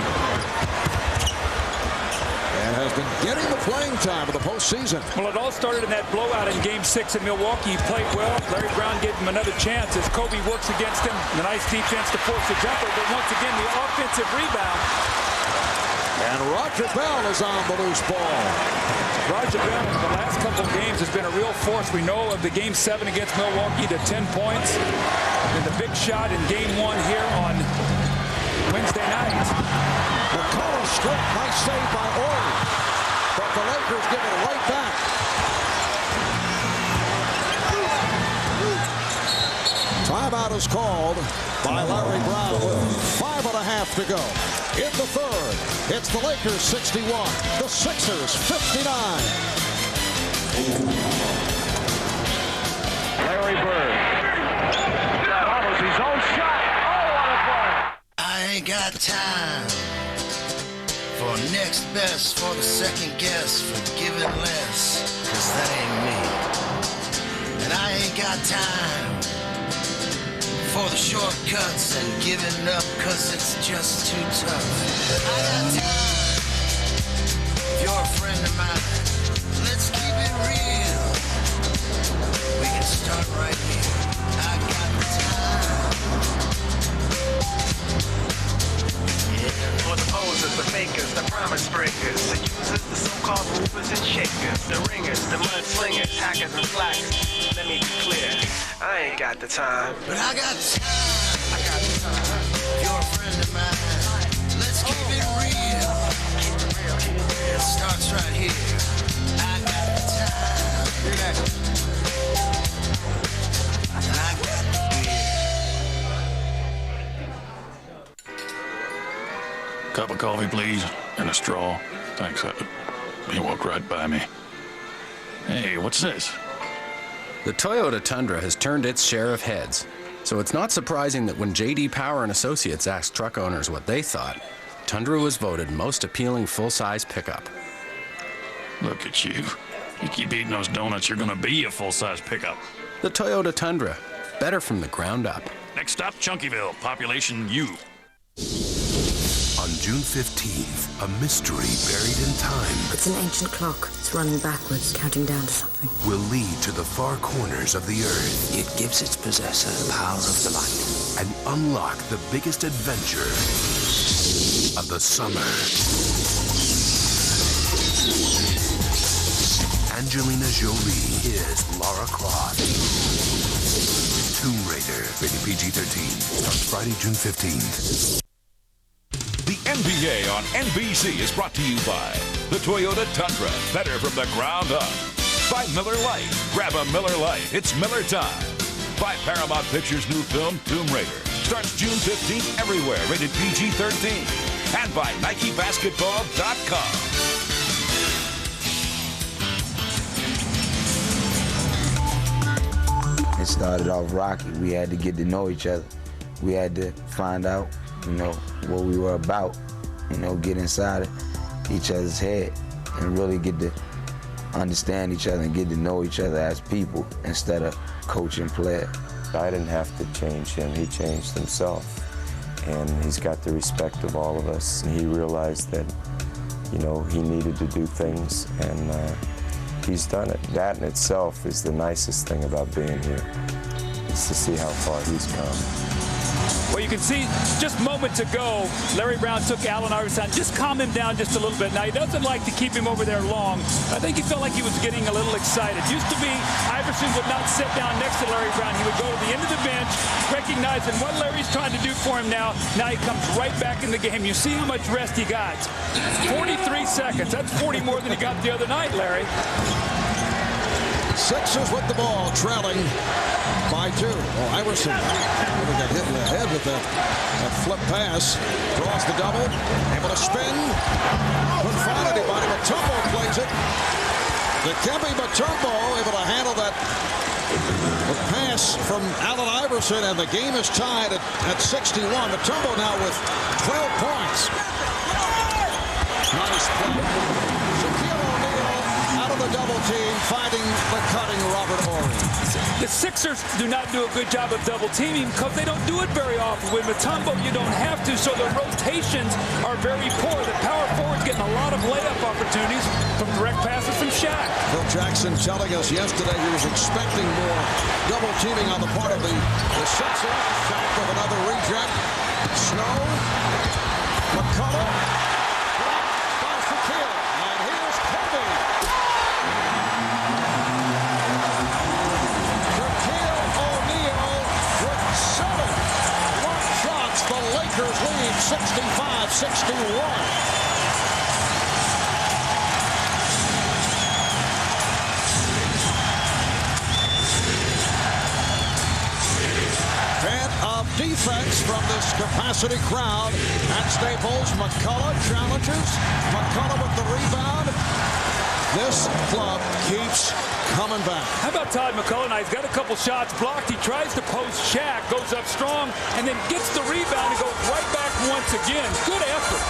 And has been getting the playing time of the postseason. Well, it all started in that blowout in Game 6 in Milwaukee. He played well. Larry Brown gave him another chance as Kobe works against him. The nice defense to force the jumper, but once again, the offensive rebound. And Roger Bell is on the loose ball. Roger Bell in the last couple of games has been a real force. We know of the Game 7 against Milwaukee, the 10 points. And the big shot in Game 1 here on Wednesday night. McCullough strip, nice save by Horry. But the Lakers give it right back. Timeout is called by Larry Brown with 5.5 to go. In the third, it's the Lakers 61, the Sixers 59. Larry Bird. Follows his own shot. Oh, what a play. I ain't got time for next best, for the second guess, for giving less, 'cause that ain't me. And I ain't got time for the shortcuts and giving up, 'cause it's just too tough. I got time. If you're a friend of mine, let's keep it real. We can start right here. I got time. For the posers, the fakers, the promise breakers, the users, the so-called movers and shakers, the ringers, the mudslingers, hackers and slackers. Let me be clear, I ain't got the time. But I got time. I got time. If you're a friend of mine, let's keep it real. It starts right here. I got the time. And I got the Cup of coffee, please, and a straw. Thanks. He walked right by me. Hey, what's this? The Toyota Tundra has turned its share of heads, so it's not surprising that when J.D. Power and Associates asked truck owners what they thought, Tundra was voted most appealing full-size pickup. Look at you. You keep eating those donuts, you're gonna be a full-size pickup. The Toyota Tundra, better from the ground up. Next stop, Chunkyville, population U. On June 15th, a mystery buried in time It's an ancient clock. It's running backwards, counting down to something. will lead to the far corners of the earth. It gives its possessor the power of the light. And unlock the biggest adventure of the summer. Angelina Jolie is Lara Croft. Tomb Raider, rated PG-13, starts Friday, June 15th. The NBA on NBC is brought to you by the Toyota Tundra, better from the ground up. By Miller Lite, grab a Miller Lite, it's Miller time. By Paramount Pictures' new film, Tomb Raider, starts June 15th everywhere, rated PG-13. And by NikeBasketball.com. It started off rocky. We had to get to know each other. We had to find out, what we were about, get inside each other's head and really get to understand each other and get to know each other as people instead of coach and player. I didn't have to change him. He changed himself. And he's got the respect of all of us. And he realized that, he needed to do things, and he's done it. That in itself is the nicest thing about being here, is to see how far he's come. Well, you can see just moments ago, Larry Brown took Allen Iverson, just calm him down just a little bit. Now, he doesn't like to keep him over there long. I think he felt like he was getting a little excited. Used to be Iverson would not sit down next to Larry Brown. He would go to the end of the bench, recognizing what Larry's trying to do for him now. Now he comes right back in the game. You see how much rest he got. 43 seconds. That's 40 more than he got the other night, Larry. Sixers with the ball, trailing by 2. Oh, Iverson got hit in the head with that flip pass. Draws the double, able to spin. Couldn't find anybody. Mutombo plays it. Dikembe Mutombo able to handle that pass from Allen Iverson, and the game is tied at 61. Mutombo now with 12 points. Nice play. Shaquille O'Neal out of the double team, finding the cutting Robert Horry. The Sixers do not do a good job of double teaming because they don't do it very often. With Mutombo, you don't have to, so the rotations are very poor. The power forward's getting a lot of layup opportunities from direct passes from Shaq. Phil Jackson telling us yesterday he was expecting more double teaming on the part of the Sixers. Shaq with another reject. Snow. McCullough. Lakers lead 65-61. Of defense from this capacity crowd at Staples. McCullough challenges. McCullough with the rebound. This club keeps coming back. How about Todd McCullough? Now, he's got a couple shots blocked. He tries to post Shaq, goes up strong, and then gets the rebound and goes right back once again. Good effort.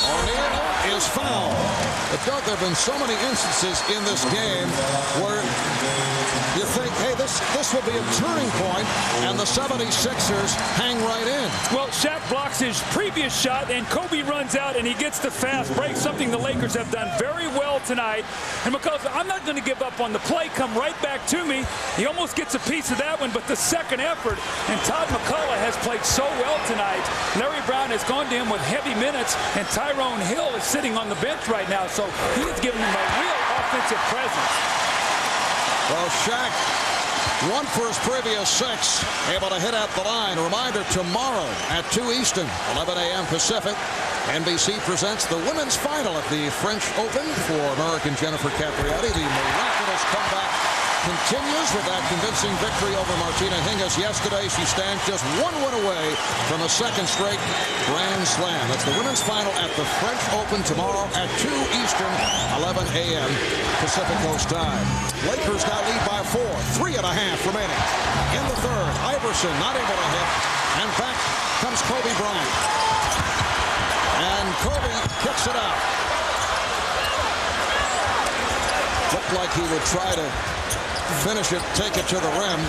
O'Neal is fouled. But Doug, there have been so many instances in this game where you think, hey, this will be a turning point, and the 76ers hang right in. Well, Shaq blocks his previous shot, and Kobe runs out, and he gets the fast break, something the Lakers have done very well tonight. And because I'm not going to give up on the play, come right back to me. He almost gets a piece of that one, but the second effort, and Todd McCullough has played so well tonight. Larry Brown has gone to him with heavy minutes, and Tyrone Hill is sitting on the bench right now, so he has given him a real offensive presence. Well, Shaq, 1 for his previous 6, able to hit at the line. A reminder, tomorrow at 2 Eastern, 11 a.m. Pacific, NBC presents the women's final at the French Open for American Jennifer Capriati. The miraculous comeback continues with that convincing victory over Martina Hingis yesterday. She stands just 1 win away from a second straight Grand Slam. That's the women's final at the French Open tomorrow at 2 Eastern, 11 a.m. Pacific Coast time. Lakers now lead by 4, 3.5 remaining. In the third, Iverson not able to hit, and back comes Kobe Bryant. And Kobe kicks it out. Looked like he would try to finish it, take it to the rim.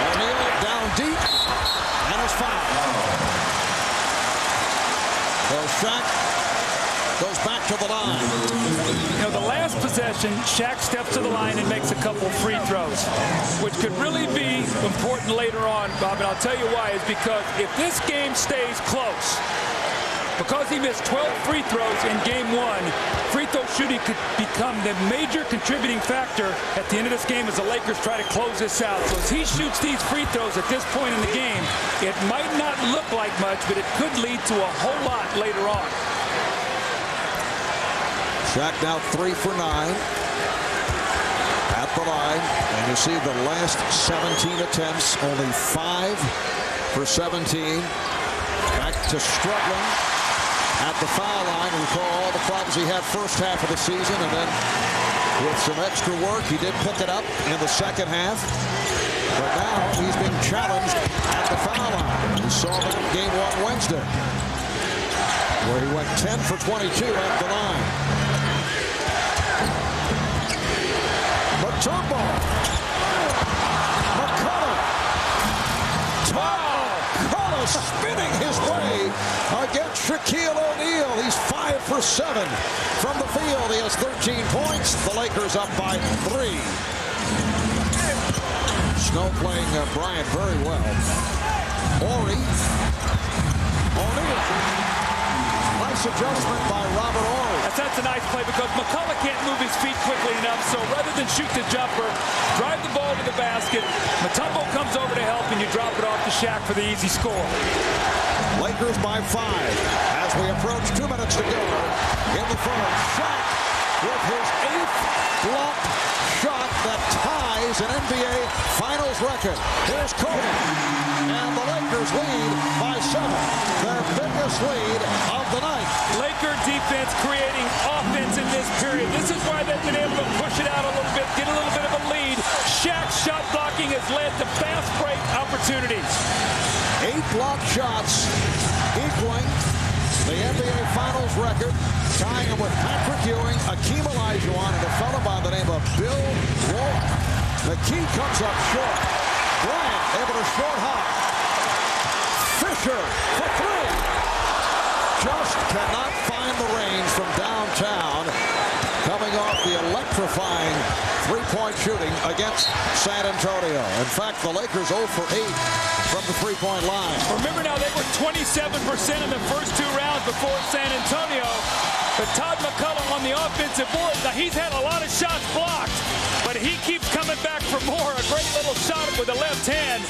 O'Neal down deep, and is fouled. So Shaq goes back to the line. You know, the last possession, Shaq steps to the line and makes a couple free throws, which could really be important later on, Bob, and I'll tell you why. Is because if this game stays close, because he missed 12 free throws in game 1, free throw shooting could become the major contributing factor at the end of this game as the Lakers try to close this out. So as he shoots these free throws at this point in the game, it might not look like much, but it could lead to a whole lot later on. Shaq now 3 for 9 at the line, and you see the last 17 attempts, only 5 for 17. Back to struggling at the foul line. Recall all the problems he had first half of the season, and then with some extra work, he did pick it up in the second half. But now he's being challenged at the foul line. We saw that in game 1 Wednesday, where he went 10 for 22 at the line. Mutombo. McCullough. McCullough spinning his way against Shaquille O'Neal. He's 5 for 7 from the field. He has 13 points. The Lakers up by 3. Snow playing Bryant very well. Horry. O'Neal. Nice adjustment by Robert Horry. That's a nice play because McCullough can't move his feet quickly enough, so rather than shoot the jumper, drive the ball to the basket. Mutombo comes over to help, and you drop it off to Shaq for the easy score. Lakers by 5 as we approach 2 minutes to go in the third. Shaq with his 8th blocked shot that ties an NBA Finals record. Here's Kobe, and the Lakers lead by 7. Their biggest lead of the night. Laker defense creating offense in this period. This is why they've been able to push it out a little bit, get a little bit of a lead. Shaq's shot blocking has led to fast break opportunities. 8 blocked shots, equaling the NBA Finals record, tying him with Patrick Ewing, Akeem Olajuwon, and a fellow by the name of Bill Walton. The key comes up short. Bryant able to short hop. Fisher for 3. Just cannot find the range from downtown. Coming off the electrifying three-point shooting against San Antonio. In fact, the Lakers 0 for 8 from the three-point line. Remember now, they were 27% in the first 2 rounds before San Antonio. But Todd McCullough on the offensive board, now he's had a lot of shots blocked, but he keeps coming back for more. A great little shot with the left hand.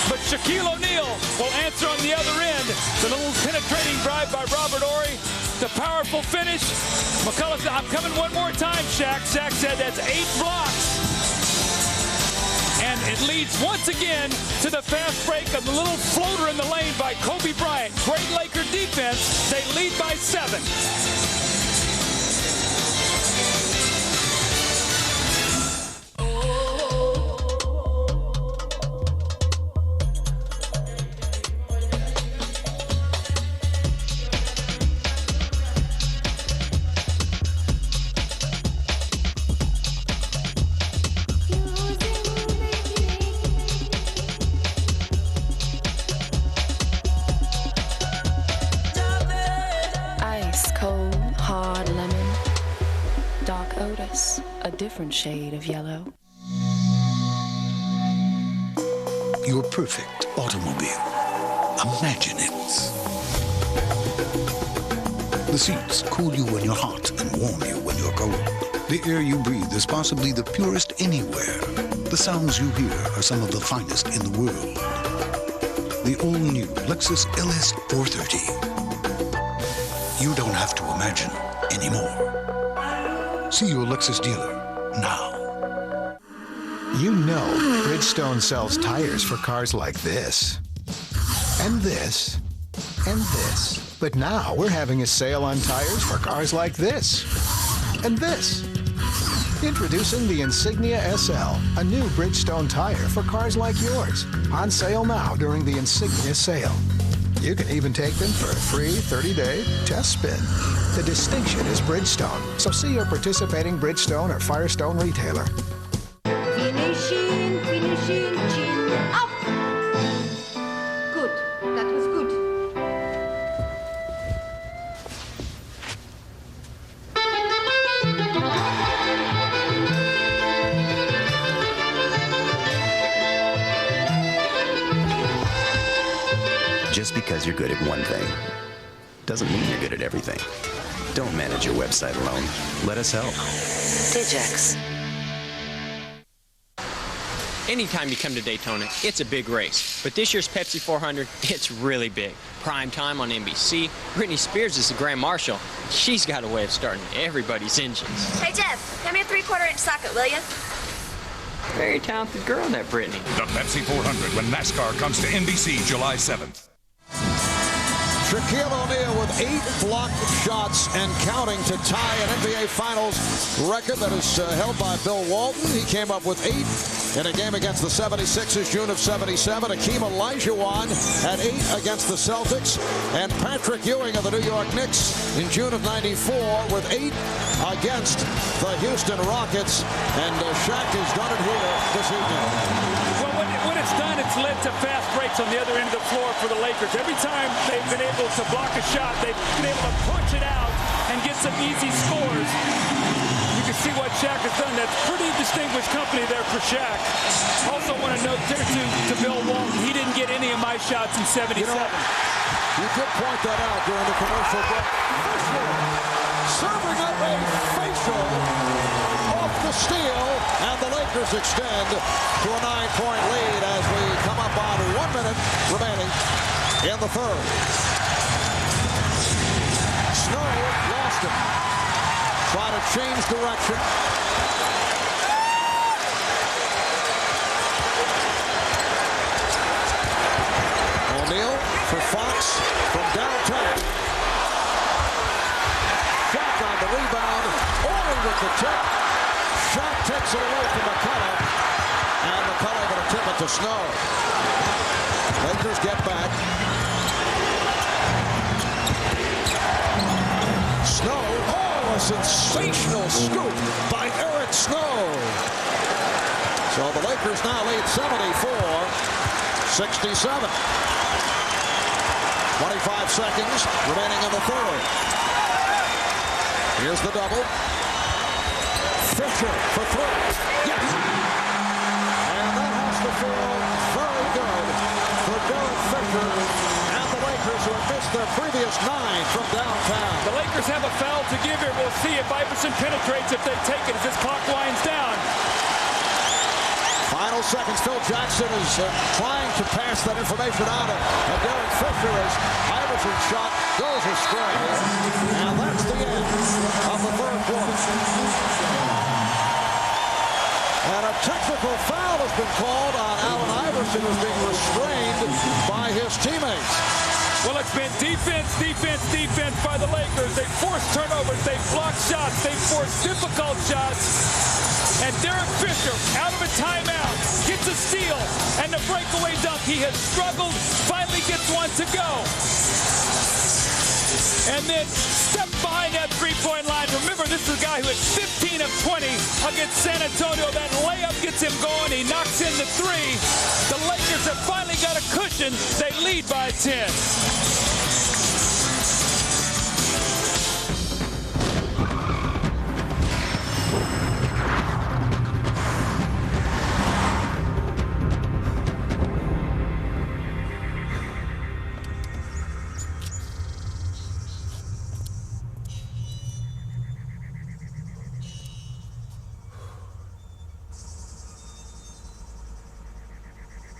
But Shaquille O'Neal will answer on the other end. The little penetrating drive by Robert Horry. The powerful finish. McCullough said, I'm coming one more time, Shaq. Shaq said that's 8 blocks. And it leads once again to the fast break of the little floater in the lane by Kobe Bryant. Great Laker defense. They lead by 7. A different shade of yellow. Your perfect automobile. Imagine it. The seats cool you when you're hot and warm you when you're cold. The air you breathe is possibly the purest anywhere. The sounds you hear are some of the finest in the world. The all-new Lexus LS 430. You don't have to imagine anymore. See your Lexus dealer now. You know Bridgestone sells tires for cars like this. And this. And this. But now we're having a sale on tires for cars like this. And this. Introducing the Insignia SL, a new Bridgestone tire for cars like yours. On sale now during the Insignia sale. You can even take them for a free 30-day test spin. The distinction is Bridgestone, so see your participating Bridgestone or Firestone retailer. Finishing, chin up. Good, that was good. Just because you're good at one thing doesn't mean you're good at everything. Don't manage your website alone. Let us help. Digex. Anytime you come to Daytona, it's a big race. But this year's Pepsi 400, it's really big. Prime time on NBC. Britney Spears is the Grand Marshal. She's got a way of starting everybody's engines. Hey, Jeff, hand me a 3/4 inch socket, will you? Very talented girl, that Britney. The Pepsi 400 when NASCAR comes to NBC July 7th. Shaquille O'Neal with 8 blocked shots and counting to tie an NBA Finals record that is held by Bill Walton. He came up with 8 in a game against the 76ers, June of '77. Akeem Olajuwon had 8 against the Celtics. And Patrick Ewing of the New York Knicks in June of '94 with 8 against the Houston Rockets. And Shaq has done it here this evening. Well, what it's done, it's led to fast breaks on the other end of the floor for the Lakers. Every time they've been able to block a shot, they've been able to punch it out and get some easy scores. You can see what Shaq has done. That's pretty distinguished company there for Shaq. Also want to note there to Bill Walton, he didn't get any of my shots in '77. You did point that out during the commercial break. Serving up a facial off the steal, and the Lakers extend to a 9-point lead as we come up on 1 minute remaining in the third. Snow lost it. try to change direction. O'Neal for Fox from downtown. Shot on the rebound. Owen with the tip. Shot takes it away from McCullough. And McCullough going to tip it to Snow. Lakers get back. Snow. Oh, a sensational scoop by Eric Snow. So the Lakers now lead 74-67. 25 seconds remaining in the third. Here's the double. Fisher for three. Yes. And that has to feel very good for Derek Fisher and the Lakers, who have missed their previous 9 from downtown. The Lakers have a foul to give here. We'll see if Iverson penetrates, if they take it, as this clock winds down. Final seconds. Phil Jackson is trying to pass that information on to Derek Fisher as Iverson's shot goes astray. And that's the end of the third quarter. And a technical foul has been called on Allen Iverson, who's being restrained by his teammates. Well, it's been defense, defense, defense by the Lakers. They force turnovers, they block shots, they force difficult shots. And Derek Fisher, out of a timeout, gets a steal, and the breakaway dunk. He has struggled, finally gets one to go. And then step behind that three-point line. Remember, this is a guy who is 15 of 20 against San Antonio. That layup gets him going. He knocks in the three. The Lakers have finally got a cushion. They lead by 10.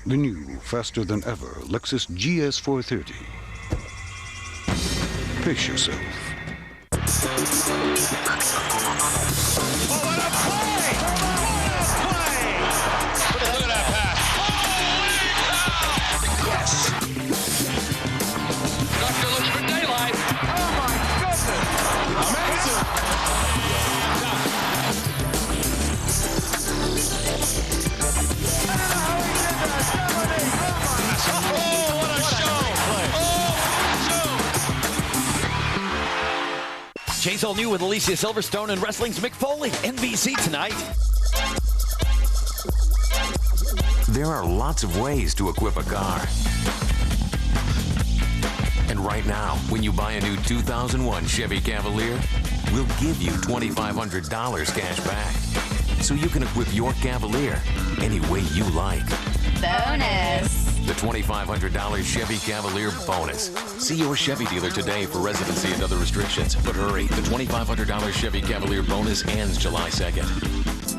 The new, faster than ever Lexus GS 430. Pace yourself. Oh, what a play! What a play! Look at that pass. Holy cow! Yes! Doctor looks for daylight. Oh, my goodness! Amazing! Chase All New with Alicia Silverstone and Wrestling's Mick Foley. NBC tonight. There are lots of ways to equip a car. And right now, when you buy a new 2001 Chevy Cavalier, we'll give you $2,500 cash back. So you can equip your Cavalier any way you like. Bonus. The $2,500 Chevy Cavalier bonus. See your Chevy dealer today for residency and other restrictions. But hurry, the $2,500 Chevy Cavalier bonus ends July 2nd.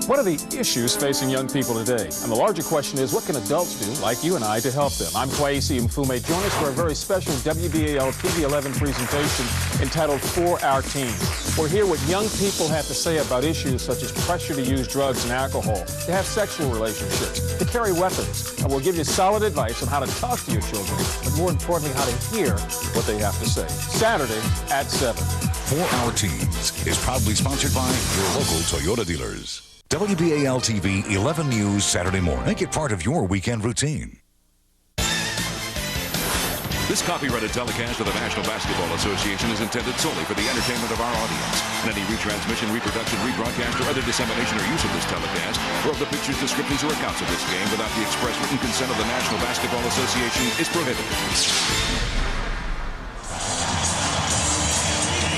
What are the issues facing young people today? And the larger question is, what can adults do, like you and I, to help them? I'm Kwesi Mfume. Join us for a very special WBAL TV11 presentation entitled For Our Teens. We'll hear what young people have to say about issues such as pressure to use drugs and alcohol, to have sexual relationships, to carry weapons. And we'll give you solid advice on how to talk to your children, but more importantly, how to hear what they have to say. Saturday at 7. For Our Teens is proudly sponsored by your local Toyota dealers. WBAL TV 11 News Saturday morning. Make it part of your weekend routine. This copyrighted telecast of the National Basketball Association is intended solely for the entertainment of our audience. And any retransmission, reproduction, rebroadcast, or other dissemination or use of this telecast, or of the pictures, descriptions, or accounts of this game without the express written consent of the National Basketball Association is prohibited.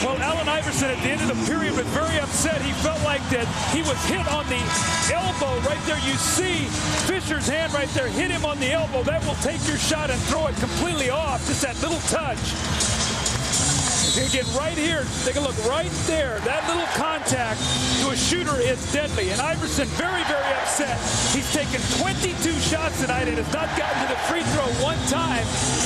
Well, Allen Iverson at the end of the period was very upset. He felt like that he was hit on the elbow right there. You see Fisher's hand right there hit him on the elbow. That will take your shot and throw it completely off. Just that little touch. Again, right here, take a look right there. That little contact to a shooter is deadly. And Iverson very, very upset. He's taken 22 shots tonight and has not gotten to the free throw one time.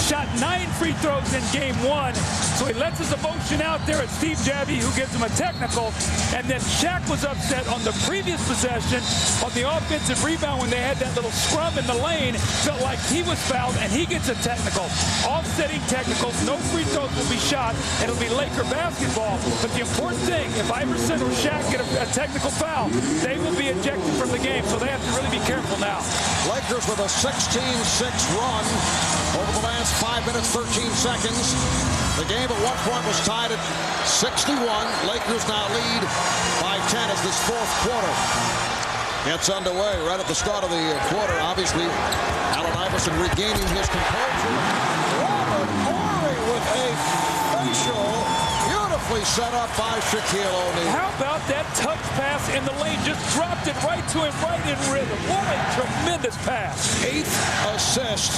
Shot 9 free throws in game 1. So he lets his emotion out there at Steve Jabby, who gives him a technical. And then Shaq was upset on the previous possession on the offensive rebound when they had that little scrum in the lane. Felt like he was fouled, and he gets a technical. Offsetting technicals, no free throws will be shot. It'll be Laker basketball. But the important thing, if Iverson or Shaq get a technical foul, they will be ejected from the game. So they have to really be careful now. Lakers with a 16-6 run over the last 5 minutes, 13 seconds. The game at one point was tied at 61. Lakers now lead by 10 as this fourth quarter gets underway right at the start of the quarter. Obviously, Allen Iverson regaining his composure. Robert Horry with a facial, beautifully set up by Shaquille O'Neal. How about that touch pass in the lane? Just dropped it right to him, right in rhythm. What a tremendous pass. 8th assist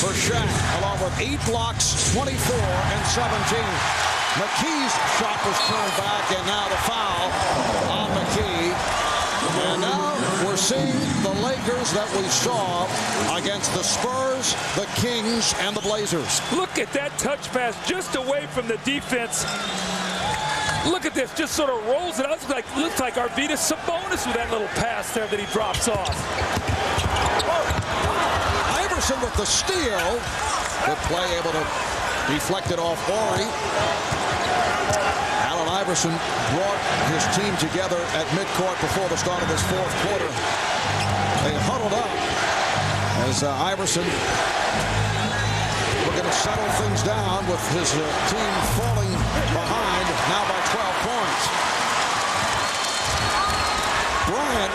for Shaq, along with 8 blocks, 24 and 17. McKee's shot was turned back, and now the foul on McKee. And now we're seeing the Lakers that we saw against the Spurs, the Kings, and the Blazers. Look at that touch pass just away from the defense. Look at this, just sort of rolls it out. Looks like Arvydas Sabonis with that little pass there that he drops off. Iverson with the steal. Good play, able to deflect it off Horry. Allen Iverson brought his team together at midcourt before the start of this fourth quarter. They huddled up as Iverson looking to settle things down with his team falling behind now by 12 points. Bryant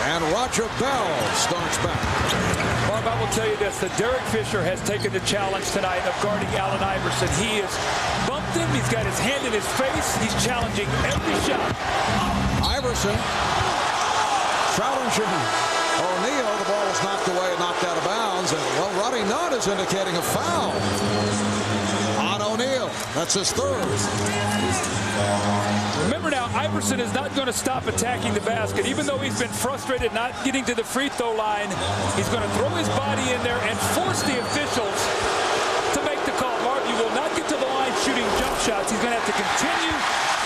and Roger Bell starts back. Bob, I will tell you this, that Derek Fisher has taken the challenge tonight of guarding Allen Iverson. He has bumped him, he's got his hand in his face, he's challenging every shot. Iverson challenging O'Neal. The ball was knocked away and knocked out of bounds. And, well, Rodney Nunn is indicating a foul on O'Neal. That's his third. Remember now, Iverson is not going to stop attacking the basket. Even though he's been frustrated not getting to the free throw line, he's going to throw his body in there and force the officials to make the call. Marv, you will not get to the line shooting jump shots. He's going to have to continue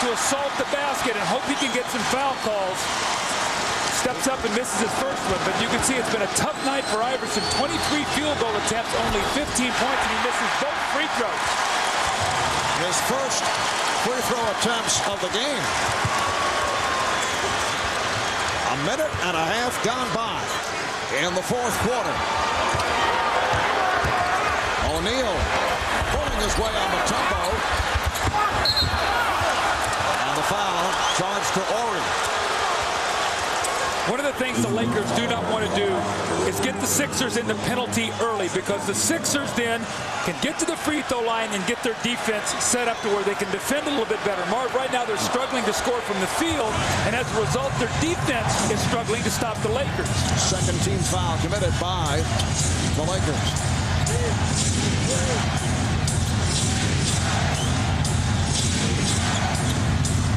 to assault the basket and hope he can get some foul calls. Steps up and misses his first one, but you can see it's been a tough night for Iverson. 23 field goal attempts, only 15 points, and he misses both free throws. His first free throw attempts of the game. A minute and a half gone by in the fourth quarter. O'Neal pulling his way on Mutombo. And the foul charged to Horry. One of the things the Lakers do not want to do is get the Sixers in the penalty early, because the Sixers then can get to the free throw line and get their defense set up to where they can defend a little bit better. Marv, right now they're struggling to score from the field, and as a result, their defense is struggling to stop the Lakers. Second team foul committed by the Lakers.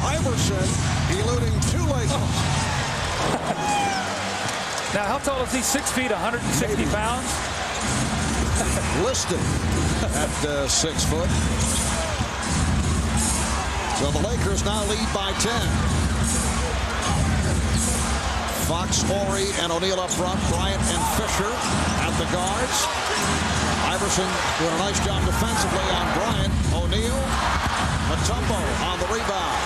Iverson eluding 2 Lakers. Now, how tall is he? 6 feet, 160 pounds? Listed at 6 foot. So the Lakers now lead by 10. Fox, Horry, and O'Neal up front. Bryant and Fisher at the guards. Iverson doing a nice job defensively on Bryant. O'Neal, Mutombo on the rebound.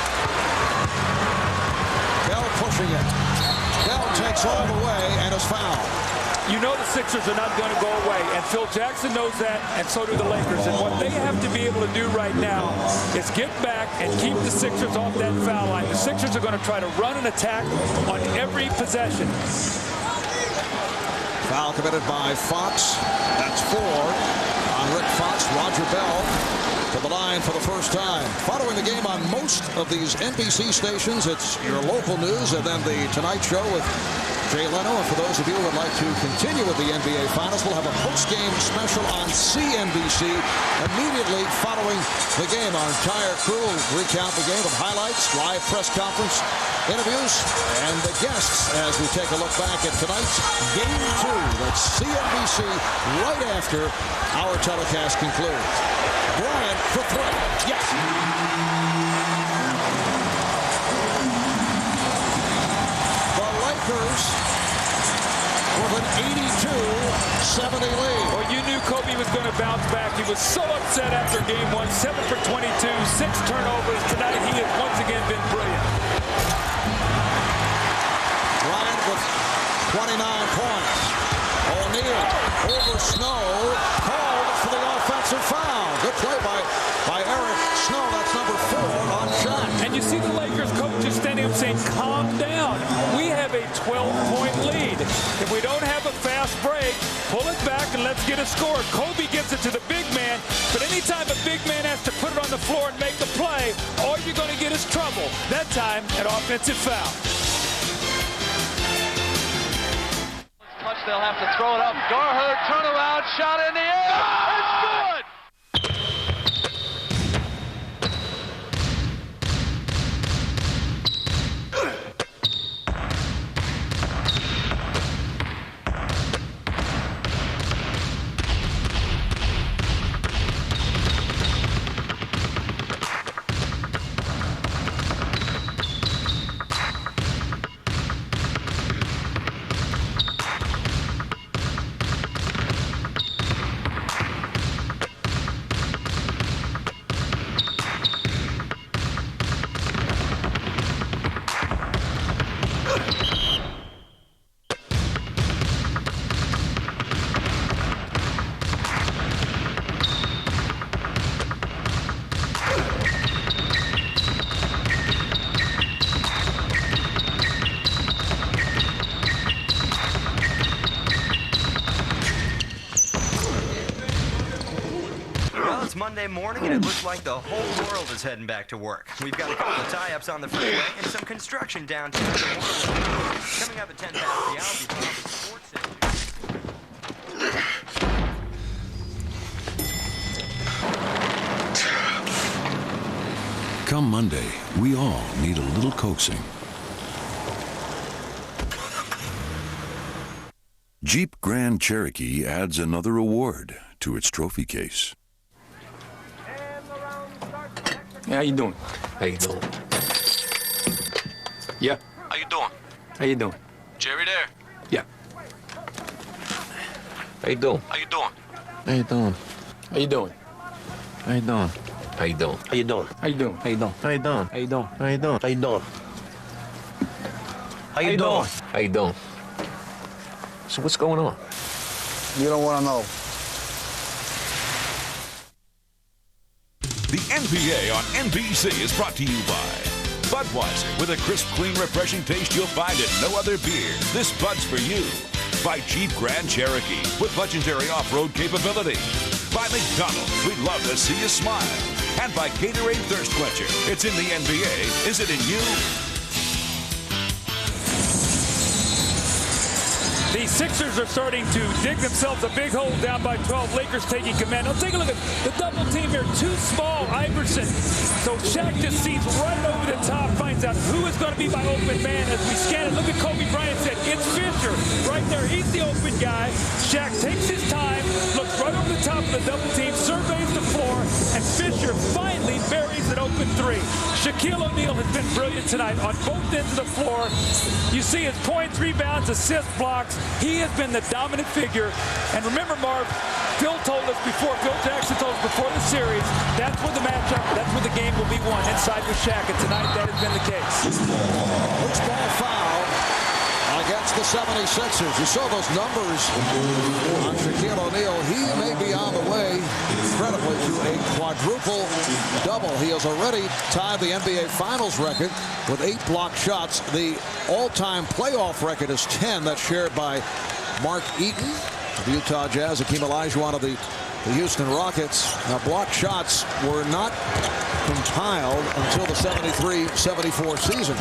Bell pushing it. Bell takes all the way and is fouled. You know the Sixers are not going to go away, and Phil Jackson knows that, and so do the Lakers. And what they have to be able to do right now is get back and keep the Sixers off that foul line. The Sixers are going to try to run an attack on every possession. Foul committed by Fox. That's 4 on Rick Fox. Roger Bell to the line for the first time. Following the game on most of these NBC stations, it's your local news and then the Tonight Show with Jay Leno. And for those of you who would like to continue with the NBA Finals, we'll have a post-game special on CNBC immediately following the game. Our entire crew will recount the game with highlights, live press conference, interviews, and the guests as we take a look back at tonight's Game 2. That's CNBC right after our telecast concludes. Bryant for three. Yes. The Lakers with an 82-70 lead. Well, you knew Kobe was going to bounce back. He was so upset after game 1. 7 for 22, 6 turnovers. Tonight he has once again been brilliant. Bryant with 29 points. O'Neal over Snow, called for the offensive foul. Good play by Eric Snow. That's number 4 on Shaq. And you see the Lakers coach is standing up saying, calm down. We have a 12-point lead. If we don't have a fast break, pull it back and let's get a score. Kobe gives it to the big man, but anytime a big man has to put it on the floor and make the play, all you're going to get is trouble. That time, an offensive foul. Much they'll have to throw it up. Garher, turnaround, shot in the air. It's good. Monday morning, and it looks like the whole world is heading back to work. We've got a couple of tie-ups on the freeway and some construction downtown. Coming up at 10 past the hour, Sports Center. Come Monday, we all need a little coaxing. Jeep Grand Cherokee adds another award to its trophy case. Hey, how you doing? How you doing? Yeah. How you doing? How you doing? Jerry there? Yeah. How you doing? How you doing? How you doing? How you doing? How you doing? How you doing? How you doing? How you doing? How you doing? How you doing? How you doing? How you doing? How you doing? How you doing? How you doing? So what's going on? You don't want to know. The NBA on NBC is brought to you by Budweiser. With a crisp, clean, refreshing taste you'll find in no other beer. This Bud's for you. By Jeep Grand Cherokee with legendary off-road capability. By McDonald's, we'd love to see you smile. And by Gatorade Thirst Quencher. It's in the NBA. Is it in you? The Sixers are starting to dig themselves a big hole down by 12. Lakers taking command. Now take a look at the double team here. Too small, Iverson. So Shaq just sees right over the top, finds out who is going to be my open man as we scan it. Look at Kobe Bryant said, it's Fisher. Right there, he's the open guy. Shaq takes his time, looks right over the top of the double team, surveys the floor, and Fisher finally buries an open three. Shaquille O'Neal has been brilliant tonight on both ends of the floor. You see his points, rebounds, assists, blocks. He has been the dominant figure. And remember, Marv, Phil Jackson told us before the series, that's where the matchup, that's where the game will be won, inside with Shaq. And tonight, that has been the case. Loose ball foul against the 76ers. You saw those numbers on Shaquille O'Neal. He may be on the way, incredibly, to a quadruple double. He has already tied the NBA Finals record with 8 blocked shots. The all-time playoff record is 10. That's shared by Mark Eaton of the Utah Jazz, Hakeem Olajuwon of the Houston Rockets. Now, blocked shots were not compiled until the 73-74 season.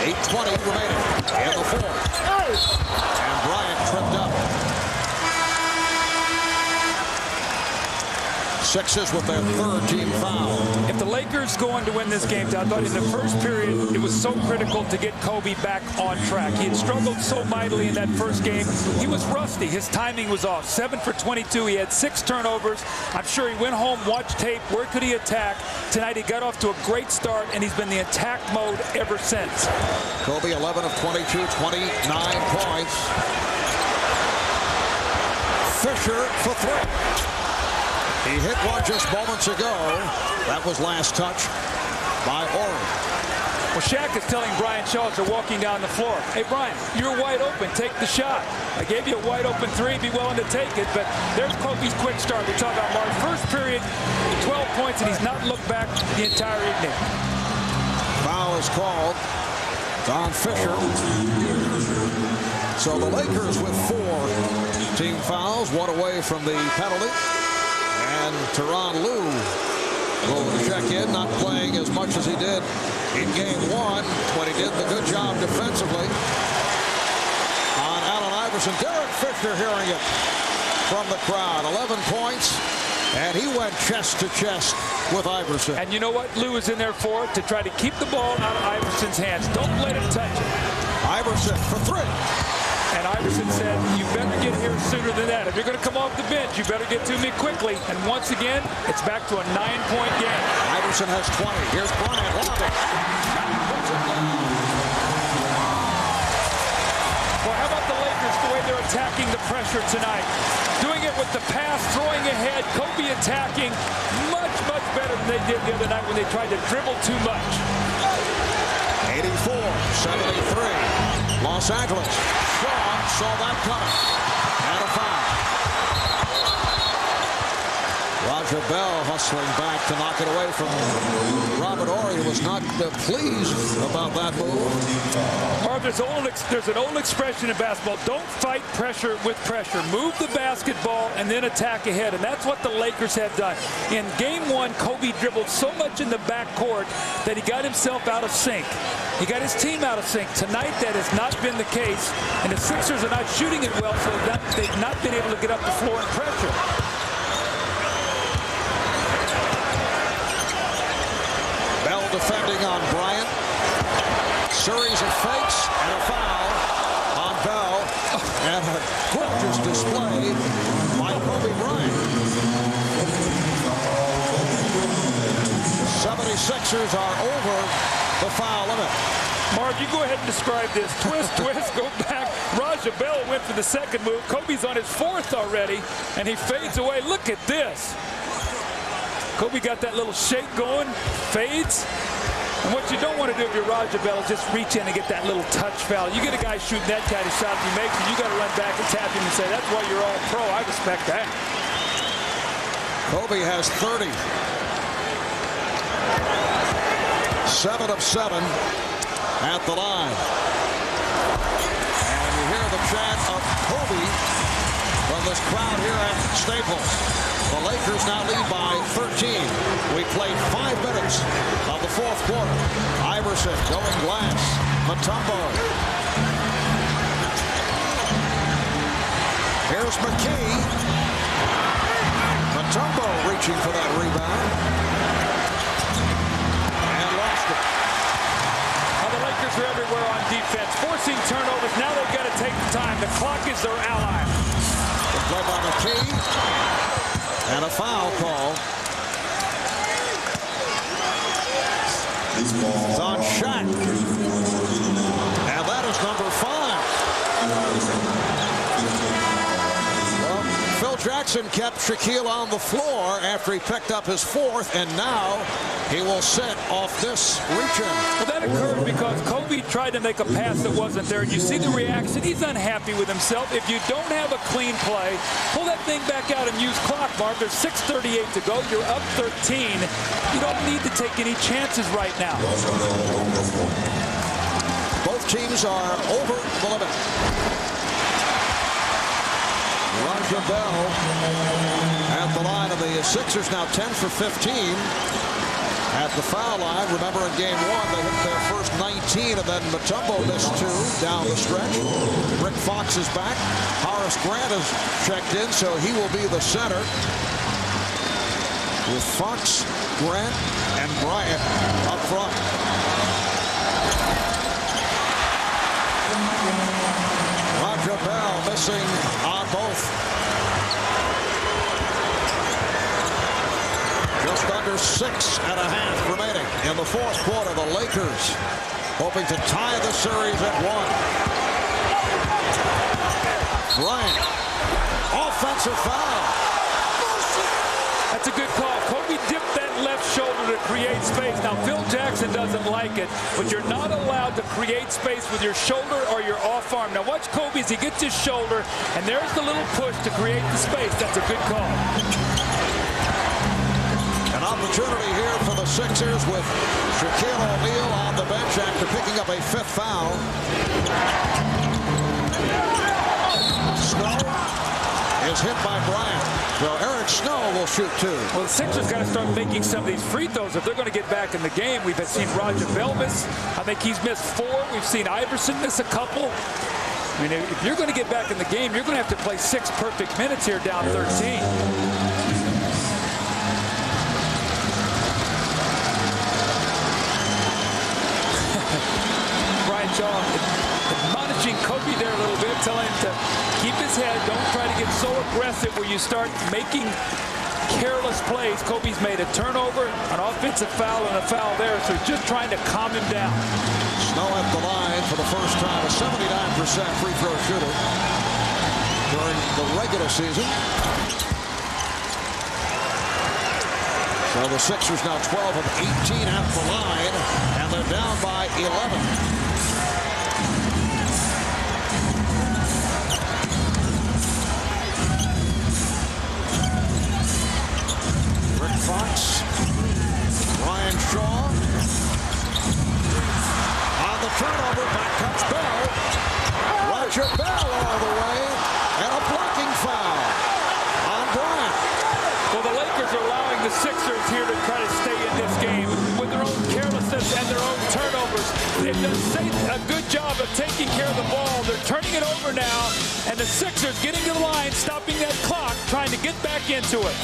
8:20 remaining in the fourth. And Bryant tripped up. Sixers with their third team foul. If the Lakers go on to win this game, I thought in the first period it was so critical to get Kobe back on track. He had struggled so mightily in that first game. He was rusty. His timing was off. 7 for 22. He had 6 turnovers. I'm sure he went home, watched tape. Where could he attack? Tonight he got off to a great start, and he's been in the attack mode ever since. Kobe 11 of 22, 29 points. Fisher for 3. He hit one just moments ago. That was last touch by Horry. Well, Shaq is telling Brian Shaw as they're walking down the floor, hey, Brian, you're wide open. Take the shot. I gave you a wide open 3. Be willing to take it. But there's Kobe's quick start. We talk about Mark. First period, 12 points, and he's not looked back the entire evening. Foul is called on Fisher. So the Lakers with 4 team fouls, 1 away from the penalty. And Tyronn Lue will check in, not playing as much as he did in game 1 when he did the good job defensively on Allen Iverson. Derek Fisher hearing it from the crowd. 11 points, and he went chest to chest with Iverson. And you know what Lue is in there for? To try to keep the ball out of Iverson's hands. Don't let him touch it. Iverson for 3. And Iverson said, you better get here sooner than that. If you're going to come off the bench, you better get to me quickly. And once again, it's back to a 9-point game. Iverson has 20. Here's Bryant lobbing. Well, how about the Lakers, the way they're attacking the pressure tonight? Doing it with the pass, throwing ahead, Kobe attacking much, much better than they did the other night when they tried to dribble too much. 84-73. Los Angeles. Shaw saw that coming. And a foul. Roger Bell hustling back to knock it away from Robert Horry, who was not pleased about that move. Marv, there's an old expression in basketball, don't fight pressure with pressure. Move the basketball and then attack ahead, and that's what the Lakers have done. In game 1, Kobe dribbled so much in the backcourt that he got himself out of sync. He got his team out of sync. Tonight, that has not been the case, and the Sixers are not shooting it well, so they've not been able to get up the floor and pressure. Bell defending on Bryant. Series of fakes and a foul on Bell. And a gorgeous display by Kobe Bryant. 76ers are over the foul limit. Mark, you go ahead and describe this. Twist, twist, go back. Raja Bell went for the second move. Kobe's on his 4th already, and he fades away. Look at this. Kobe got that little shake going, fades. And what you don't want to do if you're Raja Bell is just reach in and get that little touch foul. You get a guy shooting that kind of shot, he makes it, you got to run back and tap him and say, that's why you're all pro. I respect that. Kobe has 30. 7 of 7 at the line. And you hear the chant of Kobe from this crowd here at Staples. The Lakers now lead by 13. We played 5 minutes of the 4th quarter. Iverson going glass. Mutombo. Here's McKee. Mutombo reaching for that rebound. And lost it. Well, the Lakers are everywhere on defense, forcing turnovers. Now they've got to take the time. The clock is their ally. The play by McKee. And a foul call. It's on Shaq. And that is number 5. Well, Phil Jackson kept Shaquille on the floor after he picked up his 4th, and now he will sit off this reach-in. Well, that occurred because Kobe tried to make a pass that wasn't there. You see the reaction. He's unhappy with himself. If you don't have a clean play, pull that thing back out and use clock, Mark. There's 6:38 to go. You're up 13. You don't need to take any chances right now. Both teams are over the limit. Raja Bell at the line of the Sixers now 10 for 15. at the foul line. Remember, in Game 1, they hit their first 19, and then Mutombo missed 2 down the stretch. Rick Fox is back. Horace Grant has checked in, so he will be the center. With Fox, Grant, and Bryant up front. Roger Bell missing on both. Just under 6.5 remaining in the fourth quarter. The Lakers hoping to tie the series at 1. Bryant, offensive foul. That's a good call. Kobe dipped that left shoulder to create space. Now, Phil Jackson doesn't like it, but you're not allowed to create space with your shoulder or your off arm. Now, watch Kobe as he gets his shoulder, and there's the little push to create the space. That's a good call. An opportunity here for the Sixers with Shaquille O'Neal on the bench after picking up a 5th foul. Snow is hit by Bryant. So Eric Snow will shoot 2. Well, the Sixers got to start making some of these free throws if they're going to get back in the game. We've seen Roger Bell miss. I think he's missed 4. We've seen Iverson miss a couple. I mean, if you're going to get back in the game, you're going to have to play 6 perfect minutes here down 13. Brian Shaw admonishing Kobe there a little bit, telling him to keep his head. Don't try to get so aggressive where you start making careless plays. Kobe's made a turnover, an offensive foul, and a foul there, so he's just trying to calm him down. Snow at the line for the first time, a 79% free throw shooter during the regular season. So the Sixers now 12 of 18 at the line, and they're down by 11. Fox, Ryan Shaw, on the turnover, back comes Bell. Roger Bell all the way, and a blocking foul on Bryant. Well, the Lakers are allowing the Sixers here to try to stay in this game with their own carelessness and their own turnovers. They've done a good job of taking care of the ball. They're turning it over now, and the Sixers getting to the line, stopping that clock, trying to get back into it.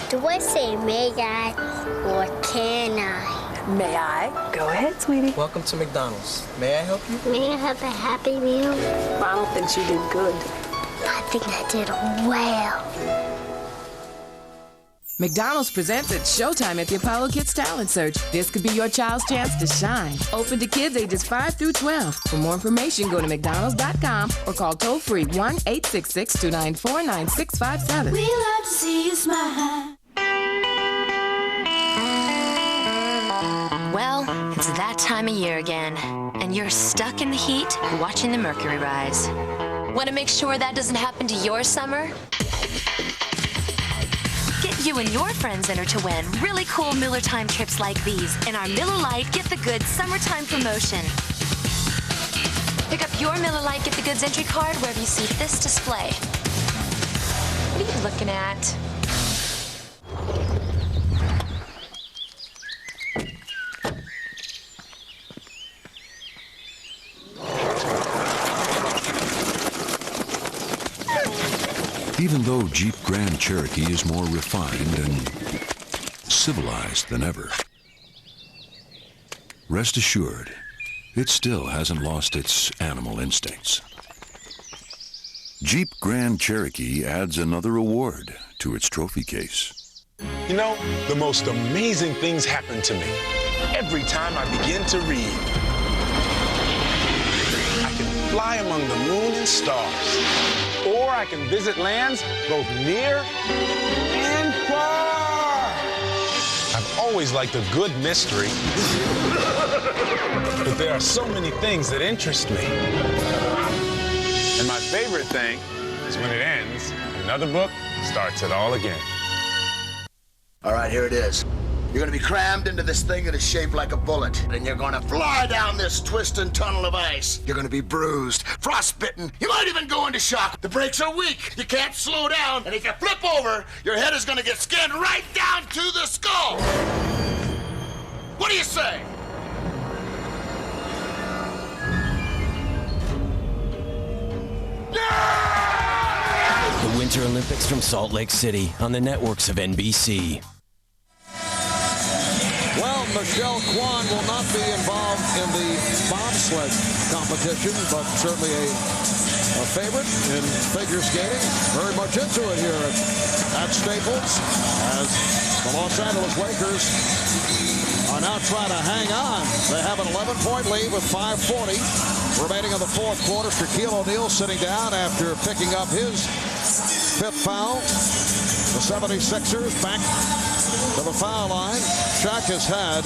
Do I say may I or can I? May I? Go ahead, sweetie. Welcome to McDonald's. May I help you? May I have a Happy Meal? I don't think she did good. I think I did well. McDonald's presents It's Showtime at the Apollo Kids Talent Search. This could be your child's chance to shine. Open to kids ages 5 through 12. For more information, go to mcdonalds.com or call toll-free 1-866-294-9657. We love to see you smile. Well, it's that time of year again, and you're stuck in the heat watching the mercury rise. Want to make sure that doesn't happen to your summer? Get you and your friends entered to win really cool Miller Time trips like these in our Miller Lite Get the Goods Summertime promotion. Pick up your Miller Lite Get the Goods entry card wherever you see this display. What are you looking at? Even though Jeep Grand Cherokee is more refined and civilized than ever, rest assured, it still hasn't lost its animal instincts. Jeep Grand Cherokee adds another award to its trophy case. You know, the most amazing things happen to me every time I begin to read. I can fly among the moon and stars, or I can visit lands both near and far. I've always liked a good mystery, but there are so many things that interest me. And my favorite thing is when it ends, another book starts it all again. All right, here it is. You're gonna be crammed into this thing that is shaped like a bullet. And you're gonna fly down this twisting tunnel of ice. You're gonna be bruised, frostbitten. You might even go into shock. The brakes are weak. You can't slow down. And if you flip over, your head is gonna get skinned right down to the skull. What do you say? The Winter Olympics from Salt Lake City on the networks of NBC. Well, Michelle Kwan will not be involved in the bobsled competition, but certainly a favorite in figure skating. Very much into it here at Staples as the Los Angeles Lakers are now trying to hang on. They have an 11-point lead with 5:40 remaining in the fourth quarter. Shaquille O'Neal sitting down after picking up his fifth foul. The 76ers back to the foul line. Shaq has had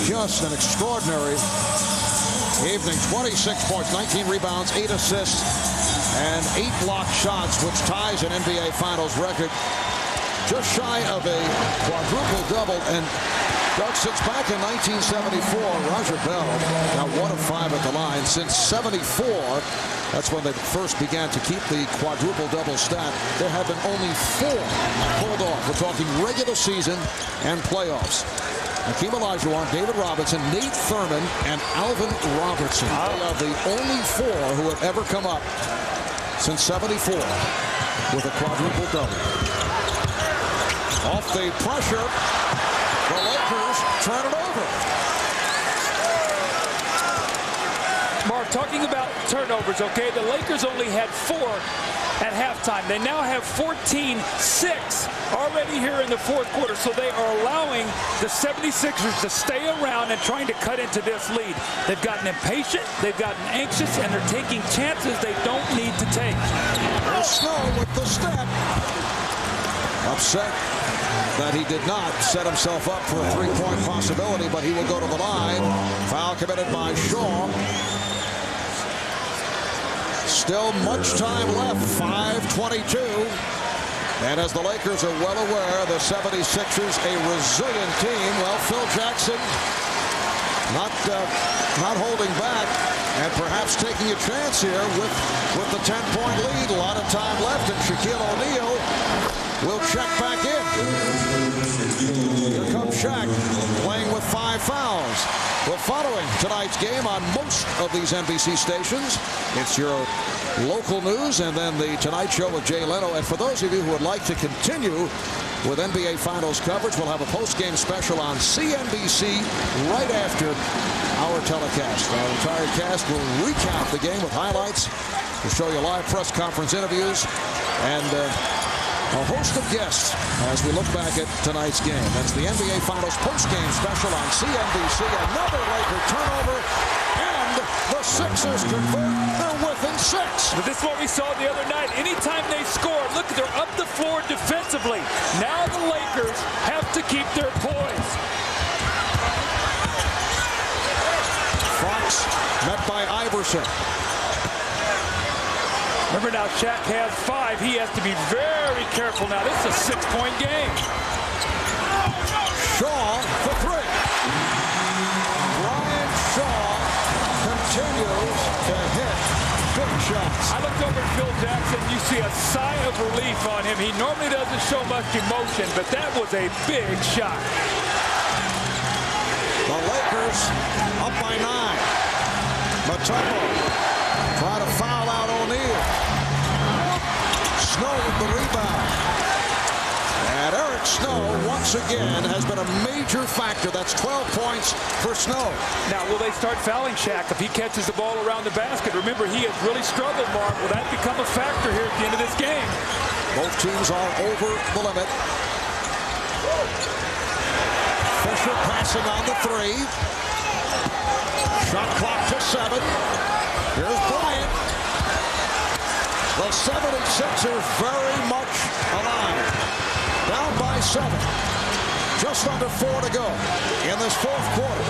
just an extraordinary evening. 26 points, 19 rebounds, 8 assists, and 8 blocked shots, which ties an NBA Finals record. Just shy of a quadruple-double. And Doug, since back in 1974, Roger Bell, now 1 of 5 at the line. Since 74, that's when they first began to keep the quadruple-double stat. There have been only 4 pulled off. We're talking regular season and playoffs. Hakeem Olajuwon, David Robinson, Nate Thurman, and Alvin Robertson. They are the only 4 who have ever come up since 74 with a quadruple-double. Off the pressure, the Lakers turn it over. Mark, talking about turnovers, okay, the Lakers only had 4 at halftime. They now have 14-6 already here in the fourth quarter, so they are allowing the 76ers to stay around and trying to cut into this lead. They've gotten impatient, they've gotten anxious, and they're taking chances they don't need to take. There's Snow with the step. Upset that he did not set himself up for a 3-point possibility, but he will go to the line. Foul committed by Shaw. Still much time left, 5:22. And as the Lakers are well aware, the 76ers a resilient team. Well, Phil Jackson not holding back and perhaps taking a chance here with the 10-point lead. A lot of time left, and Shaquille O'Neal will check back in. Here comes Shaq playing with 5 fouls. Well, following tonight's game on most of these NBC stations, it's your local news and then the Tonight Show with Jay Leno. And for those of you who would like to continue with NBA Finals coverage, we'll have a post-game special on CNBC right after our telecast. Our entire cast will recount the game with highlights. We'll show you live press conference interviews and a host of guests as we look back at tonight's game. That's the NBA Finals post-game special on CNBC. Another Laker turnover, and the Sixers convert. They're within 6. But this is what we saw the other night. Anytime they score, look, they're up the floor defensively. Now the Lakers have to keep their poise. Fox met by Iverson. Remember now, Shaq has 5. He has to be very careful now. This is a 6-point game. Shaw for 3. Brian Shaw continues to hit big shots. I looked over at Phil Jackson. You see a sigh of relief on him. He normally doesn't show much emotion, but that was a big shot. The Lakers up by 9. Mutombo try to foul out O'Neal. Snow with the rebound. And Eric Snow, once again, has been a major factor. That's 12 points for Snow. Now, will they start fouling Shaq if he catches the ball around the basket? Remember, he has really struggled, Mark. Will that become a factor here at the end of this game? Both teams are over the limit. Fisher passing on the 3. Shot clock to 7. Here's Bryant. The 76ers very much alive. Down by 7. Just under 4 to go in this fourth quarter.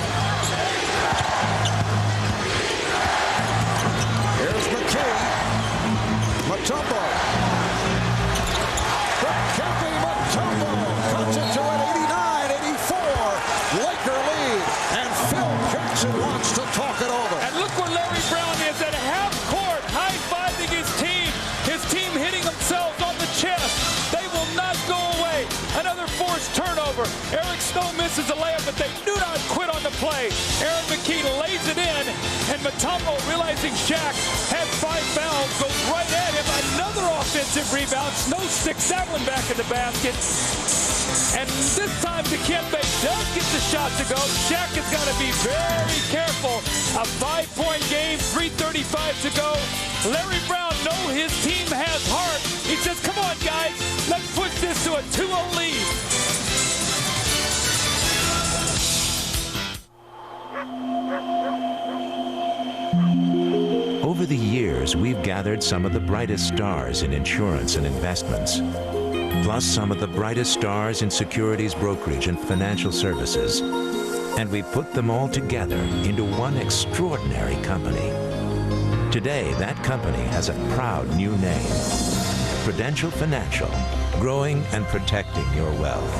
Here's McKay. Mutombo. Kevin Mutombo cuts it to an 89. Jackson wants to talk it over. And look where Larry Brown is at half court, high-fiving his team. His team hitting themselves on the chest. They will not go away. Another forced turnover. Eric Snow misses a layup, but they do not quit on the play. Aaron McKee lays it in, and Mutombo, realizing Shaq has 5 fouls, goes right at him. Another offensive rebound. Snow sticks that one back in the basket. And this time, Dikembe does get the shot to go. Shaq has got to be very careful. A 5-point game, 3:35 to go. Larry Brown knows his team has heart. He says, come on, guys, let's push this to a 2-0 lead. Over the years, we've gathered some of the brightest stars in insurance and investments, plus some of the brightest stars in securities brokerage and financial services. And we put them all together into one extraordinary company. Today, that company has a proud new name, Prudential Financial, growing and protecting your wealth.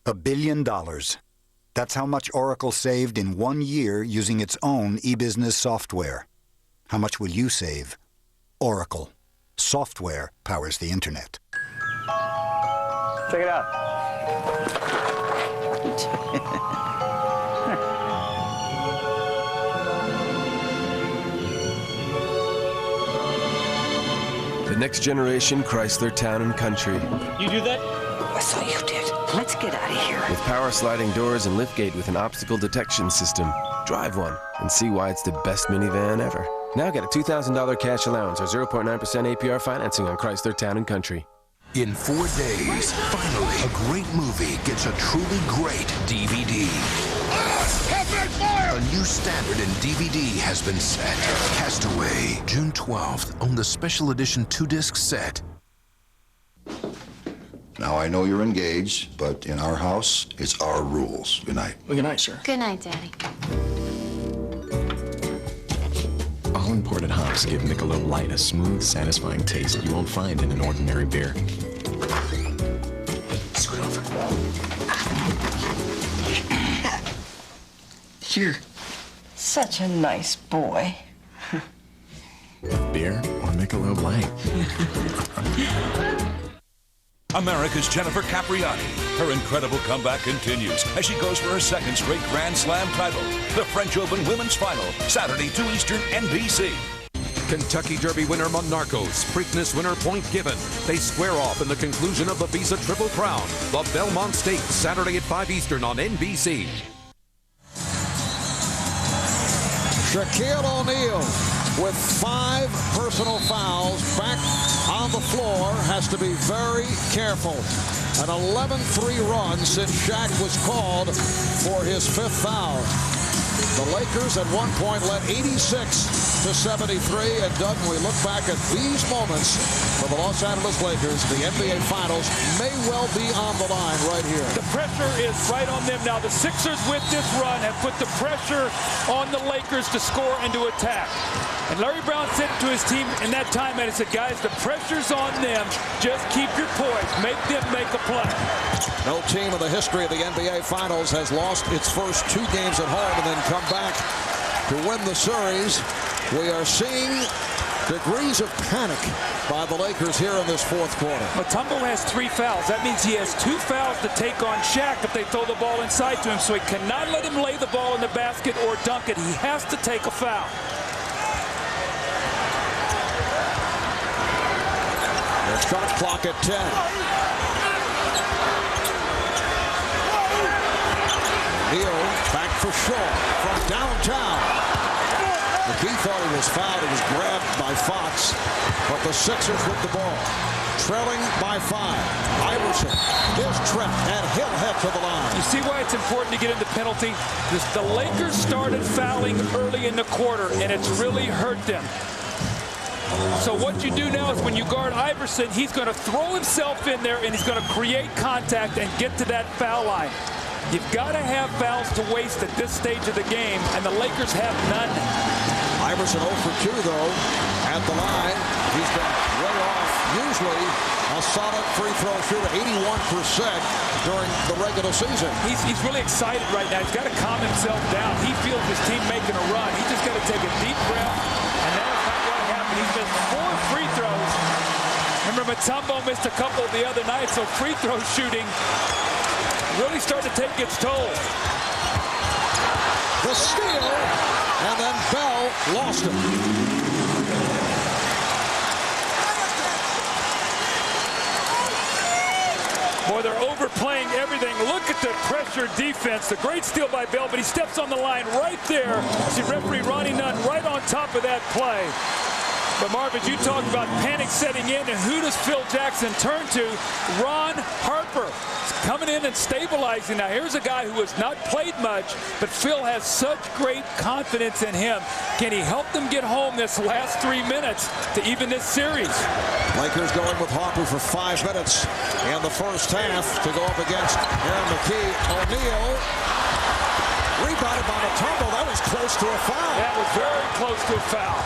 $1 billion. That's how much Oracle saved in 1 year using its own e-business software. How much will you save? Oracle. Software powers the internet. Check it out. The next generation Chrysler Town & Country. You do that? I saw you did. Let's get out of here. With power sliding doors and liftgate with an obstacle detection system. Drive one and see why it's the best minivan ever. Now get a $2,000 cash allowance or 0.9% APR financing on Chrysler Town & Country. In 4 days, finally, a great movie gets a truly great DVD. A new standard in DVD has been set. Castaway, June 12th, on the special edition 2-disc set. Now, I know you're engaged, but in our house, it's our rules. Good night. Well, good night, sir. Good night, Daddy. All imported hops give Michelob Light a smooth, satisfying taste you won't find in an ordinary beer. Scoot over. You're such a nice boy. Beer or Michelob Light? America's Jennifer Capriati. Her incredible comeback continues as she goes for her second straight Grand Slam title. The French Open Women's Final, Saturday, 2 Eastern, NBC. Kentucky Derby winner Monarcos, Preakness winner Point Given. They square off in the conclusion of the Visa Triple Crown. The Belmont Stakes, Saturday at 5 Eastern on NBC. Shaquille O'Neal with 5 personal fouls back on the floor has to be very careful. An 11-3 run since Shaq was called for his 5th foul. The Lakers at one point led 86-73, and Doug, when we look back at these moments for the Los Angeles Lakers, the NBA Finals may well be on the line right here. The pressure is right on them now. The Sixers with this run have put the pressure on the Lakers to score and to attack. And Larry Brown said to his team in that time, and he said, guys, the pressure's on them. Just keep your poise. Make them make a play. No team in the history of the NBA Finals has lost its first 2 games at home and then come back to win the series. We are seeing degrees of panic by the Lakers here in this 4th quarter. Mutombo has 3 fouls. That means he has 2 fouls to take on Shaq if they throw the ball inside to him. So he cannot let him lay the ball in the basket or dunk it. He has to take a foul. The shot clock at 10. Neal back for Shaw from downtown. McKee thought he was fouled. He was grabbed by Fox, but the Sixers with the ball. Trailing by 5. Iverson, his trip, and he'll head to the line. You see why it's important to get into penalty? The Lakers started fouling early in the quarter, and it's really hurt them. So what you do now is when you guard Iverson, he's going to throw himself in there, and he's going to create contact and get to that foul line. You've got to have fouls to waste at this stage of the game, and the Lakers have none. Iverson 0 for 2, though, at the line. He's been way off usually a solid free throw shooter, 81% during the regular season. He's really excited right now. He's got to calm himself down. He feels his team making a run. He's just got to take a deep breath, and that is not what happened. He's missed 4 free throws. Remember, Mutombo missed a couple the other night, so free throw shooting really started to take its toll. The steal, and then Bell lost it. Boy, they're overplaying everything. Look at the pressure defense. The great steal by Bell, but he steps on the line right there. See referee Ronnie Nunn right on top of that play. But Marvin, you talk about panic setting in, and who does Phil Jackson turn to? Ron Harper. Coming in and stabilizing. Now here's a guy who has not played much, but Phil has such great confidence in him. Can he help them get home this last 3 minutes to even this series? Lakers going with Harper for 5 minutes in the first half to go up against Aaron McKee. O'Neal rebounded by Mutombo. That was close to a foul. That was very close to a foul.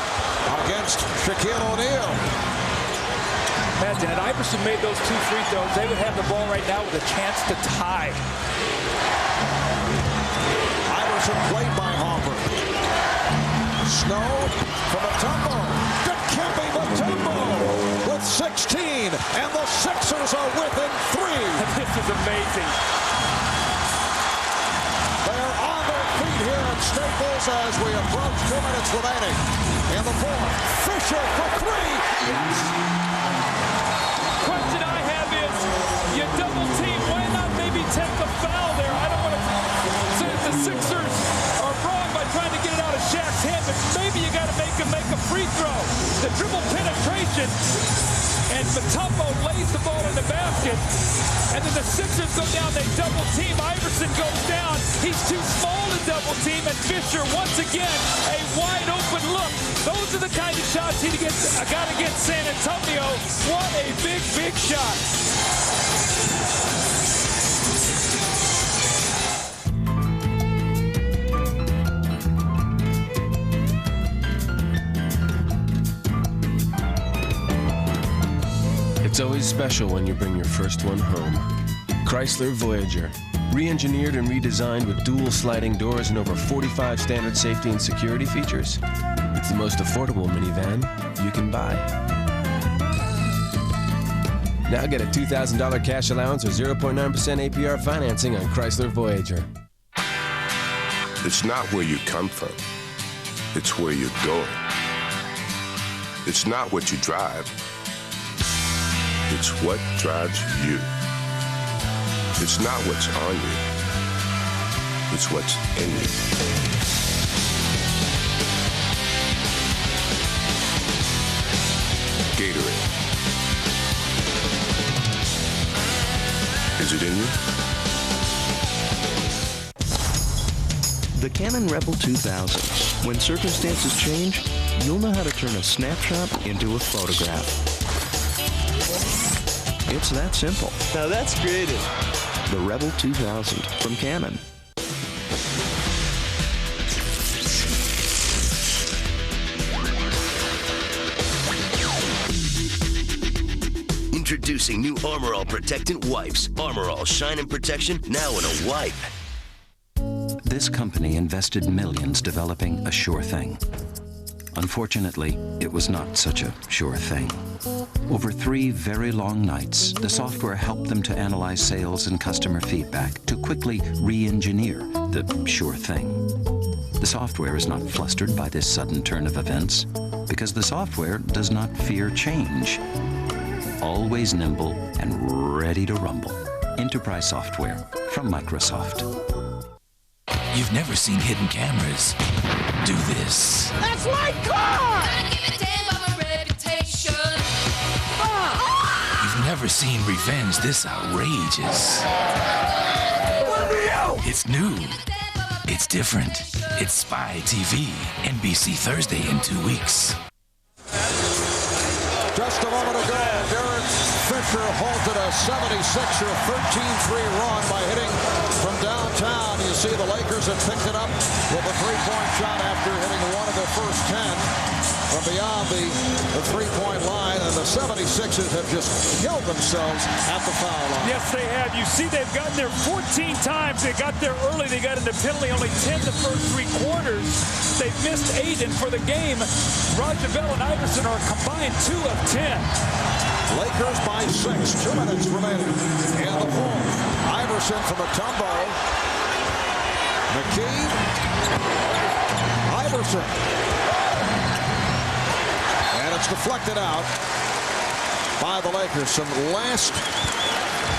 Against Shaquille O'Neal. Imagine, had Iverson made those 2 free throws, they would have the ball right now with a chance to tie. Iverson played by Harper. Snow from Mutombo. Dikembe Mutombo with 16, and the Sixers are within 3. This is amazing. They're on their feet here at Staples as we approach 2 minutes remaining in the fourth. Fisher for 3. Yes. Question I have is, you double team, why not maybe take a foul there? I don't want to say that the Sixers are wrong by trying to get it out of Shaq's hand, but maybe you got to make him make a free throw. The dribble penetration, and Mutombo lays the ball in the basket, and then the Sixers go down, they double team. Iverson goes down, he's too small to double team, and Fisher once again a wide open look. Those are the kind of shots he got against San Antonio. What a big, big shot. It's always special when you bring your first one home. Chrysler Voyager. Re-engineered and redesigned with dual sliding doors and over 45 standard safety and security features. It's the most affordable minivan you can buy. Now get a $2,000 cash allowance or 0.9% APR financing on Chrysler Voyager. It's not where you come from. It's where you're going. It's not what you drive. It's what drives you. It's not what's on you. It's what's in you. Gatorade. Is it in you? The Canon Rebel 2000. When circumstances change, you'll know how to turn a snapshot into a photograph. It's that simple. Now that's creative. The Rebel 2000 from Canon. Introducing new Armor All Protectant Wipes. Armor All Shine and Protection now in a wipe. This company invested millions developing a sure thing. Unfortunately, it was not such a sure thing. Over 3 very long nights, the software helped them to analyze sales and customer feedback to quickly re-engineer the sure thing. The software is not flustered by this sudden turn of events because the software does not fear change. Always nimble and ready to rumble. Enterprise software from Microsoft. You've never seen hidden cameras do this. That's my car! You've never seen revenge this outrageous. It's new. It's different. It's Spy TV. NBC Thursday in 2 weeks. Just a moment ago, Derek Fisher halted a 76er 13-3 run by hitting from downtown. You see the Lakers have picked it up with a 3-point shot after hitting one of their first 10. from beyond the three-point line, and the 76ers have just killed themselves at the foul line. Yes, they have. You see they've gotten there 14 times. They got there early. They got into penalty, only 10 the first 3 quarters. They've missed 8, and for the game, Raja Bell and Iverson are combined 2 of 10. Lakers by 6, 2 minutes remaining in the fourth. Iverson from a tumble. McKee. Iverson. And it's deflected out by the Lakers. Some last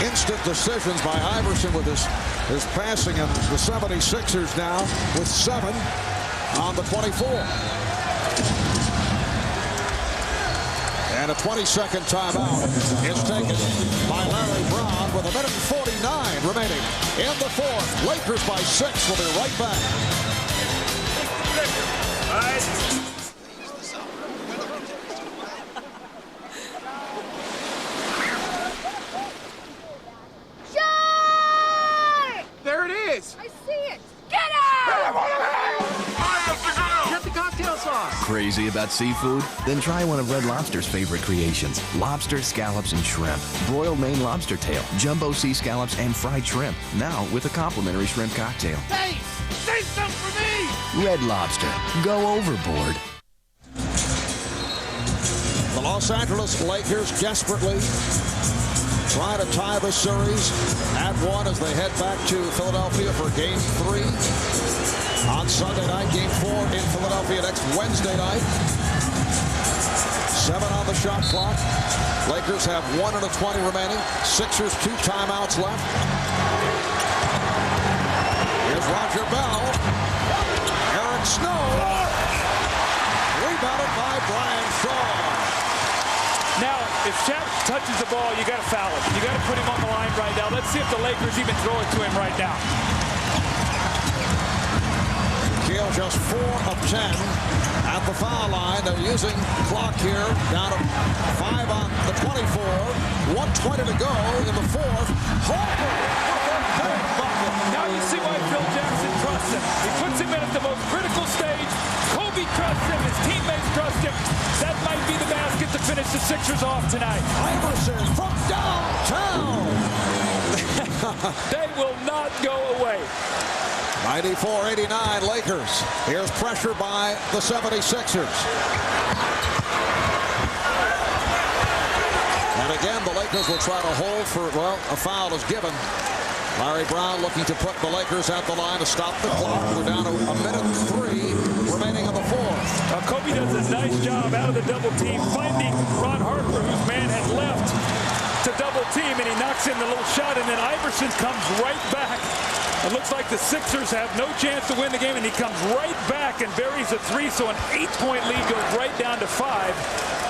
instant decisions by Iverson with his passing, and the 76ers now with 7 on the 24. And a 20-second timeout is taken by Larry Brown with 1:49 remaining in the fourth. Lakers by 6. We'll be right back. There it is! I see it! Get it! Get the cocktail sauce! Crazy about seafood? Then try one of Red Lobster's favorite creations. Lobster, scallops, and shrimp. Broiled Maine lobster tail, jumbo sea scallops, and fried shrimp. Now with a complimentary shrimp cocktail. Hey! Say something for me! Red Lobster. Go overboard. The Los Angeles Lakers desperately try to tie the series at 1 as they head back to Philadelphia for Game 3 on Sunday night. Game 4 in Philadelphia next Wednesday night. 7 on the shot clock. Lakers have 1:20 remaining. Sixers 2 timeouts left. Here's Roger Bell. Eric Snow. Rebounded by Brian Shaw. Now, if Shaq touches the ball, you got to foul him. You got to put him on the line right now. Let's see if the Lakers even throw it to him right now. Keel just 4 of 10 at the foul line. They're using clock here down to 5 on the 24. 1:20 to go in the fourth. Harper with a big bucket. Now you see why Phil Jackson trusts him. He puts him in at the most critical stage. Kobe trusts him. His teammates trust him. That might be the basket to finish the Sixers off tonight. Iverson from downtown. They will not go away. 94-89 Lakers. Here's pressure by the 76ers. And again, the Lakers will try to hold for, well, a foul is given. Larry Brown looking to put the Lakers at the line to stop the clock. We're down to 1:03 remaining in the fourth. Kobe does a nice job out of the double team, finding Ron Harper, whose man had left, to double team, and he knocks in the little shot, and then Iverson comes right back. It looks like the Sixers have no chance to win the game, and he comes right back and buries a 3, so an 8-point lead goes right down to 5.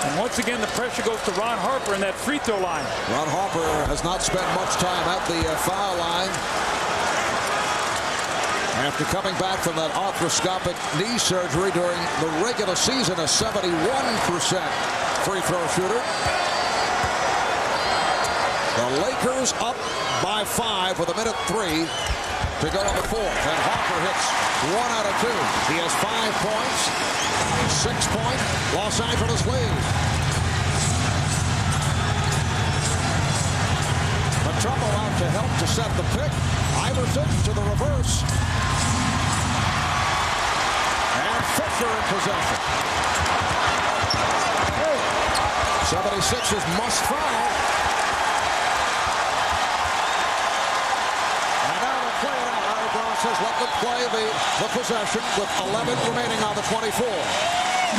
And once again, the pressure goes to Ron Harper in that free throw line. Ron Harper has not spent much time at the foul line after coming back from that arthroscopic knee surgery during the regular season, a 71% free throw shooter. The Lakers up by 5 with 1:03 to go in the fourth, and Harper hits 1 out of 2. He has 5 points, 6-point Los Angeles lead. Matumbo out to help to set the pick. Iverson to the reverse. And Fisher in possession. 76ers must foul. Says let them play the possession with 11 remaining on the 24.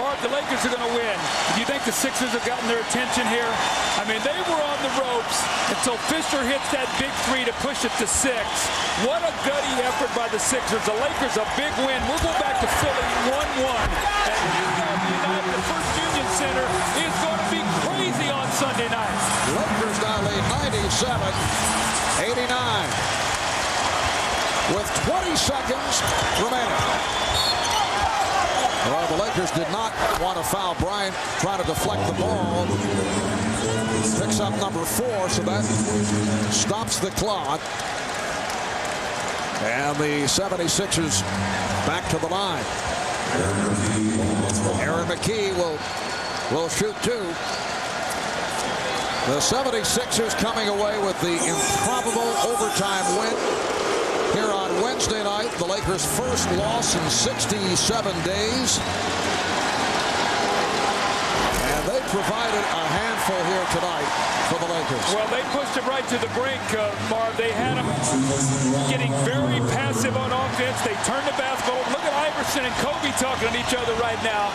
Mark, the Lakers are going to win. Do you think the Sixers have gotten their attention here? I mean, they were on the ropes until Fisher hits that big 3 to push it to 6. What a gutty effort by the Sixers. The Lakers a big win. We'll go back to Philly 1-1. And the First Union Center is going to be crazy on Sunday night. Lakers now lead 97-89. With 20 seconds remaining. Well, the Lakers did not want to foul. Bryant trying to deflect the ball. Picks up number 4, so that stops the clock. And the 76ers back to the line. Aaron McKee will shoot 2. The 76ers coming away with the improbable overtime win here on Wednesday night. The Lakers' first loss in 67 days. And they provided a handful here tonight for the Lakers. Well, they pushed him right to the brink, Marv. They had him getting very passive on offense. They turned the basketball. Look at Iverson and Kobe talking to each other right now.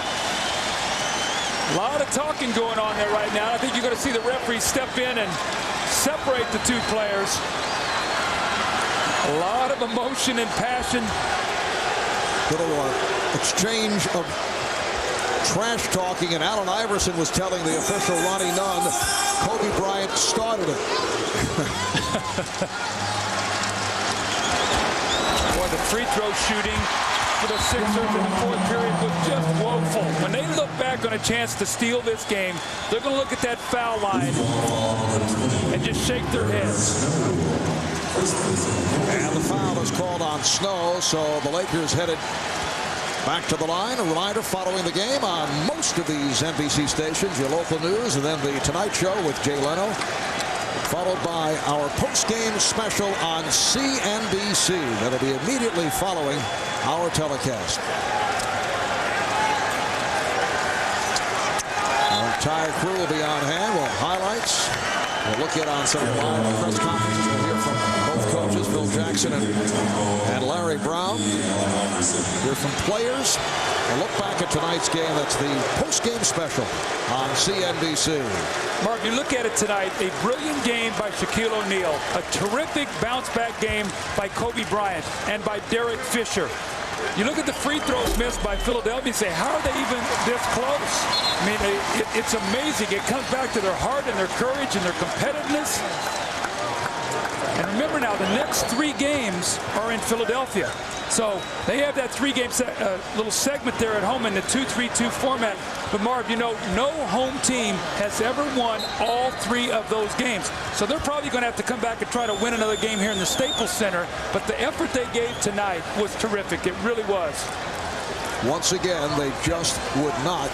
A lot of talking going on there right now. I think you're going to see the referee step in and separate the two players. A lot of emotion and passion. Little exchange of trash talking, and Allen Iverson was telling the official Ronnie Nunn, Kobe Bryant started it. Boy, the free throw shooting for the Sixers in the fourth period was just woeful. When they look back on a chance to steal this game, they're going to look at that foul line and just shake their heads. And the foul is called on Snow, so the Lakers headed back to the line. A reminder, following the game on most of these NBC stations, your local news, and then the Tonight Show with Jay Leno, followed by our post-game special on CNBC. That'll be immediately following our telecast. Our entire crew will be on hand. We'll have highlights. We'll look at on some live press conferences. We'll hear from both coaches, Phil Jackson and Larry Brown. Hear from players. We'll look back at tonight's game. That's the post-game special on CNBC. Mark, you look at it tonight, a brilliant game by Shaquille O'Neal, a terrific bounce-back game by Kobe Bryant and by Derek Fisher. You look at the free throws missed by Philadelphia and say, how are they even this close? I mean, it's amazing. It comes back to their heart and their courage and their competitiveness. And remember now, the next 3 games are in Philadelphia. So they have that 3-game little segment there at home in the 2-3-2 format. But Marv, you know, no home team has ever won all 3 of those games. So they're probably going to have to come back and try to win another game here in the Staples Center. But the effort they gave tonight was terrific. It really was. Once again, they just would not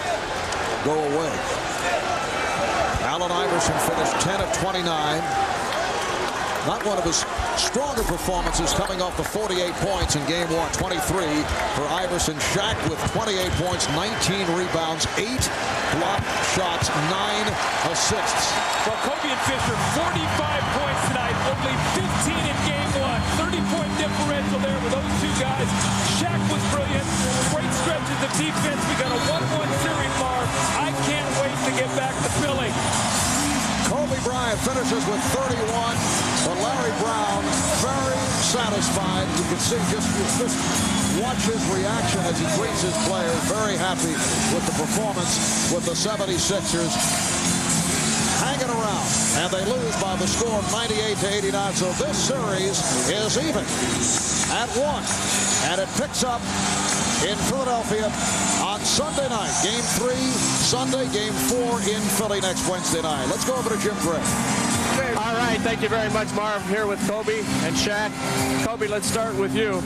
go away. Allen Iverson finished 10 of 29. Not one of his stronger performances, coming off the 48 points in game 1. 23 for Iverson. Shaq with 28 points, 19 rebounds, 8 block shots, 9 assists. Well, Kobe and Fisher, 45 points tonight, only 15 in game 1. 30-point differential there with those 2 guys. Shaq was brilliant. Great stretches of defense. We got a 1-1 series, Marv. I can't wait to get back to Philly. Kobe Bryant finishes with 31, but Larry Brown very satisfied. You can see just watch his reaction as he greets his players. Very happy with the performance with the 76ers. Hanging around, and they lose by the score of 98-89. So this series is even at 1, and it picks up in Philadelphia on Sunday night. Game 3 Sunday, game 4 in Philly next Wednesday night. Let's go over to Jim Gray. All right, thank you very much, Marv. Here with Kobe and Shaq. Kobe, let's start with you.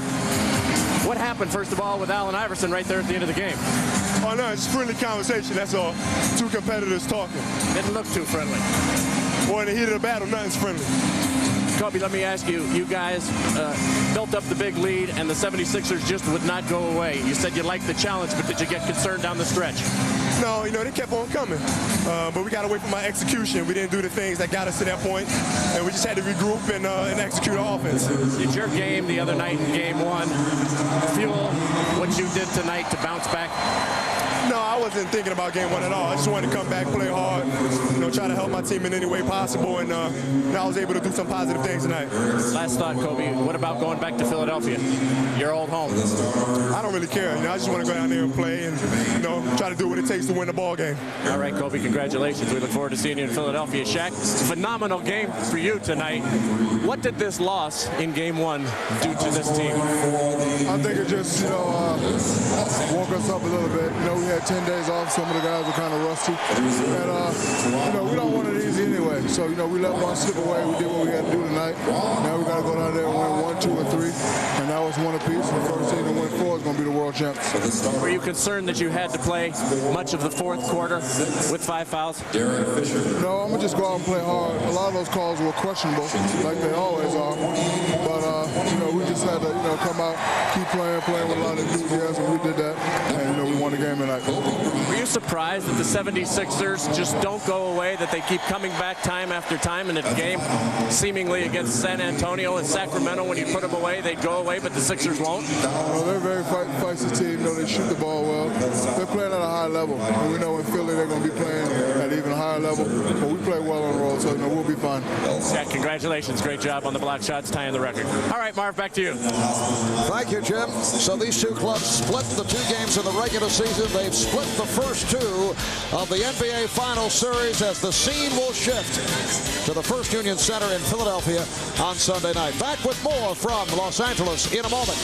What happened, first of all, with Allen Iverson right there at the end of the game? Oh, no, it's friendly conversation, that's all. 2 competitors talking. Didn't look too friendly. Boy, in the heat of the battle, nothing's friendly. Kobe, let me ask you, you guys built up the big lead, and the 76ers just would not go away. You said you liked the challenge, but did you get concerned down the stretch? No, you know, they kept on coming. But we got away from our execution. We didn't do the things that got us to that point, and we just had to regroup and execute our offense. Did your game the other night in game 1 fuel what you did tonight to bounce back? No, I wasn't thinking about game 1 at all. I just wanted to come back, play hard, you know, try to help my team in any way possible, and I was able to do some positive things tonight. Last thought, Kobe, what about going back to Philadelphia, your old home? I don't really care. You know, I just want to go down there and play and, you know, try to do what it takes to win the ball game. All right, Kobe, congratulations. We look forward to seeing you in Philadelphia. Shaq, phenomenal game for you tonight. What did this loss in game 1 do to this team? I think it just, you know, woke us up a little bit. You know, we had 10 days off. Some of the guys were kind of rusty. And, we don't want it easy anyway. So, we let one slip away. We did what we had to do tonight. Now we got to go down there and win 1, 2, and 3. And that was one apiece. The first team to win 4 is going to be the world champs. Were you concerned that you had to play much of the fourth quarter with 5 fouls? No, I'm going to just go out and play hard. A lot of those calls were questionable, like they always are. But, we just had to, come out, keep playing with a lot of enthusiasm. We did that, and, we won the game tonight. Were you surprised that the 76ers just don't go away, that they keep coming back time after time in a game, seemingly against San Antonio and Sacramento? When you put them away, they'd go away, but the Sixers won't? Well, they're a very feisty team. They shoot the ball well. They're playing at a high level. And we know in Philly they're going to be playing at an even higher level. But we play well on the road, so we'll be fine. Jack, congratulations. Great job on the block shots, tying the record. All right, Marv, back to you. Thank you, Jim. So these two clubs split the 2 games in the regular season. They've split the first 2 of the NBA Finals series as the scene will shift to the First Union Center in Philadelphia on Sunday night. Back with more from Los Angeles in a moment.